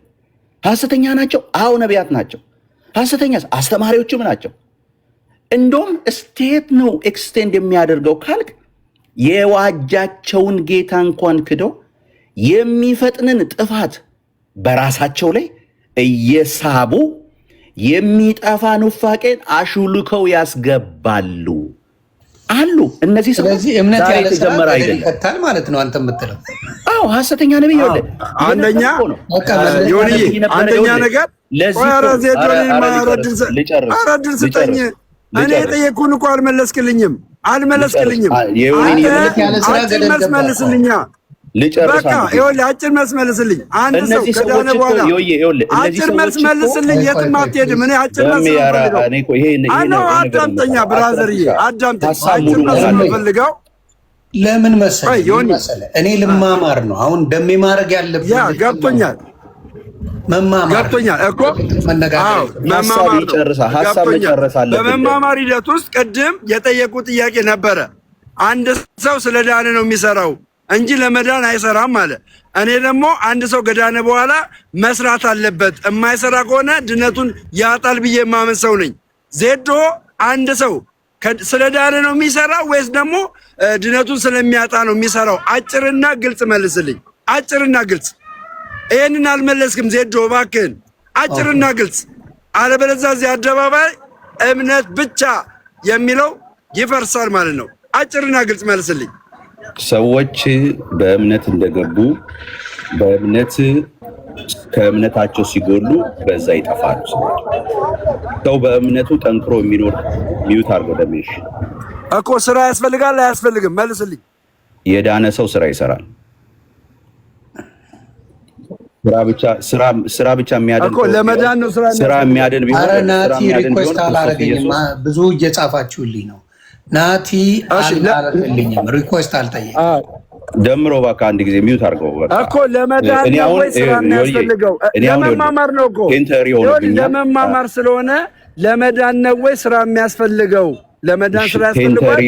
ሐሰተኛ ናቸው። አዎ ነቢያት ናቸው። ሐሰተኛ አስተማሪዎችም ናቸው። እንደውም ስቴት ነው ኤክስቴንድ የሚያደርገው ካልክ የዋጃቸውን ጌታ እንኳን ክደው የሚፈጥንን ጥፋት በራሳቸው ላይ እየሳቡ የሚጠፋ ኑፋቄን አሹልከው ያስገባሉ አሉ። እነዚህ ሰዎች እምነት ያለ ተጀመረ አይደለም ይከታል ማለት ነው አንተ የምትለው። አዎ ሐሰተኛ ነብይ ይወለ አንደኛ ነገር አረድን ስጠኝ። እኔ የጠየኩህን እኮ አልመለስክልኝም። አጭር መልስልኛ። በቃ ይኸውልህ አጭር መልስልኝ። አንድ ሰው ከዳነ በኋላ አጭር መልስልኝ። የትም አትሄድም። እኔ አጭር መልስ አዳምጠኛ ብራዘርዬ፣ አዳምጠኝ። አጭር መልስ የምፈልገው ለምን መሰለህ እኔ ልማማር ነው። አሁን ደሜ ማድረግ ያለብኝ ገብቶኛል እኮ በመማማር ሂደት ውስጥ ቅድም የጠየቁ ጥያቄ ነበረ። አንድ ሰው ስለ ዳነ ነው የሚሰራው እንጂ ለመዳን አይሰራም አለ። እኔ ደግሞ አንድ ሰው ከዳነ በኋላ መስራት አለበት፣ የማይሰራ ከሆነ ድነቱን ያጣል ብዬ የማመን ሰው ነኝ። ዜዶ አንድ ሰው ስለ ዳነ ነው የሚሰራው ወይስ ደግሞ ድነቱን ስለሚያጣ ነው የሚሰራው? አጭርና ግልጽ መልስልኝ። አጭርና ግልጽ። ይሄንን አልመለስክም ዜዶ፣ እባክህን አጭርና ግልጽ። አለበለዚያ እዚህ አደባባይ እምነት ብቻ የሚለው ይፈርሳል ማለት ነው። አጭርና ግልጽ መልስልኝ። ሰዎች በእምነት እንደገቡ በእምነት ከእምነታቸው ሲጎሉ በዛ ይጠፋሉ። ሰው በእምነቱ ጠንክሮ የሚኖር ሚዩት አድርጎ ደምሽ እኮ ስራ ያስፈልጋል አያስፈልግም? መልስልኝ። የዳነ ሰው ስራ ይሰራል። ስራ ብቻ የሚያደርግ እኮ ለመዳን ነው ስራ የሚያደርግ ቢሆን ናቲ ሪኩዌስት አላረገኝም። ብዙ እየጻፋችሁልኝ ነው። ናቲ አላረገልኝም፣ ሪኩዌስት አልጠየቅም። ደምሮ እባክህ አንድ ጊዜ ሚዩት አድርገው እኮ ለመዳን ነው ወይ ስራ የሚያስፈልገው? ለመማማር ነው እኮ ለመማማር ስለሆነ ለመዳን ነው ወይ ስራ የሚያስፈልገው? ለመዳን ስራ ያስፈልጋል።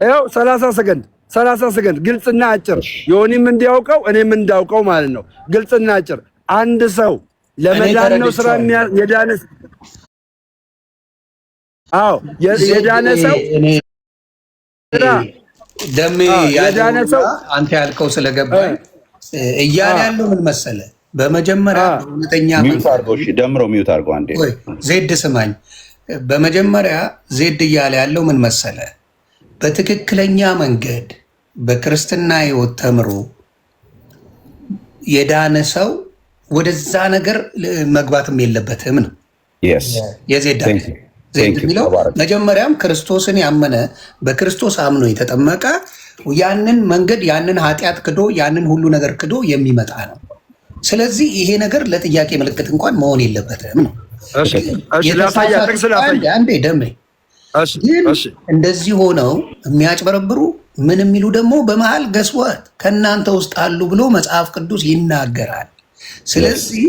ይኸው 30 ሰከንድ ግልጽና አጭር፣ ዮኒም እንዲያውቀው እኔም እንዳውቀው ማለት ነው። ግልጽና አጭር። አንድ ሰው ለመዳን ነው ስራ የዳነ የዳነ ሰው ደሜ የዳነ ሰው አንተ ያልከው ስለገባኝ እያለ ያለው ምን መሰለ፣ በመጀመሪያ እውነተኛ ሚውት አድርገው። እሺ ደምረው ሚውት አድርገው አንዴ። ዜድ ስማኝ። በመጀመሪያ ዜድ እያለ ያለው ምን መሰለ? በትክክለኛ መንገድ በክርስትና ሕይወት ተምሮ የዳነ ሰው ወደዛ ነገር መግባትም የለበትም ነው የዜድ የሚለው። መጀመሪያም ክርስቶስን ያመነ በክርስቶስ አምኖ የተጠመቀ ያንን መንገድ ያንን ኃጢአት ክዶ ያንን ሁሉ ነገር ክዶ የሚመጣ ነው። ስለዚህ ይሄ ነገር ለጥያቄ ምልክት እንኳን መሆን የለበትም ነው። አንዴ ደሜ እንደዚህ ሆነው የሚያጭበረብሩ ምን የሚሉ ደግሞ በመሃል ገስወት ከእናንተ ውስጥ አሉ ብሎ መጽሐፍ ቅዱስ ይናገራል። ስለዚህ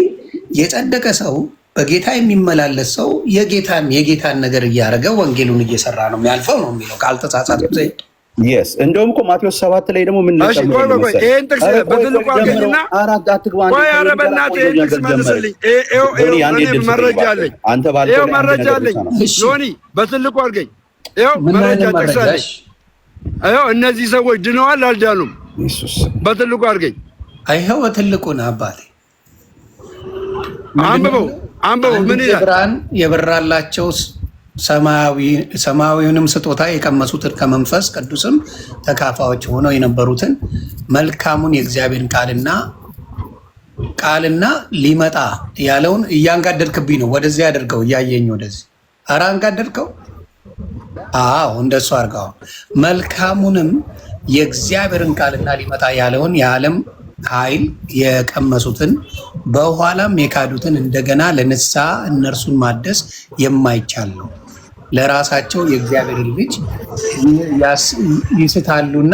የጸደቀ ሰው በጌታ የሚመላለስ ሰው የጌታን ነገር እያደረገ ወንጌሉን እየሰራ ነው የሚያልፈው ነው የሚለው ካልተሳሳት። እንደውም እኮ ማቴዎስ 7 ላይ ደግሞ ምን በትልቁ አድርገኝ መረጃ ጠቅሳለች። እነዚህ ሰዎች ድነዋል አልዳኑም? በትልቁ አድርገኝ። ይኸው በትልቁ ነው አባቴ። አንብበው ምን ይላል? የበራላቸው ሰማያዊውንም ስጦታ የቀመሱትን ከመንፈስ ቅዱስም ተካፋዮች ሆነው የነበሩትን መልካሙን የእግዚአብሔርን ቃልና ሊመጣ ያለውን እያንጋደድክብኝ ነው። ወደዚህ አድርገው እያየኝ ወደዚህ። ኧረ አንጋደድከው። አዎ እንደሱ አድርገው። መልካሙንም የእግዚአብሔርን ቃልና ሊመጣ ያለውን የዓለም ኃይል የቀመሱትን በኋላም የካዱትን እንደገና ለንስሐ እነርሱን ማደስ የማይቻል ነው። ለራሳቸው የእግዚአብሔር ልጅ ይስታሉና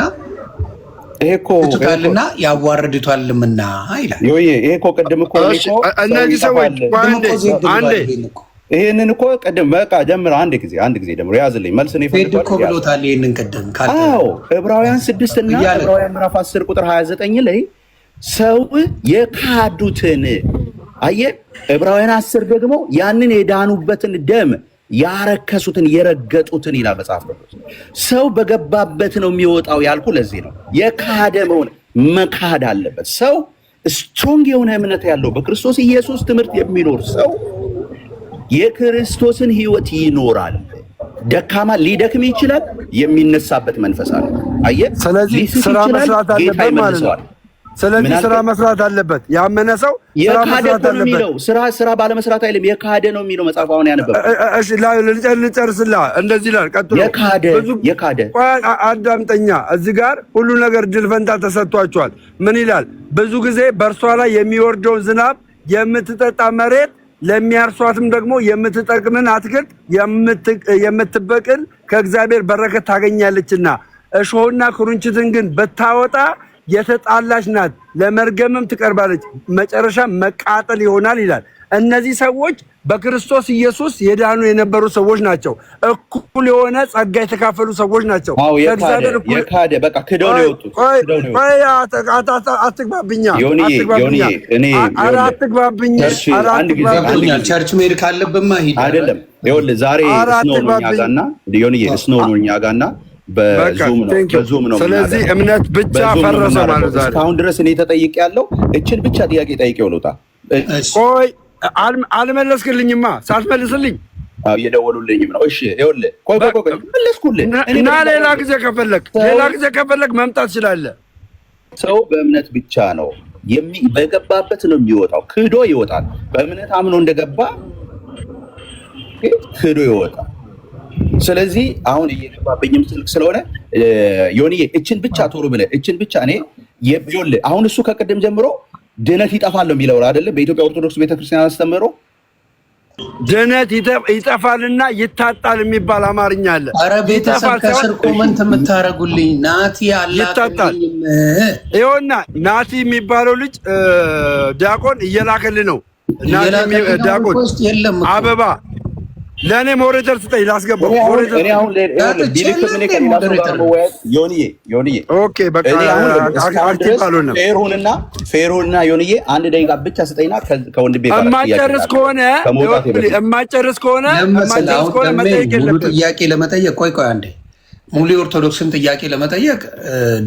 ይስታልና ያዋርድቷልምና ይላል። ይሄ እኮ ቅድም እኮ እነዚህ ሰዎች አንዴ ይሄንን እኮ ቅድም በቃ ጀምረው አንድ ጊዜ ደምሮ ያዝልኝ መልስ ነው ይፈልጋል እኮ ብሎታል። ይሄንን ቅድም ዕብራውያን 6 እና ዕብራውያን ምዕራፍ 10 ቁጥር 29 ላይ ሰው የካዱትን አየህ። ዕብራውያን 10 ደግሞ ያንን የዳኑበትን ደም ያረከሱትን የረገጡትን ይላል መጽሐፍ ቅዱስ። ሰው በገባበት ነው የሚወጣው ያልኩ ለዚህ ነው። የካደ መካድ አለበት። ሰው ስትሮንግ የሆነ እምነት ያለው በክርስቶስ ኢየሱስ ትምህርት የሚኖር ሰው የክርስቶስን ሕይወት ይኖራል። ደካማ ሊደክም ይችላል፣ የሚነሳበት መንፈስ አለ። አየህ፣ ስለዚህ ስራ መስራት አለበት ማለት ነው። ስለዚህ ስራ መስራት አለበት። ያመነ ሰው ስራ መስራት አለበት። ስራ ባለመስራት አይልም፣ የካደ ነው የሚለው መጽሐፍ። አሁን ያነበበ እሺ፣ ልጨርስልህ። እንደዚህ ይላል። ቀጥሎ የካደ አዳምጠኛ። እዚህ ጋር ሁሉ ነገር ድል ፈንታ ተሰጥቷቸዋል። ምን ይላል? ብዙ ጊዜ በእርሷ ላይ የሚወርደውን ዝናብ የምትጠጣ መሬት ለሚያርሷትም ደግሞ የምትጠቅምን አትክልት የምትበቅል ከእግዚአብሔር በረከት ታገኛለችና እሾህና ኩርንችትን ግን ብታወጣ የተጣላች ናት፣ ለመርገምም ትቀርባለች፣ መጨረሻ መቃጠል ይሆናል ይላል። እነዚህ ሰዎች በክርስቶስ ኢየሱስ የዳኑ የነበሩ ሰዎች ናቸው። እኩል የሆነ ጸጋ የተካፈሉ ሰዎች ናቸው። የካደ በቃ ክደው ነው የወጡት። አትግባብኛ፣ አትግባብኛ። ቸርች መሄድ ካለብማ ሂድ። አይደለም ይኸውልህ፣ ዛሬ ስኖው ነው እኛ ጋርና ስኖው ነው እኛ ጋርና በዙም ነው። ስለዚህ እምነት ብቻ ፈረሰ ማለት ዛሬ። እስካሁን ድረስ እኔ ተጠይቄ ያለው እችን ብቻ ጥያቄ ጠይቄው ልውጣ። ቆይ አልመለስክልኝማ። ሳትመልስልኝ እየደወሉልኝም ነው። እሺ ይኸውልህ፣ ቆይ መለስኩልህ እና ሌላ ጊዜ ከፈለግ መምጣት ትችላለህ። ሰው በእምነት ብቻ ነው በገባበት ነው የሚወጣው። ክዶ ይወጣል። በእምነት አምኖ እንደገባ ክዶ ይወጣል። ስለዚህ አሁን እየገባብኝም ስልክ ስለሆነ ዮኒዬ እችን ብቻ ቶሎ ብለህ እችን ብቻ እኔ ይኸውልህ፣ አሁን እሱ ከቅድም ጀምሮ ድነት ይጠፋል ነው የሚለው አይደለ? በኢትዮጵያ ኦርቶዶክስ ቤተክርስቲያን አስተምሮ ድነት ይጠፋልና ይታጣል የሚባል አማርኛ አለ። ኧረ ቤተሰብ ከስር ኮመንት የምታረጉልኝ ናቲ ይታጣል። ይኸውና ናቲ የሚባለው ልጅ ዲያቆን እየላከልህ ነው። ናቲ ዲያቆን አበባ ለእኔ ሞሬተር ስጠኝ ላስገባው። ፌሩንና ዮኒዬ አንድ ደቂቃ ብቻ ስጠኝና ከወንድሜ ጋር የማጨርስ ከሆነ መጠየቅ የለብህም። ጥያቄ ለመጠየቅ ቆይ አንዴ ሙሉ የኦርቶዶክስን ጥያቄ ለመጠየቅ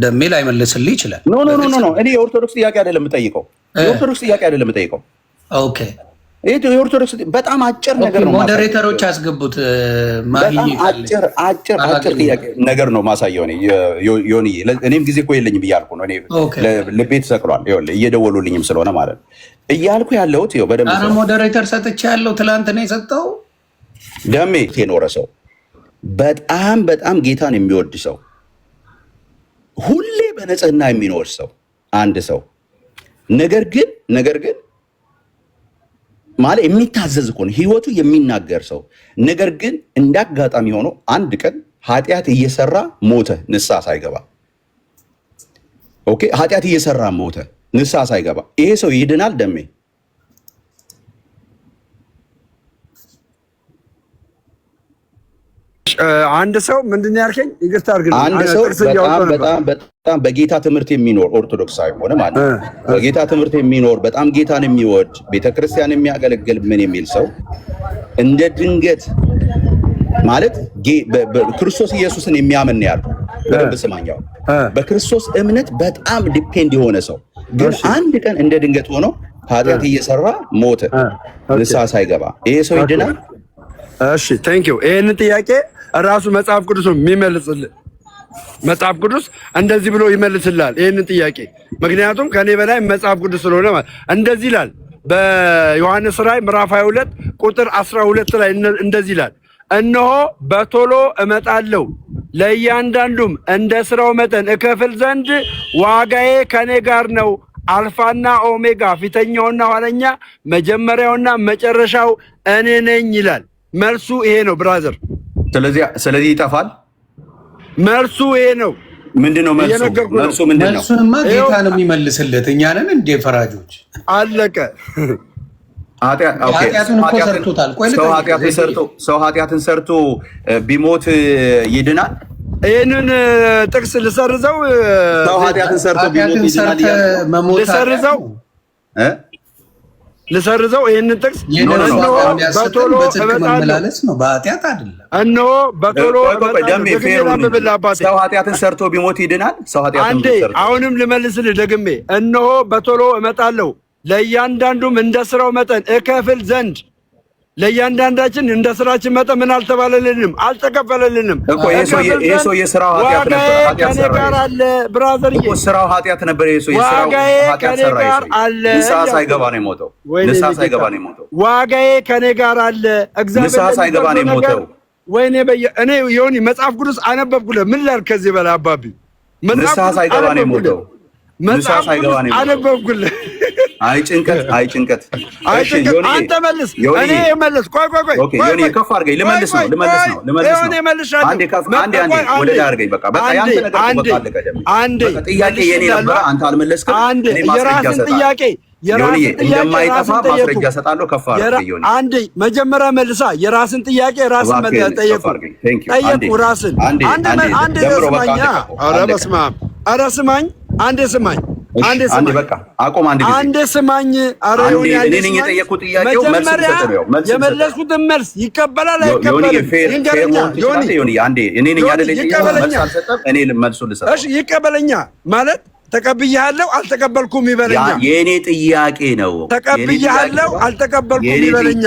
ደሜ ላይ መልስልህ ይችላል። ኖ እኔ የኦርቶዶክስ ጥያቄ አይደለም የምጠይቀው። የኦርቶዶክስ ጥያቄ አይደለም የምጠይቀው። ኦኬ ይሄ የኦርቶዶክስ በጣም አጭር ነገር ነው። ሞዴሬተሮች ያስገቡት አጭር ጥያቄ ነገር ነው ማሳየው። ዮኒ እኔም ጊዜ እኮ የለኝም እያልኩ ነው። ልቤ ተሰቅሏል። እየደወሉልኝም ስለሆነ ማለት ነው እያልኩ ያለሁት በደንብ። ኧረ ሞዴሬተር ሰጥቼ ያለው ትላንት ነው የሰጠው። ደሜ የኖረ ሰው በጣም በጣም ጌታን የሚወድ ሰው ሁሌ በንጽህና የሚኖር ሰው አንድ ሰው ነገር ግን ማለት የሚታዘዝ እኮ ነው ህይወቱ የሚናገር ሰው ነገር ግን እንዳጋጣሚ ሆኖ አንድ ቀን ኃጢአት እየሰራ ሞተ ንስሐ ሳይገባ። ኦኬ ኃጢአት እየሰራ ሞተ ንስሐ ሳይገባ። ይሄ ሰው ይድናል? ደሜ አንድ ሰው ምንድን ነው ያልከኝ? ይቅርታ አድርግልኝ። አንድ ሰው በጣም በጌታ ትምህርት የሚኖር ኦርቶዶክሳዊ ሆነ ማለት ነው። በጌታ ትምህርት የሚኖር በጣም ጌታን የሚወድ ቤተክርስቲያን የሚያገለግል ምን የሚል ሰው እንደ ድንገት ማለት ክርስቶስ ኢየሱስን የሚያምን ያለው በደንብ ስማኛው፣ በክርስቶስ እምነት በጣም ዲፔንድ የሆነ ሰው ግን አንድ ቀን እንደ ድንገት ሆኖ ኃጢአት እየሰራ ሞተ ንስሐ ሳይገባ። ይሄ ሰው ይድናል? እሺ ቴንክ ዩ። ይሄንን ጥያቄ ራሱ መጽሐፍ ቅዱስ የሚመልስልህ መጽሐፍ ቅዱስ እንደዚህ ብሎ ይመልስልሃል ይሄንን ጥያቄ። ምክንያቱም ከኔ በላይ መጽሐፍ ቅዱስ ስለሆነ ማለት እንደዚህ ይላል። በዮሐንስ ራዕይ ምዕራፍ 22 ቁጥር 12 ላይ እንደዚህ ይላል፣ እነሆ በቶሎ እመጣለሁ ለእያንዳንዱም እንደ ስራው መጠን እከፍል ዘንድ ዋጋዬ ከኔ ጋር ነው። አልፋና ኦሜጋ ፊተኛውና ኋለኛ መጀመሪያውና መጨረሻው እኔ ነኝ ይላል። መልሱ ይሄ ነው ብራዘር። ስለዚህ ይጠፋል። መልሱ ይሄ ነው። ምንድነው መልሱ? መልሱ ምንድነው? መልሱንማ ጌታ ነው የሚመልስለት። እኛ ነን እንደ ፈራጆች። አለቀ። ኃጢአቱን እኮ ሰርቶታል። ሰው ኃጢአትን ሰርቶ ቢሞት ይድናል? ይህንን ጥቅስ ልሰርዘው። ሰው ኃጢአትን ሰርቶ ቢሞት ይድናል? ልሰርዘው ይህንን ጥቅስ በቶሎ መመላለስ ነው፣ በኃጢአት አይደለም። እነሆ በቶሎ ሰው ኃጢአትን ሰርቶ ቢሞት ይድናል? አንዴ አሁንም ልመልስልህ ደግሜ፣ እነሆ በቶሎ እመጣለሁ ለእያንዳንዱም እንደ ስራው መጠን እከፍል ዘንድ። ለእያንዳንዳችን እንደ ስራችን መጠን ምን አልተባለልንም? አልተከፈለልንም። ይሄ ሰው የስራው ኃጢአት ነበር። ከኔ ጋር አለ ብራዘር፣ ስራው ኃጢአት ነበር። ዋጋዬ ከኔ ጋር አለ። ንስሐ ሳይገባ ነው የሞተው። ዋጋዬ ከኔ ጋር አለ። እግዚአብሔር ንስሐ ሳይገባ ነው የሞተው። ወይኔ እኔ ዮኒ መጽሐፍ ቅዱስ አነበብኩልህ። ምን ላድርግ ከዚህ በላይ አባቢ? ንስሐ ሳይገባ ነው የሞተው። መጽሐፍ ቅዱስ አነበብኩልህ። አይ ጭንቀት። አንተ መልስ፣ እኔ መልስ። ቆይ ዮኒ ከፍ አድርገኝ። ልመልስ ነው። ጥያቄ የኔ ነበር፣ አንተ አልመለስክም። የራስን ጥያቄ እንደማይጠፋ ማስረጃ እሰጣለሁ። ከፍ አድርገኝ ዮኒ። አንዴ መጀመሪያ መልሳ የራስን ጥያቄ ራስን ጠየቁ። ራስን አንዴ ስማኛ። ኧረ በስመ አብ! ኧረ ስማኝ፣ አንዴ ስማኝ። አንዴ በቃ አቆም። አንዴ ስማኝ። ኧረ ዮኒ እኔ ነኝ የጠየኩት ጥያቄው መልስ ሰጠው። የመለስኩትን መልስ ይቀበላል አይቀበልም? ይንገረኛ ዮኒ። አንዴ እኔ ነኝ አይደል መልስ አልሰጠም። እኔ መልሱን ልሰጥ። እሺ ይቀበለኛ ማለት ተቀብያለሁ አልተቀበልኩም ይበለኛ። የኔ ጥያቄ ነው። ተቀብያለሁ አልተቀበልኩም ይበለኛ።